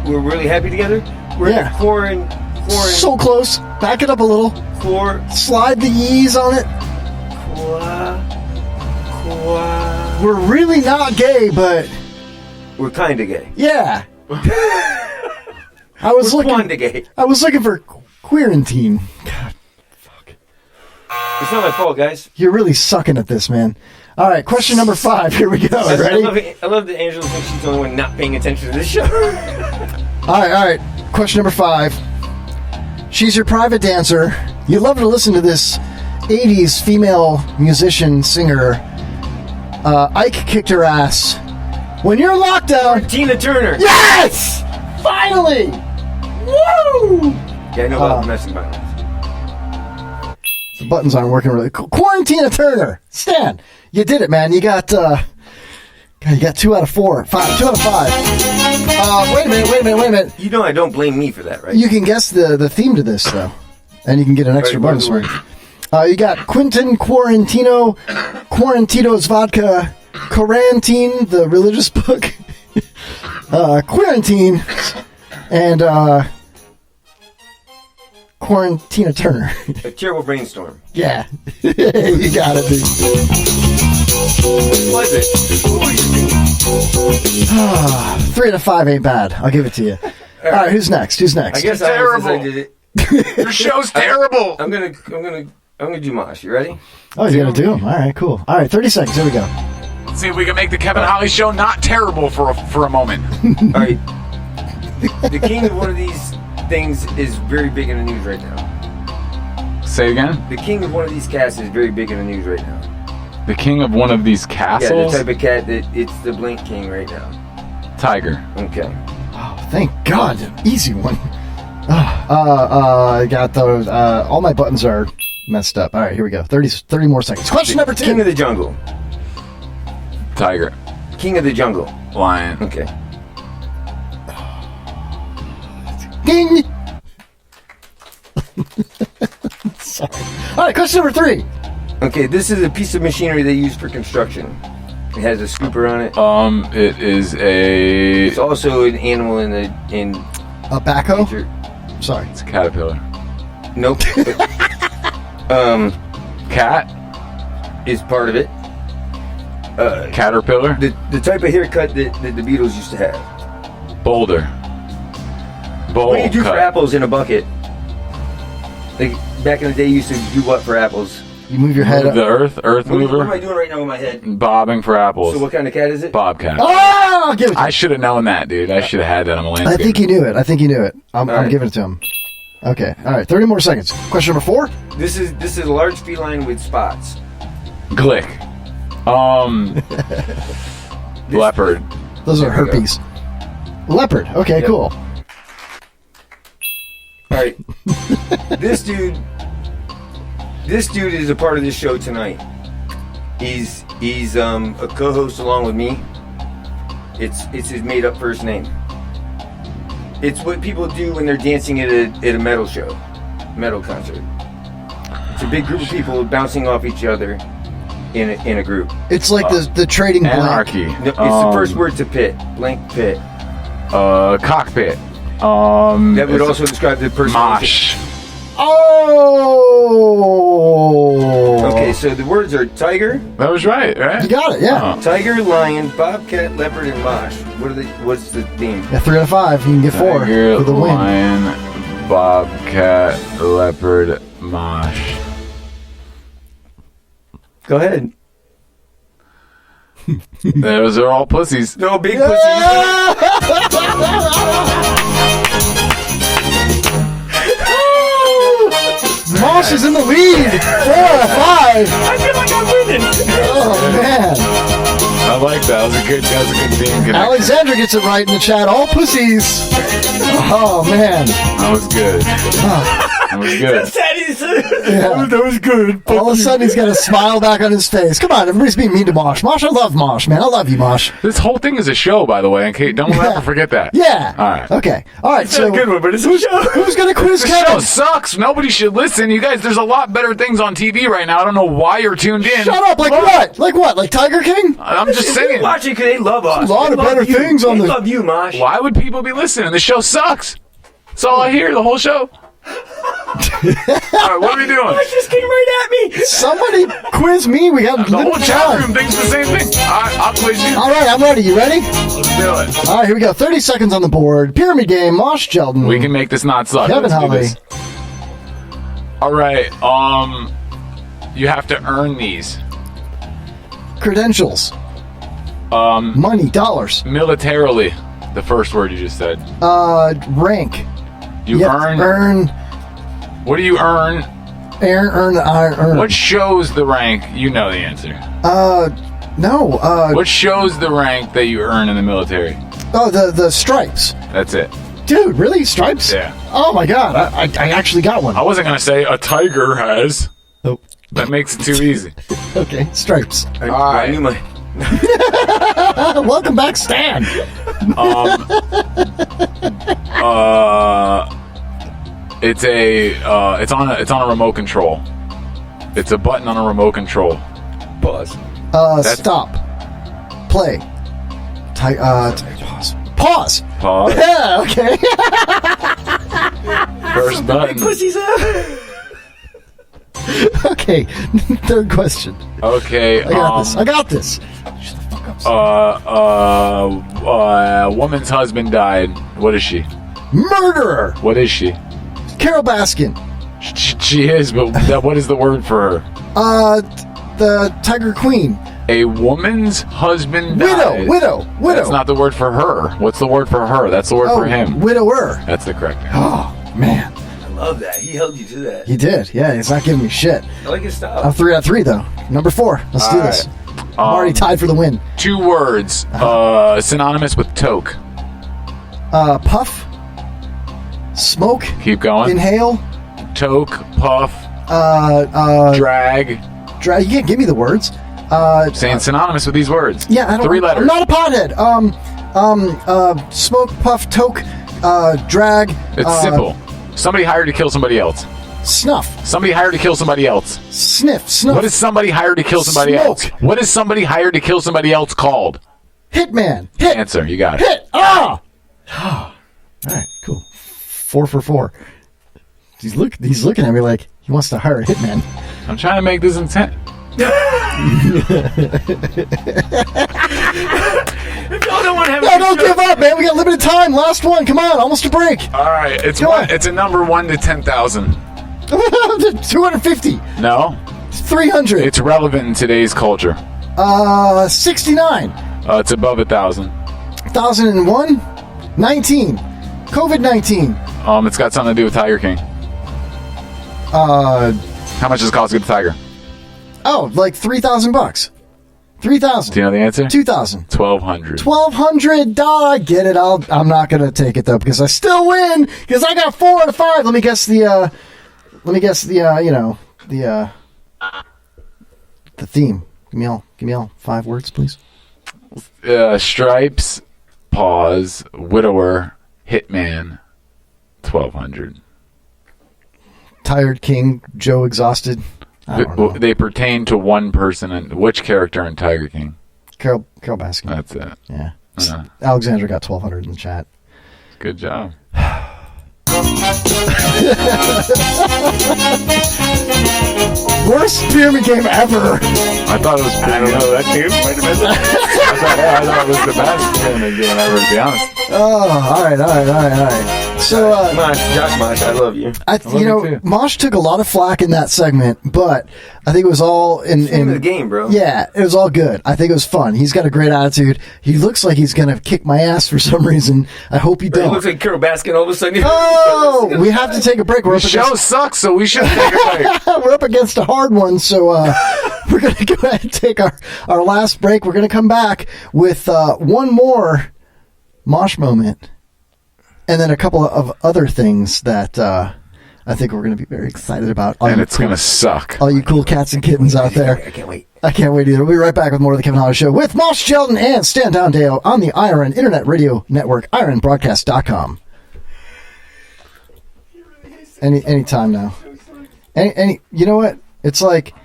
We're really happy together. We're in Quarren. So close. Back it up a little. Slide the E's on it. We're really not gay, but we're kind of gay. Yeah. I was looking for quarantine. God, fuck. It's not my fault, guys. You're really sucking at this, man. All right, question number 5. Here we go. Ready? I love that Angela thinks she's the only one not paying attention to this show. All right. Question number 5. She's your private dancer. You love to listen to this 80s female musician singer. Ike kicked her ass. When you're locked down, Tina Turner. Yes! Finally! Woo! Yeah, I know about messing buttons. The buttons aren't working really cool. Quarantina Turner. Stan, you did it, man. You got 2 out of 4. 2 out of 5. Wait a minute. You know I don't blame me for that, right? You can guess the theme to this, though. And you can get an extra bonus for it. You got Quentin Quarantino's Vodka, Quarantine, the religious book, Quarantine, and Quarantina Turner. A terrible brainstorm. Yeah. You got it, dude. What was it? What were you thinking? 3 out of 5 ain't bad. I'll give it to you. All right, who's next? I guess I did it. Your show's terrible. I'm gonna do mosh. You ready? Oh, you gotta do them. All right, cool. All right, 30 seconds. Here we go. Let's see if we can make the Kevin Holly show not terrible for a moment. All right. The king of one of these things is very big in the news right now. Say again? The king of one of these cats is very big in the news right now. The king of one of these castles? Yeah, the type of cat that it's the Blink King right now. Tiger. Okay. Oh, thank God. Easy one. I got those. All my buttons are messed up. All right, here we go. 30 more seconds. Question number 2. King of the jungle. Tiger. King of the jungle. Lion. Okay. Ding! Sorry. All right, question number 3. Okay, this is a piece of machinery they use for construction. It has a scooper on it. It is a... It's also an animal in a backhoe? Sorry. It's a caterpillar. Nope. Cat? Is part of it. Caterpillar? The type of haircut that the Beatles used to have. Boulder. What do you do for apples in a bucket? Like, back in the day, you used to do what for apples? You move your head up. The earth mover? What am I doing right now with my head? Bobbing for apples. So what kind of cat is it? Bobcat. Oh, I'll give it to I should have known that, dude. I should have had that on my landscape. I think he knew it. I'm giving it to him. Okay. All right. 30 more seconds. Question number 4. This is a large feline with spots. Glick. Leopard. Those are herpes. Leopard. Okay, Yep. cool. All right. This dude is a part of this show tonight. He's a co-host along with me. It's his made-up first name. It's what people do when they're dancing at a metal show, metal concert. It's a big group of people bouncing off each other in a group. It's like the trading blank. Anarchy. No, it's the first word to pit. Blank pit. Cockpit. That would also describe the person. Mosh. Oh! Okay, so the words are tiger. That was right? You got it, yeah. Tiger, lion, bobcat, leopard, and mosh. What's the theme? Yeah, 3 out of 5. You can get 4 Tiger, for the win. lion, bobcat, leopard, mosh. Go ahead. Those are all pussies. No big pussies. Mosh is in the lead. 4 out of 5. I feel like I'm winning. Oh man. I like that. That was a good theme connection. Alexandra gets it right in the chat. All pussies. Oh man. That was good. That was good. That was good. All of a sudden, he's got a smile back on his face. Come on, everybody's being mean to Mosh. Mosh, I love Mosh, man. I love you, Mosh. This whole thing is a show, by the way. Okay, don't ever forget that. Yeah. All right. Okay. All right. It's not a good one, but it's a show. Who's going to quiz The Kevin? show sucks. Nobody should listen. You guys, there's a lot better things on TV right now. I don't know why you're tuned in. Shut up. Like what? Like what? Like Tiger King? I'm just They're saying. watching because they love us. A lot of better things on they the. love you, Mosh. Why would people be listening? The show sucks. That's all I hear the whole show. All right, what are we doing? Mosh just came right at me. Somebody quiz me. We got The whole limited chat time. room thinks the same thing. All right, I'll quiz you. All right, I'm ready. You ready? Let's do it. All right, here we go. 30 seconds on the board. Pyramid game. Mosh Sheldon. We can make this not suck. Kevin Let's do Holly. this. All right. You have to earn these. Credentials. Money. Dollars. Militarily. The first word you just said. Rank. You Yep, earn. What do you earn? Earn. What shows the rank? You know the answer. No. What shows the rank that you earn in the military? Oh, the stripes. That's it. Dude, really? Stripes? Yeah. Oh my God, I actually got one. I wasn't going to say a tiger has. Nope. That makes it too easy. Okay, stripes. I knew my... Welcome back, Stan. It's on a remote control. It's a button on a remote control. Pause. Stop. Play. Pause. Pause. Pause. Yeah. Okay. First button. Pussies up. Okay. Third question. Okay. I got this. A woman's husband died. What is she? Murderer. What is she? Carol Baskin. She is, but what is the word for her? The Tiger Queen. A woman's husband died. Widow. That's not the word for her. What's the word for her? That's the word for him. Widower. That's the correct answer. Oh, man. I love that. He held you to that. He did. Yeah, he's not giving me shit. I like his style. I'm 3 out of 3, though. Number 4. Let's do this. I'm already tied for the win. 2 words. Synonymous with toke. Puff. Smoke. Keep going. Inhale. Toke. Puff. Drag. You can't give me the words. Saying synonymous with these words. Yeah, I don't. 3 letters. I'm not a pothead. Smoke, puff, toke, drag. It's simple. Somebody hired to kill somebody else. Snuff. Somebody hired to kill somebody else. Snuff. What is somebody hired to kill somebody else? What is somebody hired to kill somebody else called? Hitman. Hit. Answer. You got it. Hit. Ah. All right. Cool. 4 for 4. He's looking at me like he wants to hire a hitman. I'm trying to make this intent. Don't give up, man. We got limited time. Last one. Come on, almost a break. All right, it's a number 1 to 10,000. 250. No. 300. It's relevant in today's culture. 69. It's above 1,000. 1001. 19. COVID-19. It's got something to do with Tiger King. How much does it cost to get a tiger? Oh, like $3,000. 3,000. Do you know the answer? 2,000. 1,200. $1,200. I get it. I'm not gonna take it though because I still win because I got 4 out of 5. Let me guess the theme. Give me all 5 words, please. Stripes, pause, widower, hitman, 1,200. Tired King, Joe exhausted. I don't know. They pertain to one person. And which character in Tiger King? Carol Baskin. That's it. Yeah. Alexandra got 1,200 in the chat. Good job. Worst pyramid game ever. I thought it was pretty good. that dude. Wait a minute. I thought it was the best pyramid game ever, to be honest. Oh, all right. So, Josh Mosh, I love you. Mosh took a lot of flack in that segment, but I think it was all in the game, bro. Yeah, it was all good. I think it was fun. He's got a great attitude. He looks like he's gonna kick my ass for some reason. I hope he don't. He looks like Carol Baskin all of a sudden. Oh, we have to take a break. The show sucks, so we should take a break. We're up against a hard one, so we're going to go ahead and take our last break. We're going to come back with one more Mosh moment and then a couple of other things that I think we're going to be very excited about. And it's going to suck. All you cool cats and kittens out there. I can't wait. I can't wait either. We'll be right back with more of the Kevin Holly Show with Mosh Sheldon and Stan Downdale on the IRN Internet Radio Network, IRNBroadcast.com. Any time now. Any. You know what? It's like,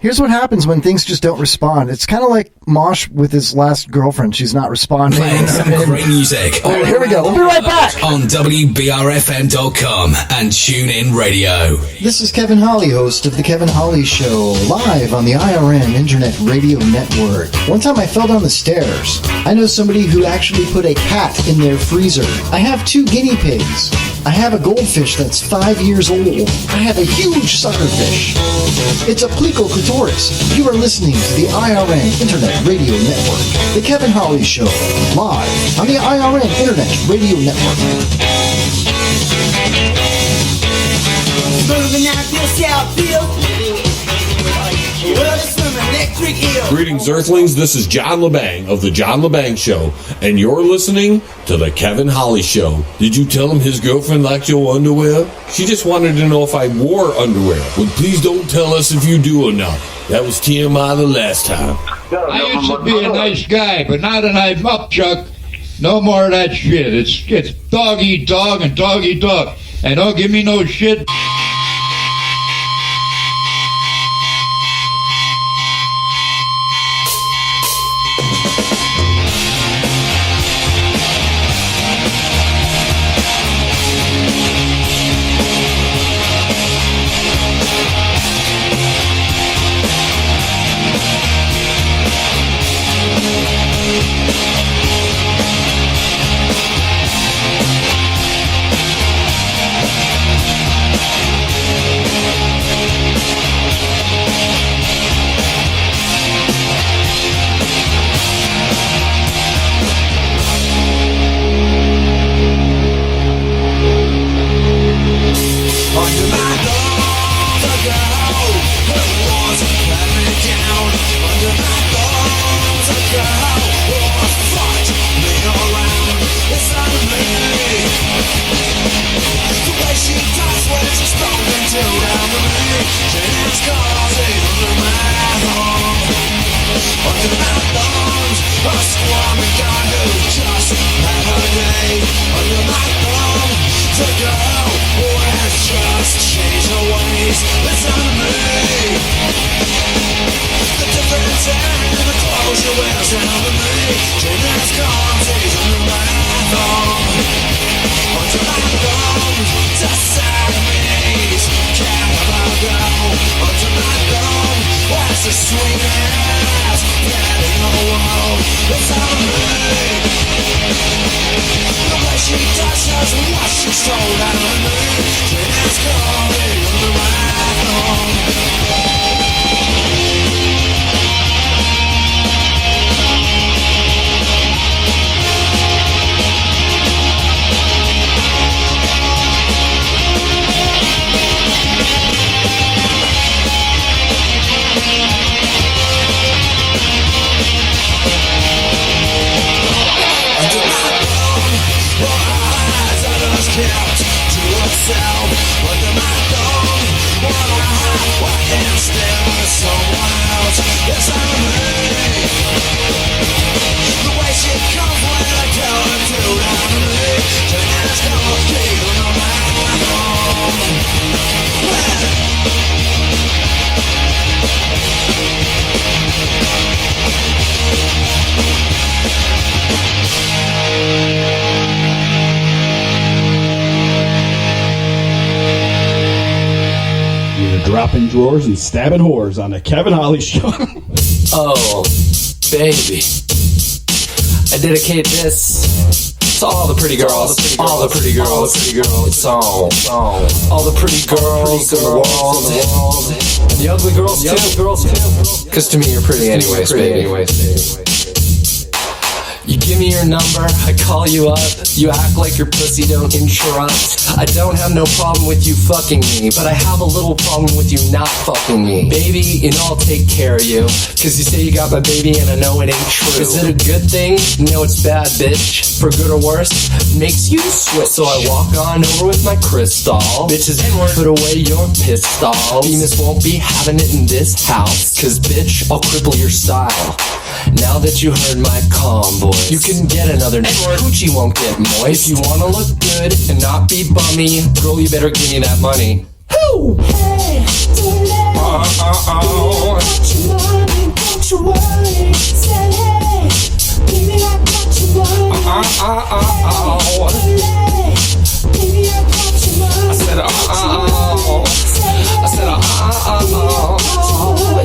here's what happens when things just don't respond. It's kind of like Mosh with his last girlfriend. She's not responding. Playing some great music. All right, here we go. We'll be right back on WBRFM.com and TuneIn Radio. This is Kevin Holly, host of The Kevin Holly Show, live on the IRN Internet Radio Network. One time I fell down the stairs. I know somebody who actually put a cat in their freezer. I have 2 guinea pigs. I have a goldfish that's 5 years old. I have a huge suckerfish. It's a Plico clitoris. You are listening to the IRN Internet Radio Network. The Kevin Holly Show, live on the IRN Internet Radio Network. Greetings, Earthlings. This is John LeBang of The John LeBang Show, and you're listening to The Kevin Holly Show. Did you tell him his girlfriend liked your underwear? She just wanted to know if I wore underwear. Well, please don't tell us if you do or not. That was TMI the last time. I used to be a nice guy, but now that I'm up, Chuck, no more of that shit. It's dog eat dog and dog eat dog. And don't give me no shit. Dropping drawers and stabbing whores on the Kevin Holly Show. Oh, baby. I dedicate this to all the pretty girls. All the pretty girls. It's all the pretty girls in the world. And the ugly girls too. Because to me you're pretty anyways, baby. You give me your number, I call you up. You act like your pussy don't interrupt. I don't have no problem with you fucking me, but I have a little problem with you not fucking me. Baby, you know I'll take care of you, cause you say you got my baby and I know it ain't true. Is it a good thing? No, it's bad, bitch. For good or worse, makes you switch. So I walk on over with my crystal. Bitches, put away your pistols. Venus won't be having it in this house, cause bitch, I'll cripple your style. Now that you heard my calm voice, you can get another coochie won't get moist. If you wanna look good and not be bummy, girl, you better give me that money. Woo! Hey, don't you worry, say hey, baby, I got your money. Baby, I got your money. I said,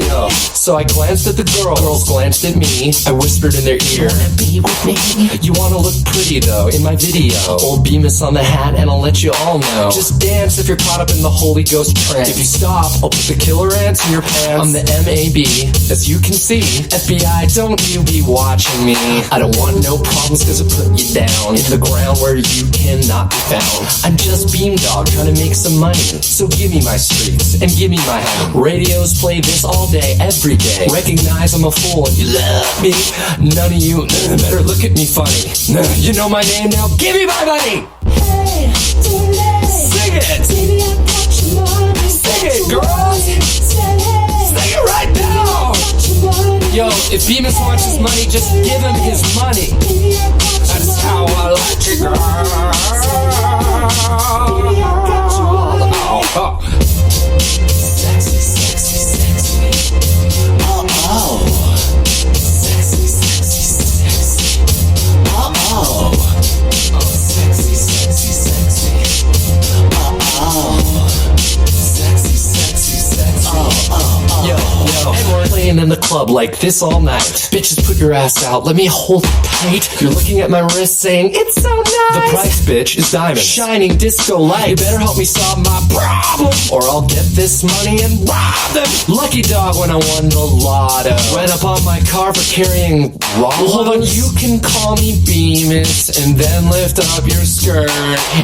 yo. So I glanced at the girls glanced at me. I whispered in their ear, wanna be with me? You wanna look pretty though in my video. Old Bemis on the hat and I'll let you all know. Just dance if you're caught up in the Holy Ghost trance. If you stop, I'll put the killer ants in your pants. I'm the MAB, as you can see. FBI, don't you be watching me. I don't want no problems cause I put you down in the ground where you cannot be found. I'm just Beamdog trying to make some money. So give me my streets and give me my home. Radios play this all day, every day. Recognize I'm a fool and you love me. None of you better look at me funny. You know my name now, give me my money. Hey, sing it. Sing it, girls. Sing it right now. Yo, if Bemis wants his money, just give him his money. That's how I like it, girl. Sexy, sexy, sexy. Oh. Sexy, sexy, sexy. Oh. Sexy, sexy, sexy. Oh. Sexy, sexy, sexy. Oh. Yo. And we're playing in the club like this all night. Bitches, put your ass out, let me hold it tight. You're looking at my wrist saying, it's so nice. The price, bitch, is diamond. Shining disco light. You better help me solve my problem, or I'll get this money and rob them. Lucky dog when I won the lotto. Right up on my car for carrying raw. Well, hold on, you can call me Bemis and then lift up your skirt.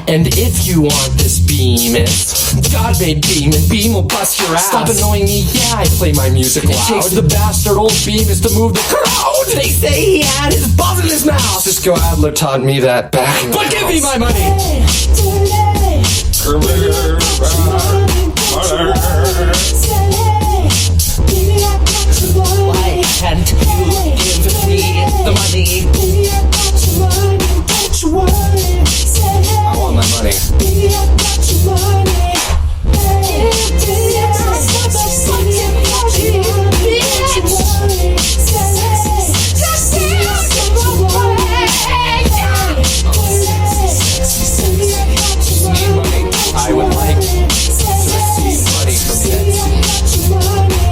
And if you want this Bemis, God made Beam and Beam will bust your ass. Stop annoying me, yeah, I play my music loud. It takes the bastard old Bemis to move the crowd. They say he had his balls in his mouth. Cisco Adler taught me that back. But give me my money. Why can't you give me the money? I want my money. I would like to receive money from that.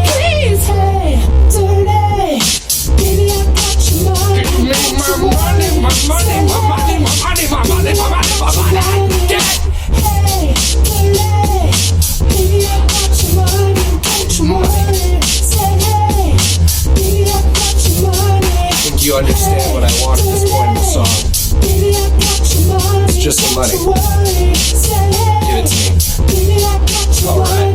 Please, hey, dirty. Baby, I got your money. Give me my money, my money, my money, my money, my money, my money, my money. Get it. Hey, dirty. Baby, I got your money. Got your money. Say, hey, baby, I got your money. I think you understand what I want at this point in the song. Baby, I got your money. It's just the money. Give it to me. All right.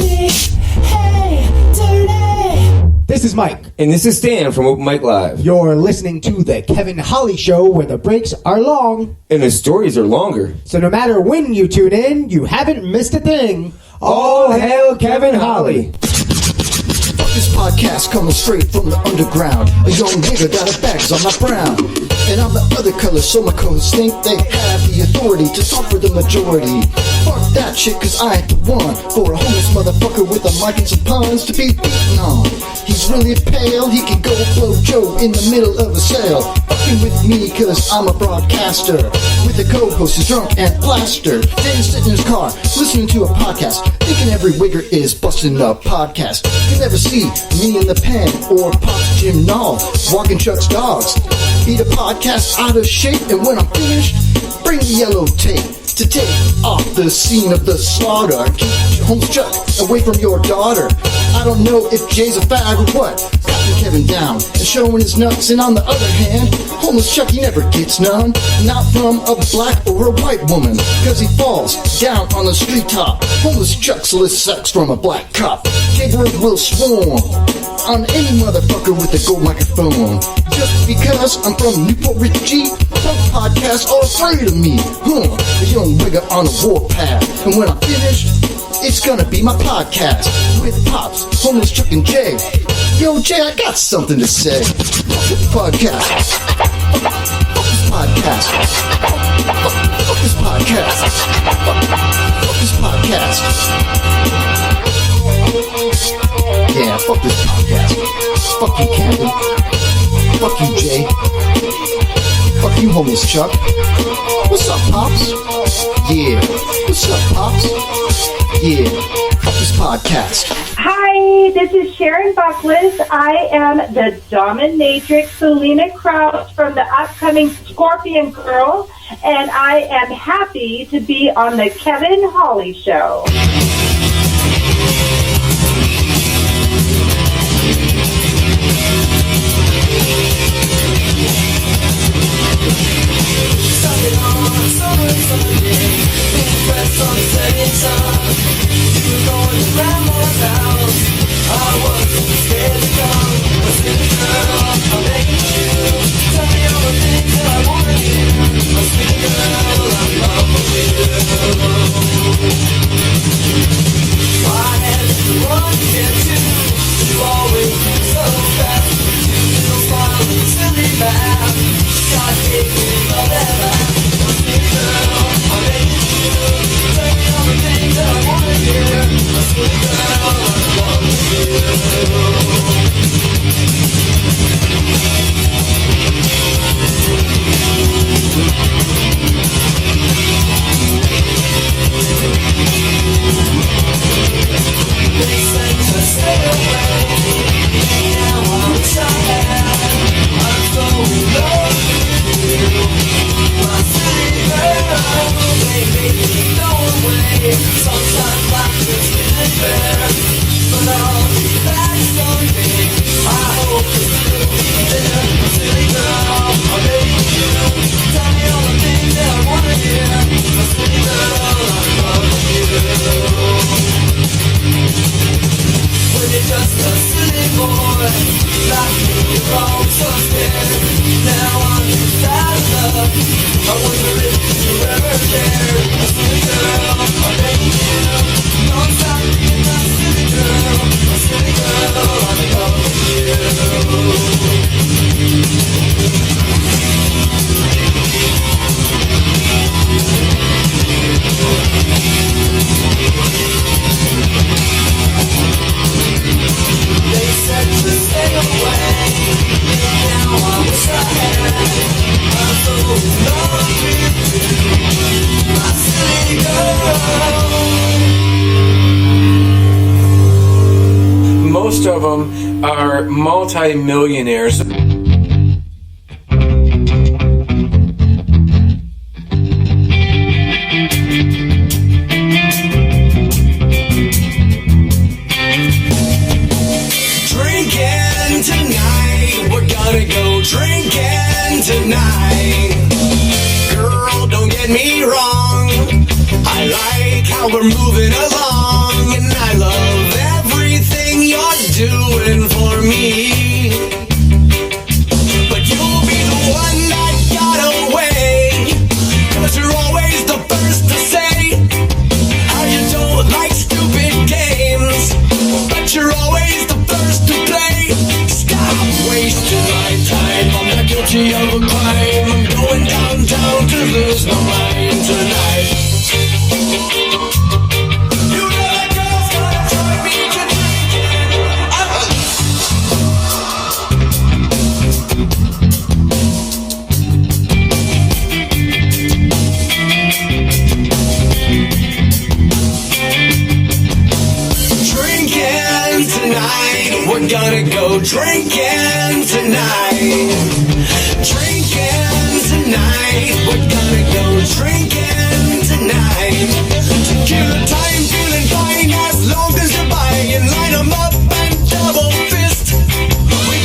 Hey, dirty. This is Mike. And this is Stan from Open Mic Live. You're listening to The Kevin Holly Show, where the breaks are long. And the stories are longer. So no matter when you tune in, you haven't missed a thing. All hail Kevin Holly. This podcast coming straight from the underground. A young nigga got a bag, 'cause I'm not brown. And I'm the other color, so my colors think they have the authority to talk for the majority. Fuck that shit, 'cause I ain't the one for a homeless motherfucker with a mic and some puns to be beaten on. He's really pale, he can go blow Joe in the middle of a sale. Fucking with me, 'cause I'm a broadcaster with a co-host who's drunk and plastered. Then sitting in his car, listening to a podcast, thinking every wigger is busting a podcast. You never see me in the pen or Pop's Jim Nall walking Chuck's dogs. Beat a podcast out of shape, and when I'm finished, bring the yellow tape to take off the scene of the slaughter. Keep Holmes Chuck away from your daughter. I don't know if Jay's a fag or what. Got pushing Kevin down and showing his nuts. And on the other hand, homeless Chuck, he never gets none. Not from a black or a white woman, cause he falls down on the street top. Homeless Chuck solicits sex from a black cop. Gabriel will swarm on any motherfucker with a gold microphone. Just because I'm from Newport Richie, punk podcasts are afraid of me. A young nigga on a warpath. And when I'm finished, it's gonna be my podcast with Pops, Homeless Chuck, and Jay. Yo, Jay, I got something to say. Fuck this podcast. Fuck this podcast. Fuck this podcast. Fuck this podcast. Yeah, fuck this podcast. Fuck you, Camden. Fuck you, Jay. Fuck you, Homeless Chuck. What's up, Pops? Yeah. What's up, Pops? Yeah. Fuck this podcast. Hi, this is Sharon Buckless. I am the dominatrix Selena Krause from the upcoming Scorpion Girl, and I am happy to be on the Kevin Holly Show. Most of them are multi-millionaires. Drinking tonight, we're gonna go drinking tonight. Girl, don't get me wrong, I like how we're moving along, and I love everything you're doing for me. But you'll be the one that got away, 'cause you're always the first to say how you don't like stupid games, but you're always the first to play. Stop wasting my time, I'm not guilty of a crime. I'm going downtown to lose my mind tonight. You know that girl's gonna drive me to drinking tonight, we're gonna go drinking tonight. Drinking tonight, we're gonna go drinking tonight. Tequila time, feeling fine as long as you're buying. Line 'em up and double fist. We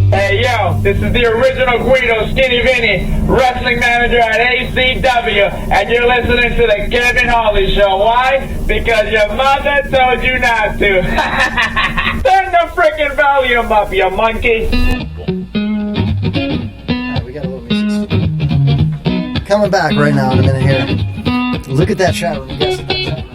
Hey yo, this is the original Guido, Skinny Vinny, wrestling manager at ACW, and you're listening to the Kevin Hawley Show. Why? Because your mother told you not to. Turn the freaking volume up, you monkey. We got a little music. Coming back right now in a minute here. Look at that chat room. You guys see that chat room?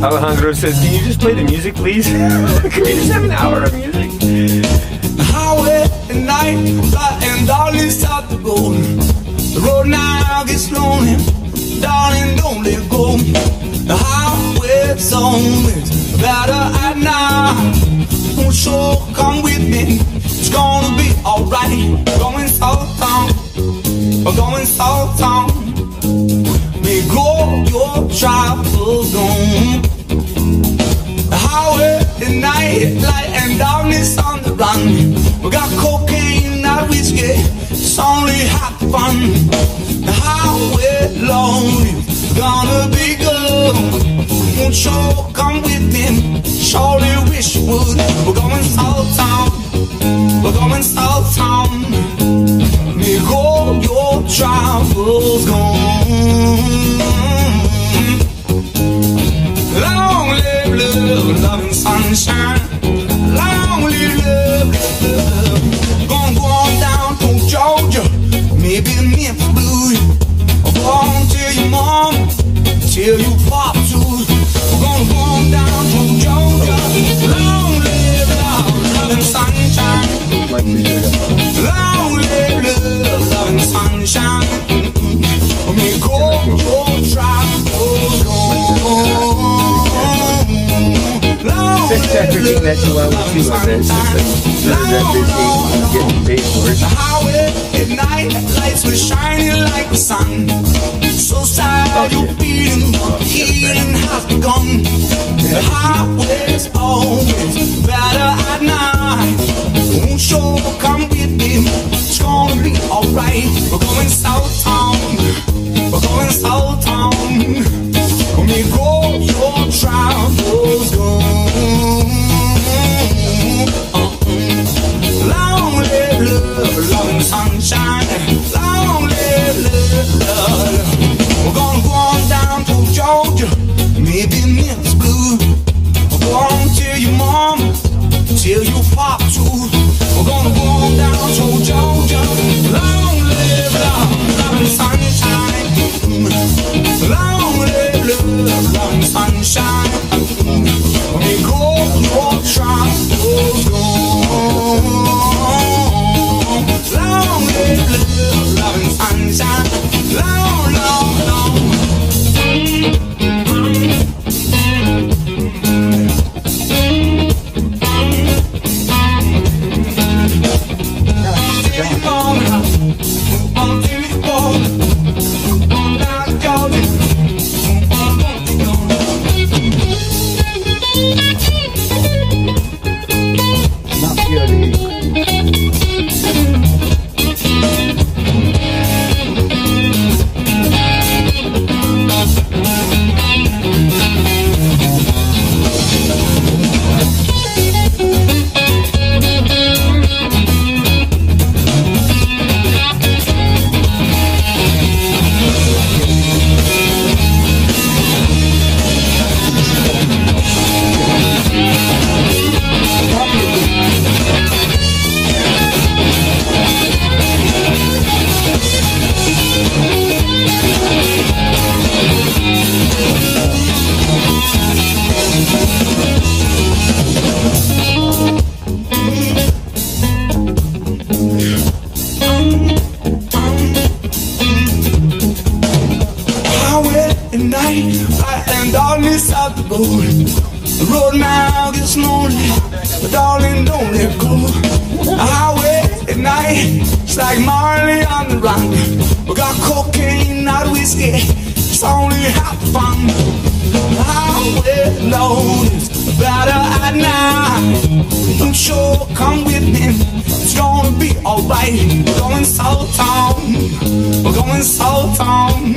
Alejandro says, can you just play the music, please? Can we just have an hour of music? The highway at night, light and darkness out the road. The road now gets lonely, darling, don't let go. The highway's always better at night. Don't sure come with me, it's gonna be alright. Going south town, we're going south town. May go your travels on. The highway at night, light and darkness on the run. We got cocaine, not whiskey, it's only half fun. The highway long is gonna be good. Won't you come with me? Surely wish you would. We're going south town, we're going south town. May go your travels gone. Long live love, love and sunshine. Long live love, love, love. Gonna go on down to Georgia, maybe Memphis Blue. Or go on to your mom, till you pop too. Gonna go on down to Georgia. Long live love, love and sunshine. Long live love, love and sunshine. May go your travels gone. Sex after being that you love with you on this. Getting paid for it. The highway at night, lights were shining like the sun. So sad you're feeling, healing has begun. The highway's always better at night. Won't you come with me? It's gonna be alright. We're going south town. We're going south town. May go your travels gone. Long live love, love and sunshine. Long live love, love. We're gonna go on down to Georgia, maybe Memphis Blue. We'll go on to your mom, till you pop too. We're gonna go on down to Georgia. Long live love, love and sunshine. Long live love, love and sunshine. May go your travels gone. Long live love, love and sunshine. Long, long, long. The road now gets lonely, but darling, don't let go. The highway at night, it's like Marley on the run. We got cocaine, not whiskey, it's only half fun. The highway load is better at night. Don't sure, come with me. It's gonna be alright. We're going South Town. We're going South Town.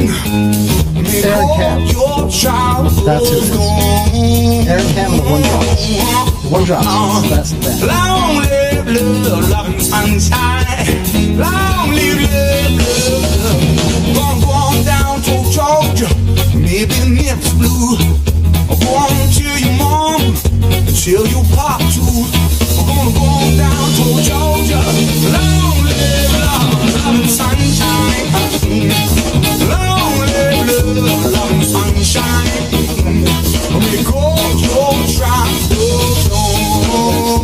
Aaron Cam. Your child. That's who it is. Aaron Cam and the One Drops. The One Drops. That's the band. Long live love, love and sunshine. Long live love, love. Gonna go on down to Georgia, maybe Memphis Blue. Go on to your mom, till you pop too. We're gonna go on down to Georgia. Long live love, love and sunshine. Long live love, love and sunshine. Because your tribe goes on.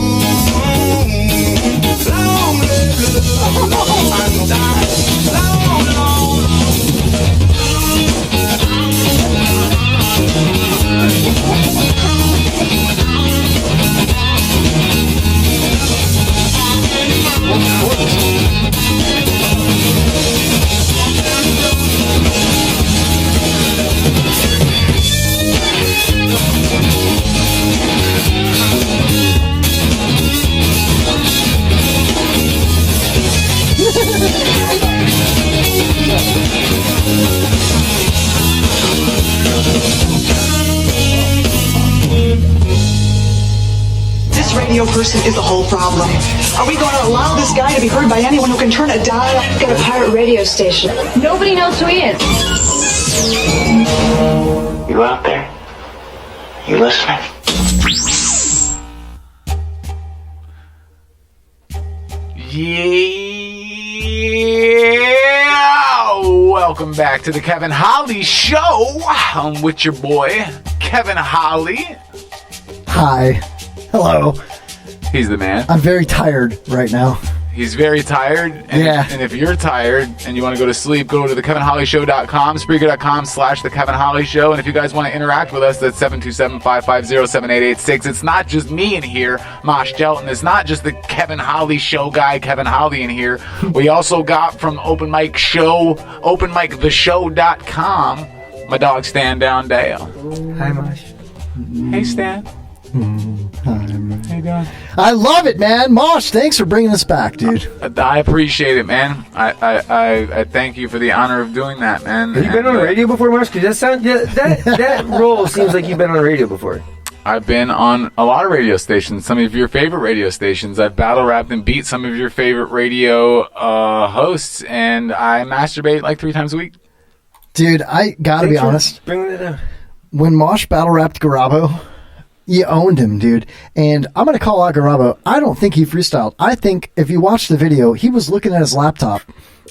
Long live love, love and sunshine. Long, long, This radio person is the whole problem. Are we going to allow this guy to be heard by anyone who can turn a dial? Got a pirate radio station. Nobody knows who he is. You out there? You listening? Yeah! Welcome back to the Kevin Holly Show. I'm with your boy, Kevin Holly. Hi. Hello. He's the man. I'm very tired right now. He's very tired. And Yeah. And if you're tired and you want to go to sleep, go to thekevinhollyshow.com, Spreaker.com/The Kevin Holly Show. And if you guys want to interact with us, that's 727-550-7886. It's not just me in here, Mosh Gelton. It's not just the Kevin Holly Show guy, Kevin Holly, in here. We also got from Open Mic Theshow.com, my dog Stan Down Dale. Hi, Mosh. Hey, Stan. How you doing? I love it, man. Mosh, thanks for bringing us back, dude. I appreciate it, man. I thank you for the honor of doing that, man. Have you been on the radio before, Mosh? Because that role seems like you've been on the radio before. I've been on a lot of radio stations, some of your favorite radio stations. I've battle rapped and beat some of your favorite radio hosts, and I masturbate like 3 times a week. Dude, I gotta be honest. Bringing it up. When Mosh battle rapped Garabo, you owned him, dude. And I'm going to call out Garabo. I don't think he freestyled. I think if you watch the video, he was looking at his laptop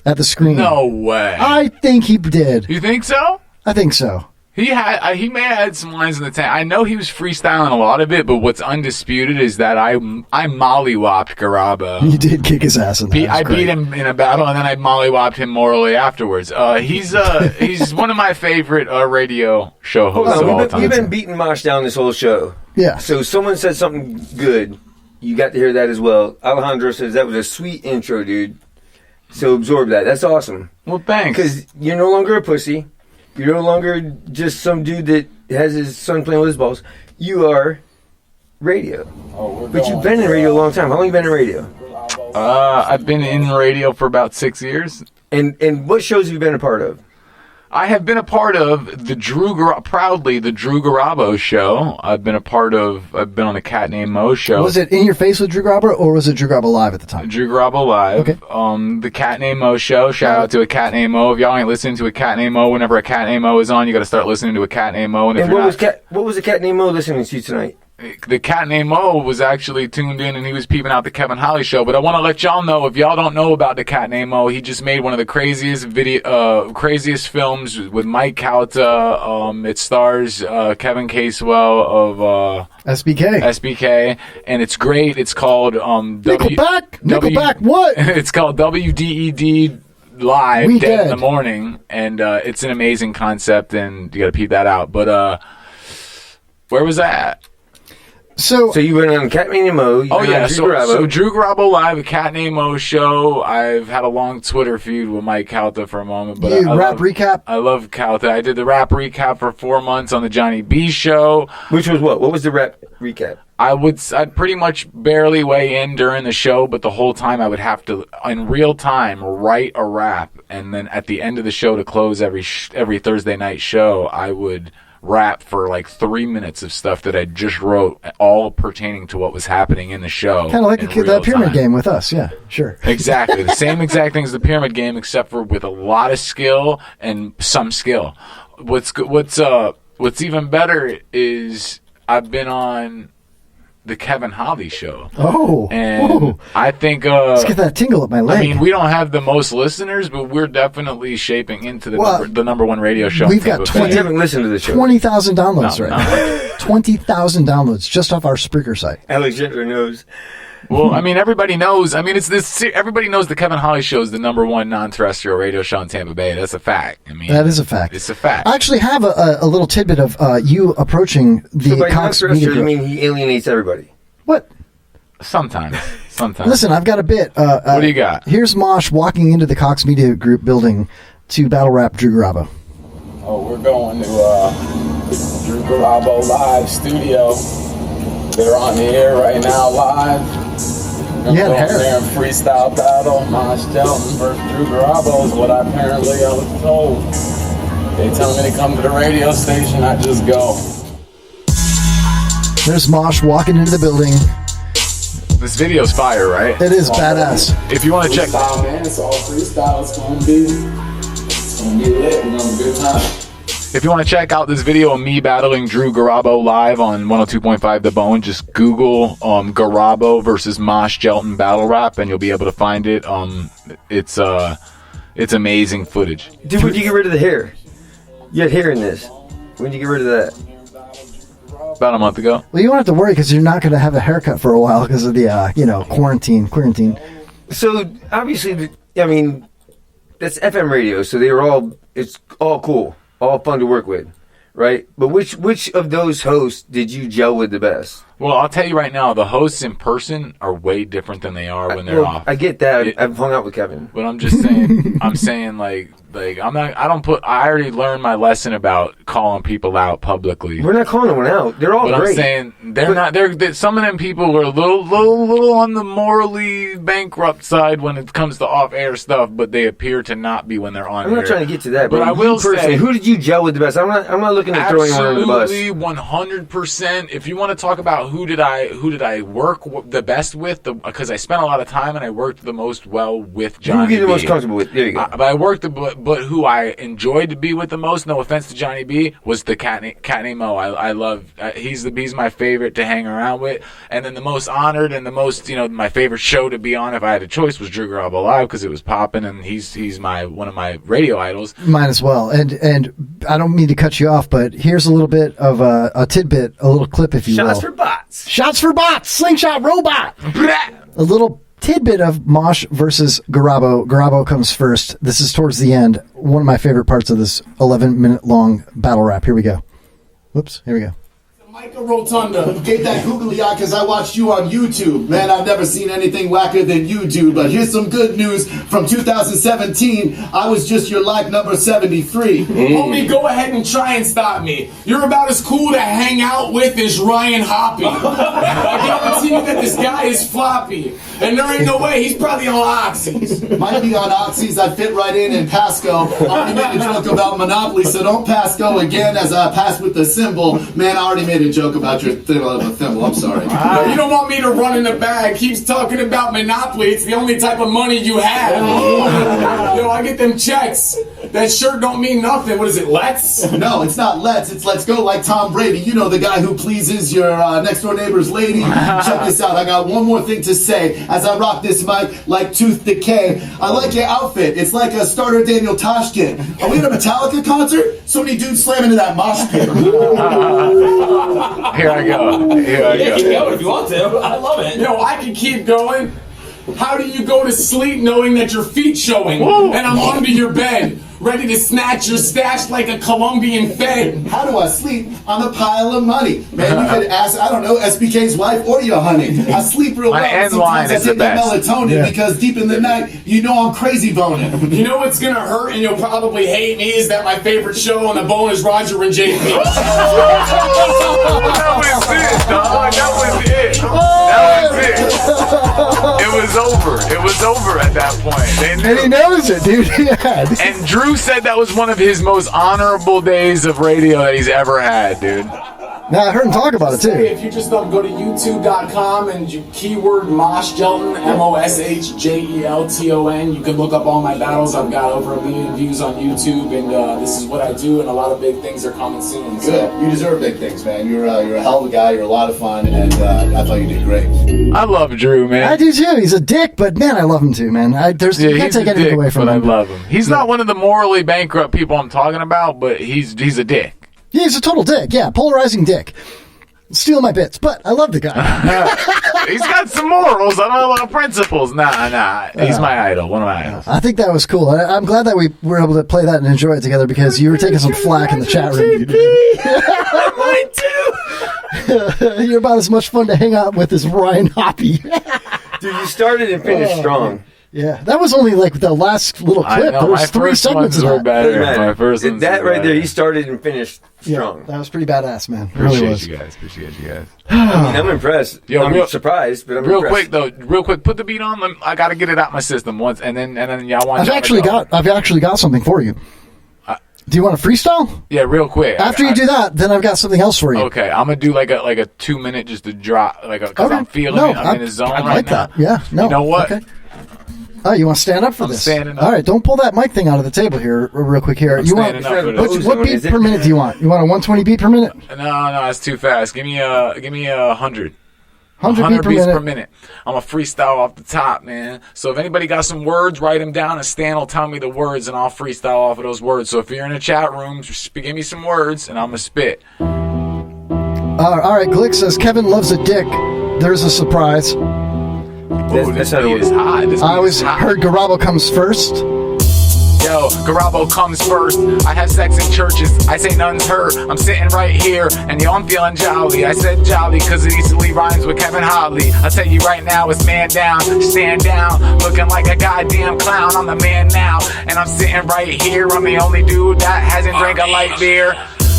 at the screen. No way. I think he did. You think so? I think so. He may have had some lines in the tank. I know he was freestyling a lot of it, but what's undisputed is that I mollywopped Garabo. You did kick his ass in that. I beat him in a battle, and then I mollywopped him morally afterwards. He's one of my favorite radio show hosts of all time. We've been beating Mosh down this whole show. Yeah. So someone said something good. You got to hear that as well. Alejandro says that was a sweet intro, dude. So absorb that. That's awesome. Well, thanks. Because you're no longer a pussy. You're no longer just some dude that has his son playing with his balls. You are radio. But you've been in radio a long time. How long have you been in radio? I've been in radio for about 6 years. And what shows have you been a part of? I have been a part of the Drew Garabo show. I've been on the Cat Named Mo show. Was it In Your Face with Drew Garabo, or was it Drew Garabo Live at the time? Drew Garabo Live. Okay. The Cat Named Mo show. Shout out to a Cat Named Mo. If y'all ain't listening to a Cat Named Mo, whenever a Cat Named Mo is on, you got to start listening to a Cat Named Mo. And what was the Cat Named Mo listening to tonight? The Cat Named Mo was actually tuned in and he was peeping out the Kevin Holly show. But I want to let y'all know, if y'all don't know about the Cat Named Mo, he just made one of the craziest films with Mike Calta. It stars Kevin Casewell of SBK, and it's great. It's called Nickelback. What? It's called WDED Live, We Dead in Dead. the Morning, and it's an amazing concept, and you got to peep that out. But where was that? So you went on Cat Named Mo. Oh yeah, so Drew Garabo Live, a Cat Named Mo show. I've had a long Twitter feud with Mike Calta for a moment, but recap. I love Calta. I did the rap recap for 4 months on the Johnny B show. Which was what? What was the rap recap? I'd pretty much barely weigh in during the show, but the whole time I would have to, in real time, write a rap, and then at the end of the show to close every Thursday night show, I would rap for like 3 minutes of stuff that I just wrote, all pertaining to what was happening in the show. Kind of like the pyramid game with us, yeah, sure. Exactly, the same exact thing as the pyramid game, except for with a lot of skill and some skill. What's even better is I've been on the Kevin Holly show. Oh, and I think let's get that tingle up my leg. I mean, we don't have the most listeners, but we're definitely shaping into the number one radio show. We've got 20,000 downloads right now. 20,000 downloads just off our Spreaker site. Alexander knows. Well, I mean, everybody knows. I mean, everybody knows the Kevin Holly show is the number one non-terrestrial radio show in Tampa Bay. That's a fact. I mean, that is a fact. It's a fact. I actually have a little tidbit of you approaching the so by Cox Media Group. You mean he alienates everybody? What? Sometimes. Listen, I've got a bit. What do you got? Here's Mosh walking into the Cox Media Group building to battle rap Drew Garabo. Oh, we're going to Drew Garabo Live studio. They're on the air right now live. I'm going there and freestyle battle. Mosh Shelton versus Drew Garabo is what I was told. They tell me to come to the radio station, I just go. There's Mosh walking into the building. This video's fire, right? It is badass. If you want to check... Freestyle, man. It's all freestyle. It's going to be lit. We're going to have a good time. If you want to check out this video of me battling Drew Garabo live on 102.5 The Bone, just Google Garabo versus Mosh Gelton battle rap, and you'll be able to find it. It's amazing footage. Dude, when did you get rid of the hair? You had hair in this. When did you get rid of that? About a month ago. Well, you don't have to worry because you're not going to have a haircut for a while because of the quarantine. So obviously, I mean, that's FM radio, so it's all cool. All fun to work with, right? But which of those hosts did you gel with the best? Well, I'll tell you right now, the hosts in person are way different than they are when they're off. I get that. I've hung out with Kevin. But I'm just saying, I already learned my lesson about calling people out publicly. We're not calling anyone out. They're all but great. I'm saying they're some of them people are a little on the morally bankrupt side when it comes to off-air stuff, but they appear to not be when they're on air. I'm not trying to get to that, but I will say, who did you gel with the best? I'm not looking at throwing one under the bus. Absolutely, 100%. If you want to talk about who did I work the best with, because I spent a lot of time and I worked the most well with Johnny. Who you get the most comfortable with? There you go. But I worked but who I enjoyed to be with the most, no offense to Johnny B, was the cat named Mo. I love he's my favorite to hang around with, and then the most honored and the most my favorite show to be on if I had a choice was Drew Garabo Live because it was popping and he's one of my radio idols. Mine as well. And I don't mean to cut you off, but here's a little bit of a tidbit, a little clip, if you will. Shots for bots. Shots for bots. Slingshot robot. A little tidbit of Mosh versus Garabo. Garabo comes first. This is towards the end. One of my favorite parts of this 11-minute long battle rap. Here we go. Whoops. Here we go. Micah Rotunda gave that googly eye because I watched you on YouTube. Man, I've never seen anything wacker than you do. But here's some good news from 2017. I was just your like number 73. Homie, go ahead and try and stop me. You're about as cool to hang out with as Ryan Hoppy. I guarantee you that this guy is floppy. And there ain't no way, he's probably on Oxys. Might be on Oxys, I fit right in Pasco. I already made a joke about Monopoly, so don't pass go again as I pass with the symbol. Man, I already made a joke about your thimble. I'm sorry. You don't want me to run in the bag. Keeps talking about Monopoly. It's the only type of money you have. Yo, I get them checks. That shirt don't mean nothing. What is it, let's? No, it's not let's. It's let's go like Tom Brady. You know, the guy who pleases your next door neighbor's lady. Check this out. I got one more thing to say as I rock this mic like tooth decay. I like your outfit. It's like a starter Daniel Toshkin. Are we at a Metallica concert? So many dudes slam into that mosh pit. Here I go. Yeah, keep going if you want to. I love it. Yo, I can keep going. How do you go to sleep knowing that your feet's showing and I'm under your bed? ready to snatch your stash like a Colombian Fed. How do I sleep on a pile of money? Man, you could ask, I don't know, SBK's wife or your honey. I sleep real well. end line Sometimes I is the take that best. melatonin because deep in the night, you know I'm crazy boning. You know what's gonna hurt and you'll probably hate me is that my favorite show on the bone is Roger and JP. That was it, dog. That was it. That was it. It was over. It was over at that point. And he knows it, dude. Yeah. And Drew said that was one of his most honorable days of radio that he's ever had, dude. Now I heard him talk about it too. If you just go to youtube.com and you keyword Mosh Gelton, MOSHJELTON, you can look up all my battles. I've got over 1 million views on YouTube, and this is what I do, and a lot of big things are coming soon. So. Good. You deserve big things, man. You're a hell of a guy. You're a lot of fun, and I thought you did great. I love Drew, man. I do too. He's a dick, but man, I love him too, man. You can't take anything away from but him. I love him. He's not one of the morally bankrupt people I'm talking about, but he's a dick. Yeah, he's a total dick. Yeah, polarizing dick. Steal my bits, but I love the guy. He's got some morals. I don't know about principles. Nah. He's my idol. One of my idols. I think that was cool. I'm glad that we were able to play that and enjoy it together because you were taking some flack in the chat room. Mine too. You're about as much fun to hang out with as Ryan Hoppy. Dude, you started and finished strong. Yeah, that was only like the last little clip. There was 3 segments of that. My first ones that were right there, better. you started and finished strong. Yeah, that was pretty badass, man. It really was. Appreciate you guys. I mean, I'm impressed. Yo, I'm surprised, but I'm impressed. Real quick, put the beat on. I got to get it out my system once, and then y'all want. I've actually got something for you. Do you want to freestyle? Yeah, real quick. After you do that, then I've got something else for you. Okay, I'm gonna do like a 2 minute just to drop, because I'm feeling it. I'm in the zone I right like now. that. Yeah, no. You know what? Okay. Oh, you want to stand up for I'm this? standing up. All right, don't pull that mic thing out of the table here real quick here. I'm You want standing up for this. what beat per minute do you want? You want a 120 beat per minute? No, it's too fast. Give me a 100. 100 beats per per minute. I'm a freestyle off the top, man. So if anybody got some words, write them down, and Stan will tell me the words, and I'll freestyle off of those words. So if you're in a chat room, just give me some words, and I'm gonna spit. All right, Glick says Kevin loves a dick. There's a surprise. This beat is hot. I always heard Garabo comes first. Yo, Garabo comes first. I have sex in churches. I say none's hurt. I'm sitting right here, and yo, I'm feeling jolly. I said jolly because it easily rhymes with Kevin Holly. I tell you right now, it's man down, stand down, looking like a goddamn clown. I'm the man now, and I'm sitting right here. I'm the only dude that hasn't drank a light beer.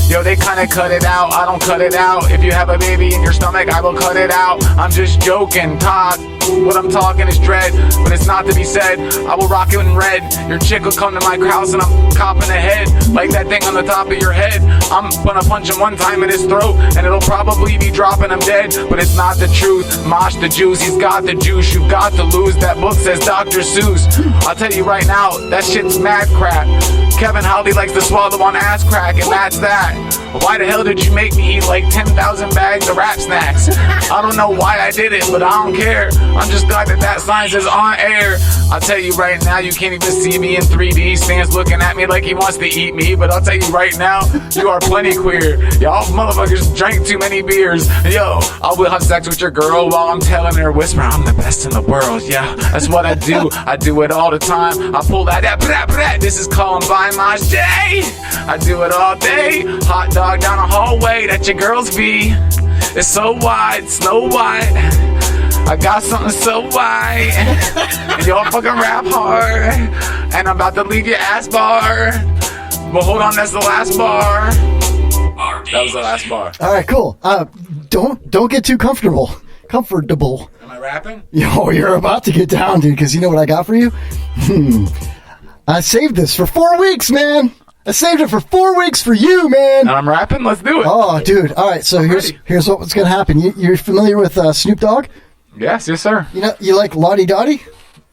Yo, they kinda cut it out, I don't cut it out. If you have a baby in your stomach, I will cut it out. I'm just joking, Todd. What I'm talking is dread, but it's not to be said. I will rock it in red. Your chick will come to my house and I'm copping the head. Like that thing on the top of your head. I'm gonna punch him one time in his throat, and it'll probably be dropping him dead. But it's not the truth. Mosh the juice, he's got the juice. You got to lose. That book says Dr. Seuss. I'll tell you right now, that shit's mad crap. Kevin Holly likes to swallow on ass crack, and that's that. Why the hell did you make me eat like 10,000 bags of rap snacks? I don't know why I did it, but I don't care. I'm just glad that science is on air. I'll tell you right now, you can't even see me in 3D. Stan's looking at me like he wants to eat me, but I'll tell you right now, you are plenty queer. Y'all motherfuckers drank too many beers. Yo, I will have sex with your girl while I'm telling her, whisper, I'm the best in the world. Yeah, that's what I do. I do it all the time. I pull that brat, brat. This is Columbine Mosh Day. I do it all day. Hot dog down a hallway that your girls be. It's so wide, Snow White. I got something so white. And y'all fucking rap hard. And I'm about to leave your ass bar. But hold on, that's the last bar. That was the last bar. All right, cool. Don't get too comfortable. Comfortable. Am I rapping? Yo, you're about to get down, dude, because you know what I got for you? I saved this for 4 weeks, man. I saved it for 4 weeks for you, man. And I'm rapping? Let's do it. Oh, dude. All right, so here's what's going to happen. You're familiar with Snoop Dogg? Yes, sir. You know, you like Lottie Dottie?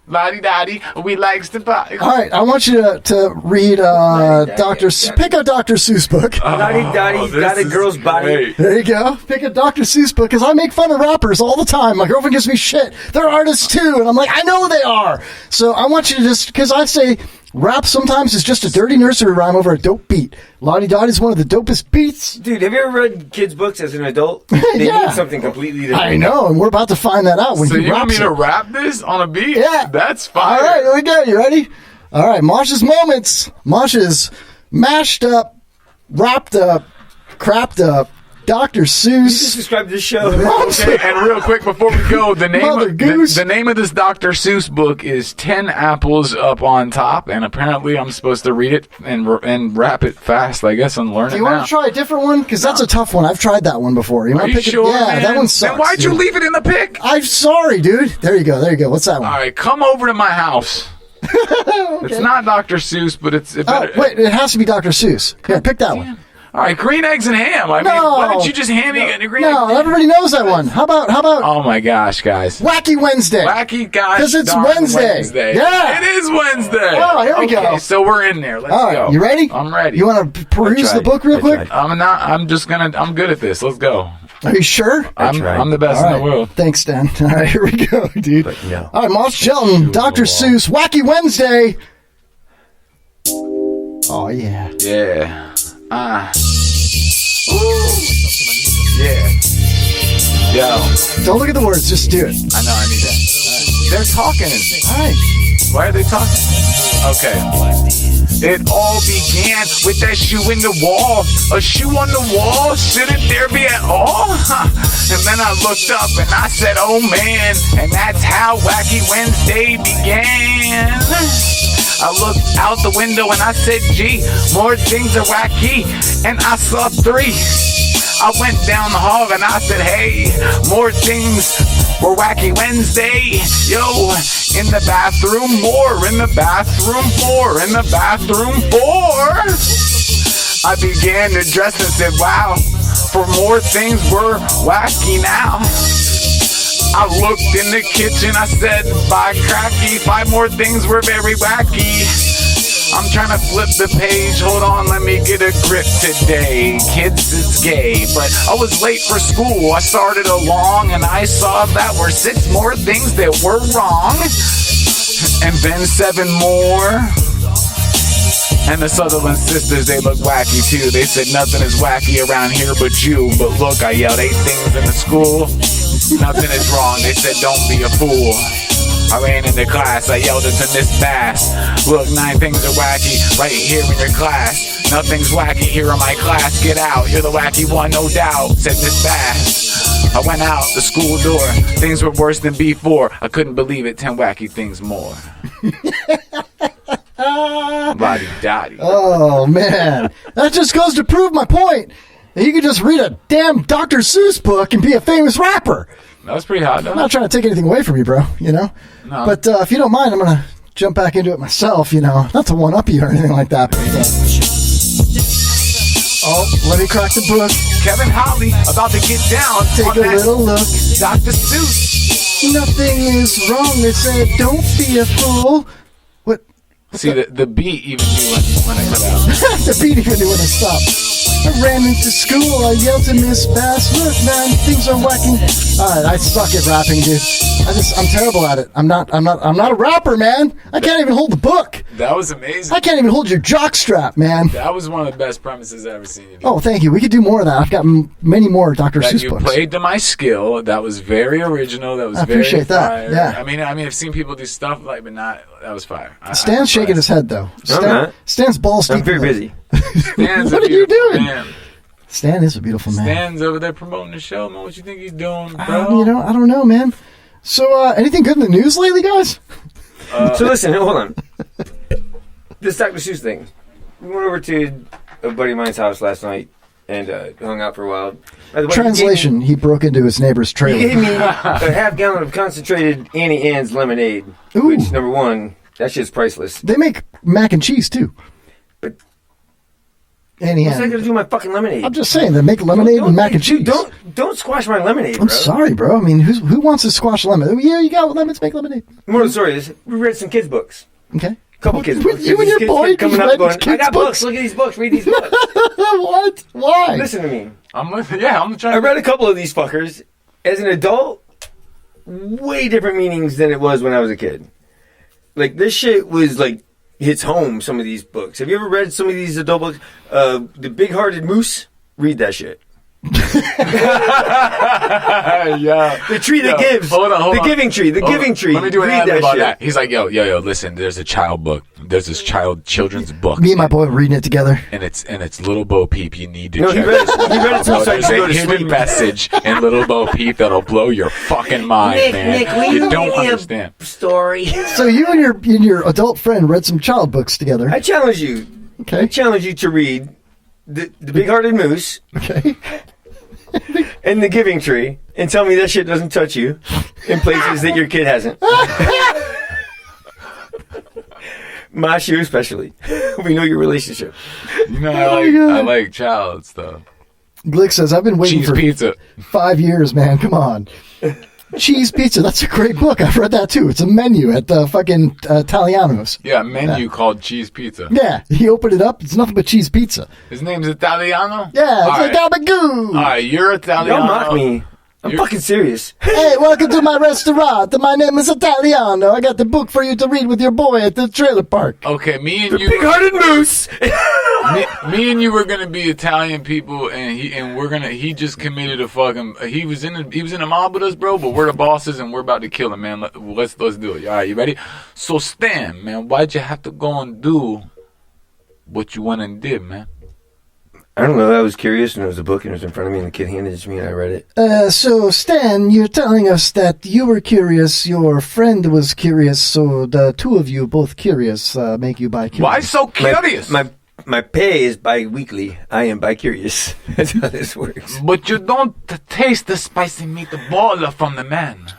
Lottie Dottie, we likes to buy. All right, I want you to read pick a Dr. Seuss book. Lottie Dottie got a girl's body. There you go. Pick a Dr. Seuss book, because I make fun of rappers all the time. My girlfriend gives me shit. They're artists too, and I'm like, I know they are. So I want you to because I say rap sometimes is just a dirty nursery rhyme over a dope beat. Lottie Dottie is one of the dopest beats. Dude, have you ever read kids' books as an adult? They mean something completely different. I know, and we're about to find that out when so you want me it. to rap this on a beat? Yeah. That's fire. All right, here we go. You ready? All right, Mosh's moments. Mosh's mashed up, wrapped up, crapped up. Dr. Seuss. You just described this show. Okay, and real quick before we go, the name of this Dr. Seuss book is 10 Apples Up on Top, and apparently I'm supposed to read it and rap it fast, I guess, and learn it. Do you want to try a different one? Because that's a tough one. I've tried that one before. Are you sure? Yeah, man? that one sucks. Then why'd you leave it in the pick? I'm sorry, dude. There you go. What's that one? All right, come over to my house. Okay. It's not Dr. Seuss, but it's better. Wait, it has to be Dr. Seuss. Yeah, pick that one. All right, green eggs and ham. I mean, why don't you just hand me a green egg? No, everybody knows that one. How about? Oh my gosh, guys! Wacky Wednesday. Wacky gosh, because it's darn Wednesday. Yeah, it is Wednesday. Oh, here we go. Okay, so we're in there. Let's All right, go. you ready? I'm ready. You want to peruse the book real quick? I'm not. I'm good at this. Let's go. Are you sure? I'm the best in the world. Thanks, Dan. All right, here we go, dude. All right, Moss Shelton, Dr. Seuss, Wacky Wednesday. Oh yeah. Yeah. Yeah. Yo. Don't look at the words, just do it. I know, I need that. They're talking. All right. Why are they talking? Okay. It all began with that shoe in the wall. A shoe on the wall, shouldn't there be at all? And then I looked up and I said, oh man. And that's how Wacky Wednesday began. I looked out the window and I said, gee, more things are wacky. And I saw 3. I went down the hall and I said, hey, more things were Wacky Wednesday. Yo, in the bathroom, more. In the bathroom, 4. In the bathroom, 4. I began to dress and said, wow, for more things were wacky now. I looked in the kitchen, I said, by cracky, 5 more things were very wacky. I'm trying to flip the page, hold on, let me get a grip today. Kids, it's gay, but I was late for school. I started along and I saw that were 6 more things that were wrong. And then 7 more. And the Sutherland sisters, they look wacky too. They said nothing is wacky around here but you. But look, I yelled 8 things in the school. Nothing is wrong, they said don't be a fool. I ran into class, I yelled it to Miss Bass. Look, 9 things are wacky right here in your class. Nothing's wacky here in my class, get out. You're the wacky one, no doubt, said Miss Bass. I went out the school door, things were worse than before. I couldn't believe it, 10 wacky things more. Body dotty. Oh man, that just goes to prove my point. You could just read a damn Dr. Seuss book and be a famous rapper. That was pretty hot, though. I'm not trying to take anything away from you, bro, you know? No. But if you don't mind, I'm going to jump back into it myself, you know? Not to one-up you or anything like that, but... oh, let me crack the book. Kevin Holly about to get down. Take a little look. Dr. Seuss. Nothing is wrong. They said, don't be a fool. What? See, the beat even knew when I cut out. The beat even knew when I stopped. I ran into school, I yelled to Miss Bass, look man, things are whacking. Alright, I suck at rapping, dude. I'm terrible at it. I'm not a rapper, man. I can't even hold the book. That was amazing. I can't even hold your jockstrap, man. That was one of the best premises I've ever seen you do. Oh, thank you. We could do more of that. I've got many more Dr. Seuss you books. Played to my skill. That was very original. That was I very appreciate that. fire. Yeah. I mean, I've seen people do stuff like, but not. That was fire. Stan's shaking his head though. Stan's balls deep. I'm very busy. Stan's what are you doing? Man. Stan is a beautiful man. Stan's over there promoting the show, man. What you think he's doing, bro? You know, I don't know, man. So, anything good in the news lately, guys? So listen, hold on. This Dr. Seuss thing. We went over to a buddy of mine's house last night and hung out for a while. By the way, Translation: he broke into his neighbor's trailer. He gave me a half-gallon of concentrated Annie Ann's lemonade. Ooh. Which, number one, that shit's priceless. They make mac and cheese too. But Annie what's that Ann. got to do with my fucking lemonade? I'm just saying they make lemonade and mac and cheese. Don't squash my lemonade, bro. I'm sorry, bro. I mean, who wants to squash lemon? Yeah, you got lemons, make lemonade. The moral of the story is we read some kids' books. Okay. Couple kids' books. You and your Kids boy kept coming up read going, kids' I got books? books. Look at these books. Read these books. What? Why? Listen to me. I'm trying. I read a couple of these fuckers. As an adult, way different meanings than it was when I was a kid. Like, this shit was like hits home, some of these books. Have you ever read some of these adult books? The Big-Hearted Moose? Read that shit. Yeah. The tree that gives. Hold on. The giving tree. The giving tree. Let me do an Read ad that about shit. that. He's like, yo, listen, there's a child book. There's this children's book. Me and my boy reading it together. And it's Little Bo Peep. You need to No, check he read this out. it so There's he could go a to hidden sleep. message in Little Bo Peep that'll blow your fucking mind, man. You don't understand. Story. So you and your adult friend read some child books together. I challenge you. Okay. I challenge you to read the Big-Hearted Moose. Okay. And the Giving Tree, and tell me that shit doesn't touch you in places that your kid hasn't. Mosh, you especially. We know your relationship. You know, I like child stuff. Glick says, I've been waiting Cheese for pizza. 5 years, man. Come on. Cheese Pizza. That's a great book. I've read that too. It's a menu at the fucking Italiano's. Yeah, a menu called Cheese Pizza. Yeah. He opened it up. It's nothing but cheese pizza. His name's Italiano? Yeah. It's All like gabagoo. All right, you're Italiano. Don't mock me. I'm fucking serious. Hey, welcome to my restaurant. My name is Italiano. I got the book for you to read with your boy at the trailer park. Okay, me and you. Big-Hearted Moose. me and you were gonna be Italian people, and he just committed a fucking. He was in a mob with us, bro. But we're the bosses, and we're about to kill him, man. Let's do it. All right, you ready? So Stan, man, why'd you have to go and do what you went and did, man? I don't know. I was curious, and there was a book, and it was in front of me, and the kid handed it to me, and I read it. So, Stan, you're telling us that you were curious, your friend was curious, so the two of you both curious make you bi-curious. Why so curious? My pay is bi-weekly. I am bi-curious. That's how this works. But you don't taste the spicy meatball from the man.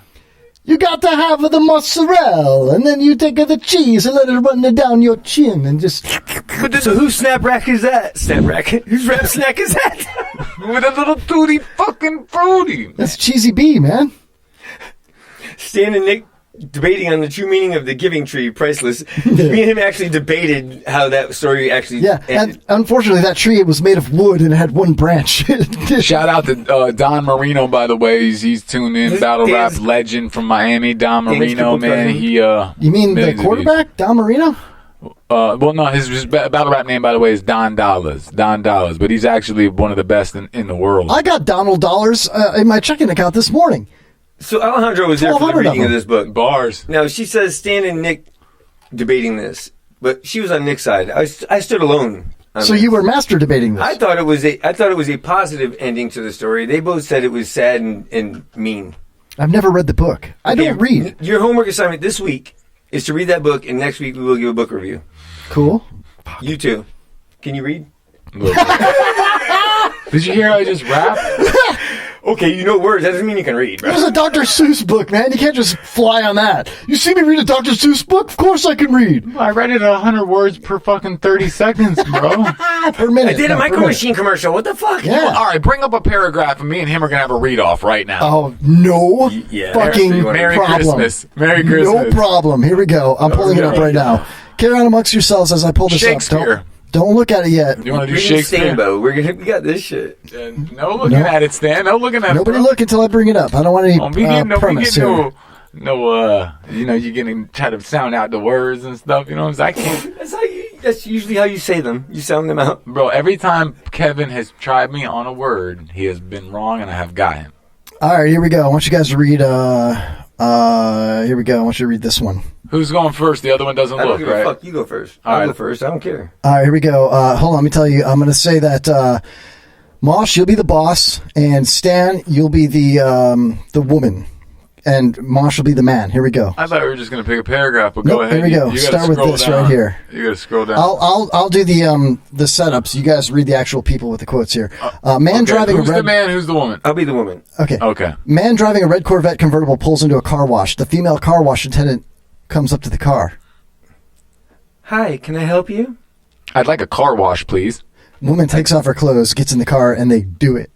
You got to have the mozzarella, and then you take the cheese and let it run down your chin, and just... So whose snap rack is that? Snap rack? Whose rap snack is that? With a little tutti fucking fruity. That's Cheesy B, man. Stan and Nick debating on the true meaning of the Giving Tree, priceless. Me and him actually debated how that story actually ended. And unfortunately that tree was made of wood and it had one branch. Shout out to Don Marino, by the way. He's tuned in. Battle rap legend from Miami. Don Marino, man. You mean the quarterback, Don Marino? Well, no, his battle rap name, by the way, is Don Dollars. But he's actually one of the best in the world. I got Donald Dollars in my checking account this morning. So Alejandro was there for the reading of this book. Bars. Now, she says Stan and Nick debating this, but she was on Nick's side. I stood alone. So you were master debating this? I thought it was a positive ending to the story. They both said it was sad and mean. I've never read the book. I don't read. Your homework assignment this week is to read that book, and next week we will give a book review. Cool. You too. Can you read? Did you hear how I just rapped? Okay, you know words. That doesn't mean you can read, bro. It was a Dr. Seuss book, man. You can't just fly on that. You see me read a Dr. Seuss book? Of course I can read. I read it 100 words per fucking 30 seconds, bro. Per minute. I did a Micro Machine commercial. What the fuck? Yeah. All right, bring up a paragraph, and me and him are going to have a read-off right now. Oh, no fucking Merry problem. Christmas. Merry Christmas. No problem. Here we go. I'm pulling it up right now. Carry on amongst yourselves as I pull this up. Shakespeare. Don't look at it yet. You want to do Shakespeare? Steamboat. We got this shit. No looking at it, Stan. No looking at Nobody it. look until I bring it up. I don't want any premise here. You're getting try to sound out the words and stuff. You know what I'm saying? I can't. That's usually how you say them. You sound them out. Bro, every time Kevin has tried me on a word, he has been wrong, and I have got him. All right, here we go. I want you guys to read. Here we go. I want you to read this one. Who's going first? The other one doesn't I don't look, give a right? fuck. You go first. All I'll right. go first. I don't care. All right, here we go. Hold on, let me tell you. I'm going to say that Mosh, you'll be the boss, and Stan, you'll be the woman, and Mosh will be the man. Here we go. I thought we were just going to pick a paragraph, but Nope, go ahead. here we go. You gotta Start with scroll this down. right here. You got to scroll down. I'll do the setups. You guys read the actual people with the quotes here. Man driving Who's a red. the man? Who's the woman? I'll be the woman. Okay. Okay. Man driving a red Corvette convertible pulls into a car wash. The female car wash attendant comes up to the car. Hi, can I help you? I'd like a car wash, please. Woman takes off her clothes, gets in the car, and they do it.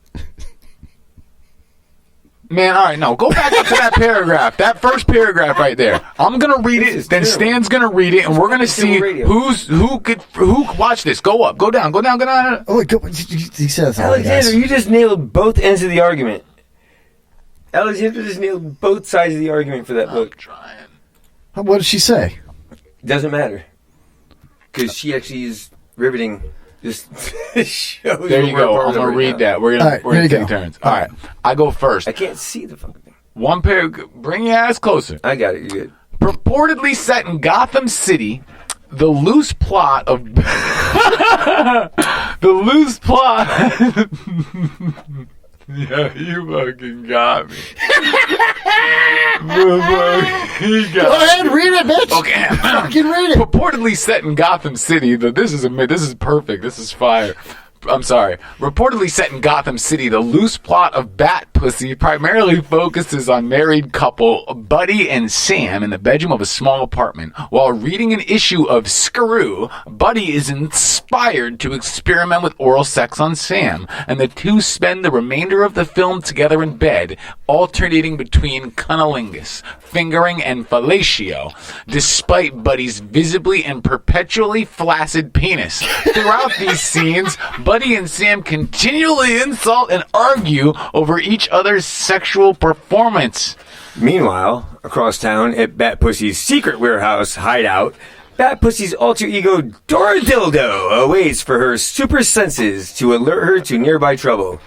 Man, all right, no. Go back up to that paragraph. That first paragraph right there. I'm going to read it, then Stan's going to read it, and we're going to see who watch this. Go up, go down, go down, go down. Oh, wait, he says Alexander, you just nailed both ends of the argument. Alexander just nailed both sides of the argument for that book. Trying. What did she say? Doesn't matter. Because she actually is riveting. Just shows There you go. I'm gonna read that. We're gonna take turns. All right, I go first. I can't see the fucking thing. One pair. Bring your ass closer. I got it. You good? Purportedly set in Gotham City, the loose plot of Yeah, you fucking got me. Go ahead, read it, bitch. Okay, fucking read it. Purportedly set in Gotham City, this is perfect. This is fire. I'm sorry. Reportedly set in Gotham City, the loose plot of Bat Pussy primarily focuses on married couple Buddy and Sam in the bedroom of a small apartment. While reading an issue of Screw, Buddy is inspired to experiment with oral sex on Sam, and the two spend the remainder of the film together in bed, alternating between cunnilingus, fingering, and fellatio, despite Buddy's visibly and perpetually flaccid penis. Throughout these scenes, Buddy and Sam continually insult and argue over each other's sexual performance. Meanwhile, across town at Bat Pussy's secret warehouse hideout, Bat Pussy's alter ego Dora Dildo awaits for her super senses to alert her to nearby trouble.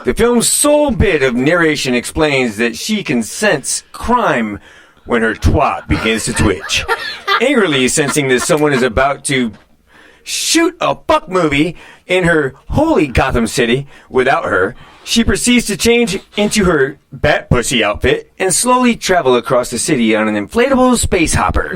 The film's sole bit of narration explains that she can sense crime when her twat begins to twitch. Angrily sensing that someone is about to shoot a fuck movie in her holy Gotham City without her, she proceeds to change into her Bat Pussy outfit and slowly travel across the city on an inflatable space hopper,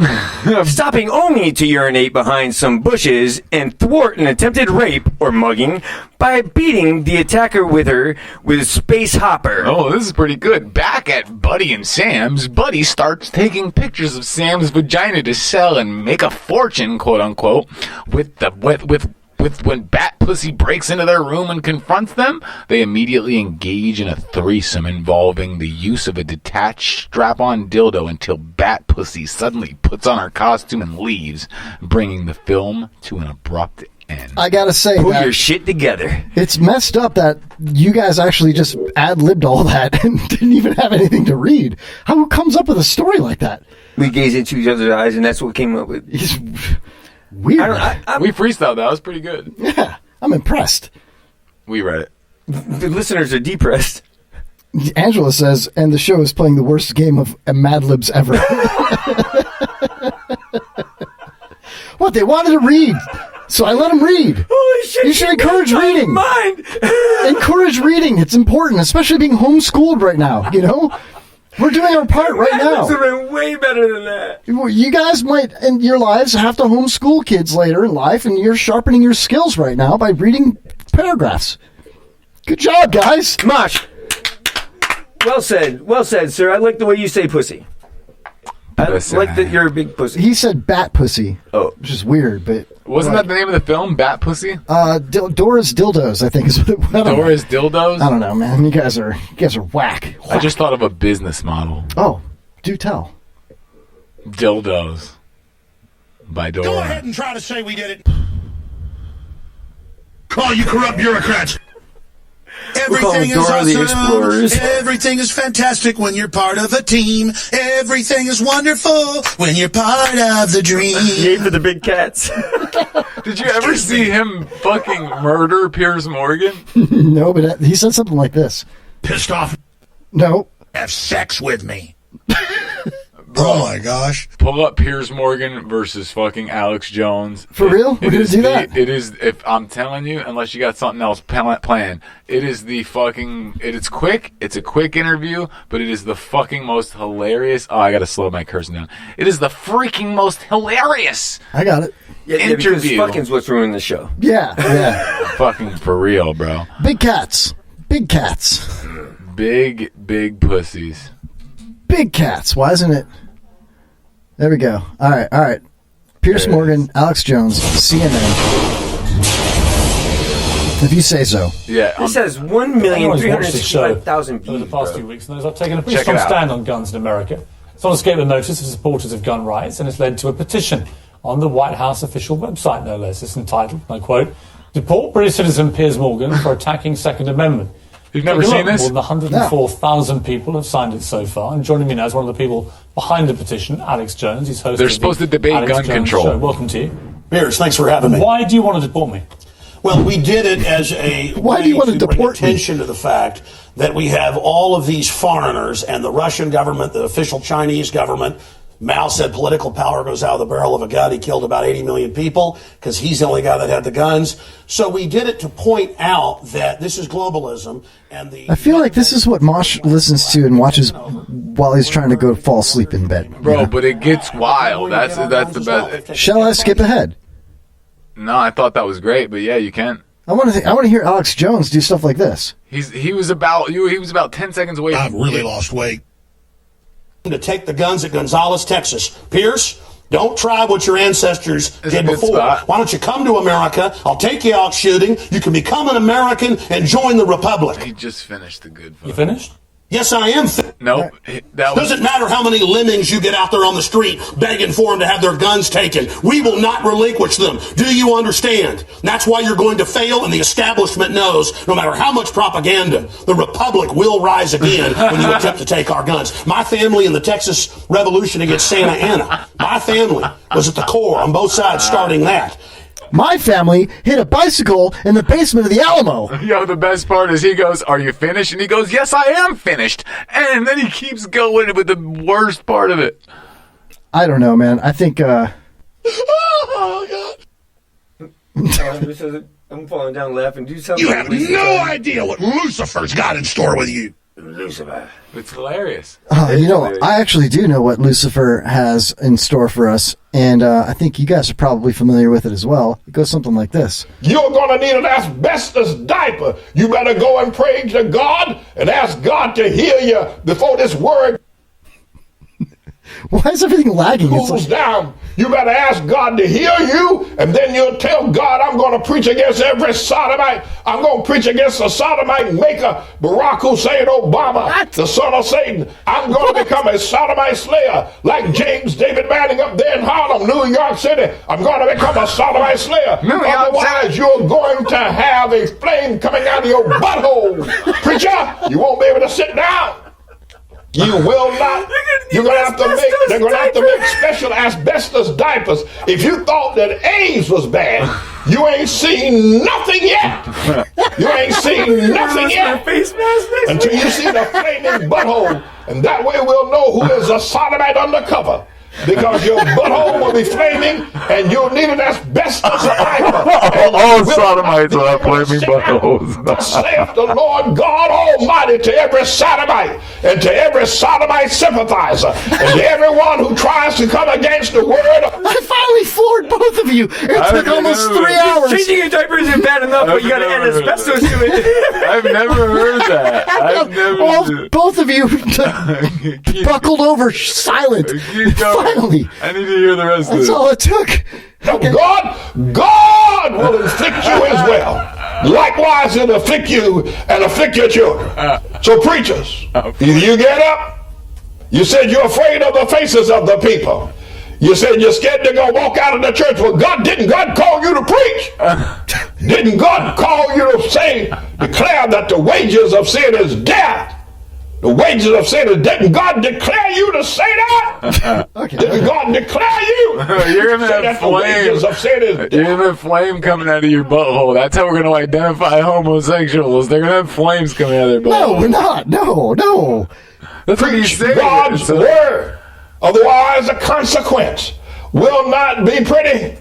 stopping only to urinate behind some bushes and thwart an attempted rape or mugging by beating the attacker with her with space hopper. Oh, this is pretty good. Back at Buddy and Sam's, Buddy starts taking pictures of Sam's vagina to sell and make a fortune, quote unquote, with when Bat Pussy breaks into their room and confronts them, they immediately engage in a threesome involving the use of a detached strap-on dildo until Bat Pussy suddenly puts on her costume and leaves, bringing the film to an abrupt end. I gotta say, pull your shit together. It's messed up that you guys actually just ad-libbed all that and didn't even have anything to read. How comes up with a story like that? We gaze into each other's eyes, and that's what came up with. Weird. We freestyled. That was pretty good. Yeah, I'm impressed. We read it. The listeners are depressed. Angela says, and the show is playing the worst game of Mad Libs ever. What, they wanted to read, so I let them read. Holy shit! You should encourage reading. Encourage reading. It's important, especially being homeschooled right now, you know? We're doing our part right now. Have been way better than that. You guys might, in your lives, have to homeschool kids later in life, and you're sharpening your skills right now by reading paragraphs. Good job, guys. Mosh. Well said, sir. I like the way you say pussy. I like that you're a big pussy. He said Bat Pussy. Oh. Which is weird, but... Wasn't that the name of the film, Bat Pussy? Dora's Dildos, I think is what it was. Dora's Dildos? I don't know, man. You guys are whack. I just thought of a business model. Oh, do tell. Dildos. By Dora. Go ahead and try to say we did it. Call you corrupt bureaucrats. Everything is awesome. Everything is fantastic when you're part of a team. Everything is wonderful when you're part of the dream. Yay for the big cats. Did you ever see him fucking murder Piers Morgan? No, but he said something like this. Pissed off? No. Have sex with me. Oh my gosh. Pull up Piers Morgan versus fucking Alex Jones. For real? We're going to do that? It is, if I'm telling you, unless you got something else planned, it is the fucking, it's quick, it's a quick interview, but it is the fucking most hilarious, I gotta slow my cursing down. It is the freaking most hilarious I got it. Interview. Because fucking's what's ruining the show. Yeah. Fucking for real, bro. Big cats. Big cats. Big pussies. Big cats. Why isn't it? There we go. All right. Piers Morgan, Alex Jones, CNN. If you say so. Yeah. This has 1,365,000 views. Over the past few weeks, and I've taken a pretty strong stand on guns in America. It's not escaped the notice of supporters of gun rights, and it's led to a petition on the White House official website, no less. It's entitled, and I quote, "Deport British citizen Piers Morgan for attacking Second Amendment." You've never seen this? More than 104,000 people have signed it so far, and joining me now is one of the people behind the petition, Alex Jones. He's host They're of supposed the to debate Alex gun Jones control. Show. Welcome to you. Piers, thanks for having me. Why do you want to deport me? Well, we did it as a Why do you want to bring deport me? attention to the fact that we have all of these foreigners and the Russian government, the official Chinese government. Mao said political power goes out of the barrel of a gun. He killed about 80 million people because he's the only guy that had the guns. So we did it to point out that this is globalism. And I feel like this is what Mosh listens to and watches while he's trying to go fall asleep in bed. Bro, but it gets wild. That's the best. Shall I skip ahead? No, I thought that was great, but yeah, you can. I want to hear Alex Jones do stuff like this. He was about 10 seconds away. I've really lost weight. To take the guns at Gonzales, Texas. Pierce, don't try what your ancestors did before. Why don't you come to America? I'll take you out shooting. You can become an American and join the Republic. He just finished the good. You finished? Yes, I am. Nope. Doesn't matter how many lemmings you get out there on the street begging for them to have their guns taken. We will not relinquish them. Do you understand? That's why you're going to fail, and the establishment knows no matter how much propaganda, the Republic will rise again when you attempt to take our guns. My family in the Texas Revolution against Santa Anna, my family was at the core on both sides starting that. My family hit a bicycle in the basement of the Alamo. Yo, the best part is he goes, "Are you finished?" And he goes, "Yes, I am finished." And then he keeps going with the worst part of it. I don't know, man. I think, Oh, God. I'm falling down laughing. Do something. You have no idea what Lucifer's got in store with you. Lucifer. It's hilarious. I actually do know what Lucifer has in store for us, and I think you guys are probably familiar with it as well. It goes something like this. You're going to need an asbestos diaper. You better go and pray to God and ask God to heal you before this word Why is everything lagging? cools down. You better ask God to heal you, and then you'll tell God, I'm going to preach against every sodomite. I'm going to preach against the sodomite maker, Barack Hussein Obama, the son of Satan. I'm going to become a sodomite slayer like James David Manning up there in Harlem, New York City. I'm going to become a sodomite slayer. Otherwise, you're going to have a flame coming out of your butthole. Preacher, you won't be able to sit down. You will not. They're going to have to make special asbestos diapers. If you thought that AIDS was bad, you ain't seen nothing yet. You ain't seen nothing yet until you see the flaming butthole, and that way we'll know who is a sodomite undercover. Because your butthole will be flaming, and you'll need an asbestos diaper. All sodomites will have flaming buttholes. Saith the Lord God Almighty to every sodomite, and to every sodomite sympathizer, and to everyone who tries to come against the word. I finally floored both of you. It took almost 3 hours. Changing your diaper isn't bad enough, but you got to add asbestos to it. I've never heard that. Both of you buckled over silent. Finally. I need to hear the rest of That's it. all it took. Okay. God will inflict you as well. Likewise, it'll afflict you and afflict your children. So preachers, either you get up, you said you're afraid of the faces of the people. You said you're scared to go walk out of the church. Well, didn't God call you to preach? Didn't God call you to declare that the wages of sin is death? The wages of sin is death. Didn't God declare you to say that? Didn't God declare you? You're going to have flame. You're going to have flame coming out of your butthole. That's how we're going to identify homosexuals. They're going to have flames coming out of their butthole. No, we're not. No. That's what he's saying. God's word. Otherwise, the consequence will not be pretty.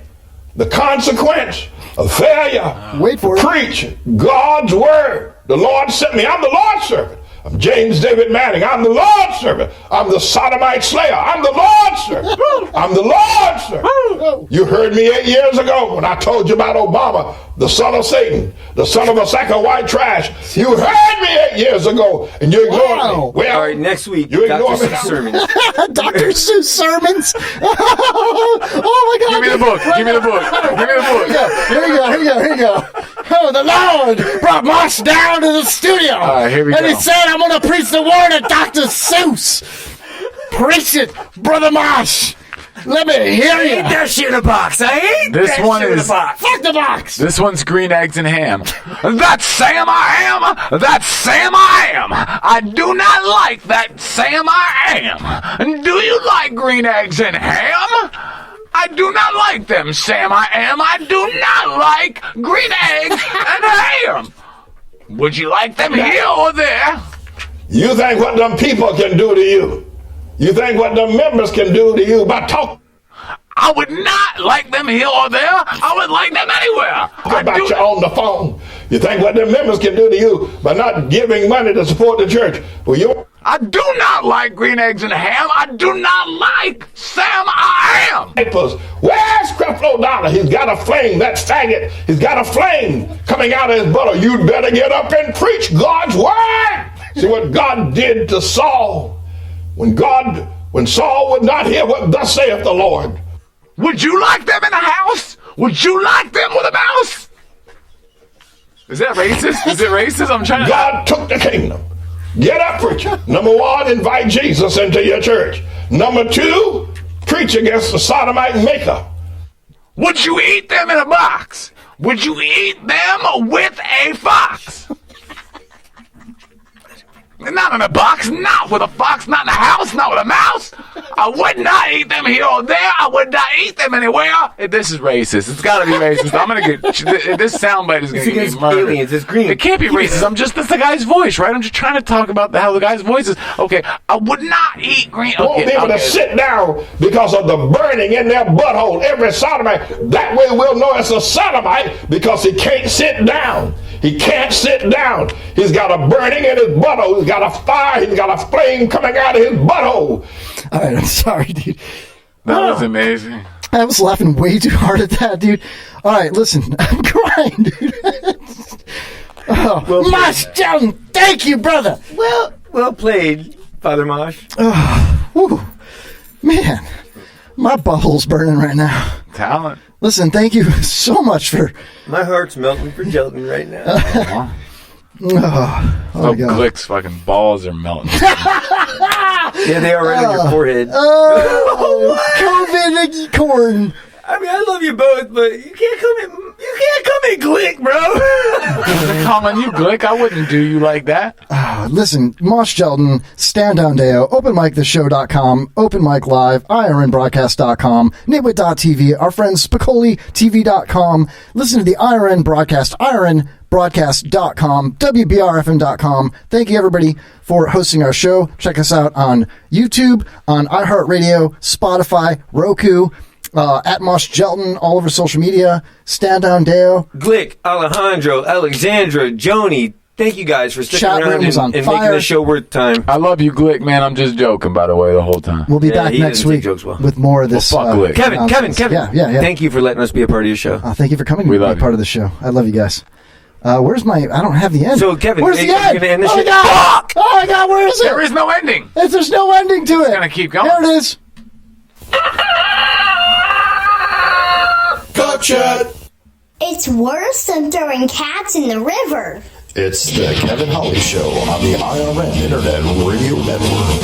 The consequence of failure. Wait for it. Preach God's word. The Lord sent me. I'm the Lord's servant. I'm James David Manning. I'm the Lord's servant. I'm the sodomite slayer. I'm the Lord's servant. I'm the Lord's servant. You heard me 8 years ago when I told you about Obama, the son of Satan, the son of a sack of white trash. You heard me 8 years ago, and you ignored me. Well, all right, next week, you ignore Dr. me. Seuss sermons. Dr. Seuss sermons. Oh my God! Give me the book. Give me the book. Give me the book. Here you go. Oh, the Lord brought Mosh down to the studio. All right, here we and go. he said, I'm going to preach the word of Dr. Seuss. Preach it, Brother Mosh. Let me hear you. Ain't that shit in a box? I ain't This that one shit in is- a box. Fuck the box. This one's green eggs and ham. That's Sam I am. That's Sam I am. I do not like that Sam I am. Do you like green eggs and ham? I do not like them, Sam. I do not like green eggs and ham. Would you like them here or there? You think what them people can do to you? You think what them members can do to you by talking? I would not like them here or there. I would like them anywhere. About you on the phone. You think what them members can do to you by not giving money to support the church? Well, I do not like green eggs and ham. I do not like Sam I Am. Where's Creflo Dollar? He's got a flame. That faggot. He's got a flame coming out of his butter. You'd better get up and preach God's word. See what God did to Saul. When Saul would not hear what thus saith the Lord. Would you like them in a house? Would you like them with a mouse? Is that racist? Is it racist? I'm trying to... God took the kingdom. Get up, preacher. Number one, invite Jesus into your church. Number two, preach against the sodomite maker. Would you eat them in a box? Would you eat them with a fox? Not in a box, not with a fox, not in a house, not with a mouse. I would not eat them here or there. I would not eat them anywhere. This is racist. It's got to be racist. I'm going to get... This soundbite is going to get me murdered. Aliens. It's green. It can't be racist. That's the guy's voice, right? I'm just trying to talk about how the guy's voice is. Okay, I would not eat green... Won't be able to sit down because of the burning in their butthole. Every sodomite. That way we'll know it's a sodomite because he can't sit down. He can't sit down. He's got a burning in his butthole. He's got a fire. He's got a flame coming out of his butthole. All right, I'm sorry, dude. That was amazing. I was laughing way too hard at that, dude. All right, listen. I'm crying, dude. Mosh Jones, thank you, brother. Well played, Father Mosh. Man, my butthole's burning right now. Talent. Listen, thank you so much for... My heart's melting for gelatin right now. Glick's fucking balls are melting. Yeah, they are right on your forehead. COVID corn. I mean, I love you both, but you can't come in Glick, bro. Calling you Glick, I wouldn't do you like that. Listen, Mosh Gelton, Stand Down Deo, OpenMicTheShow.com, Open Mic Live, IRNBroadcast.com, Nitwit.tv, our friends SpicoliTV.com. Listen to the IRN broadcast, IRNBroadcast.com, WBRFM.com. Thank you, everybody, for hosting our show. Check us out on YouTube, on iHeartRadio, Spotify, Roku, at Mosh Gelton, all over social media. Stand Down Deo. Glick, Alejandro, Alexandra, Joni, thank you guys for sticking Chat around room was on and fire. making the show worth time. I love you, Glick, man. I'm just joking, by the way, the whole time. We'll be back he next doesn't take week jokes well. with more of this. Well, fuck Glick. Kevin. Yeah. Thank you for letting us be a part of your show. Thank you for coming to be part of the show. I love you guys. Where's my... I don't have the end. So, Kevin, where's the are you end? gonna end this Oh, my shit? God! Fuck! Oh, my God, where is it? There is no ending. There's no ending to it. It's going to keep going. There it is. Gotcha. It's worse than throwing cats in the river. It's the Kevin Holly Show on the IRN Internet Radio Network.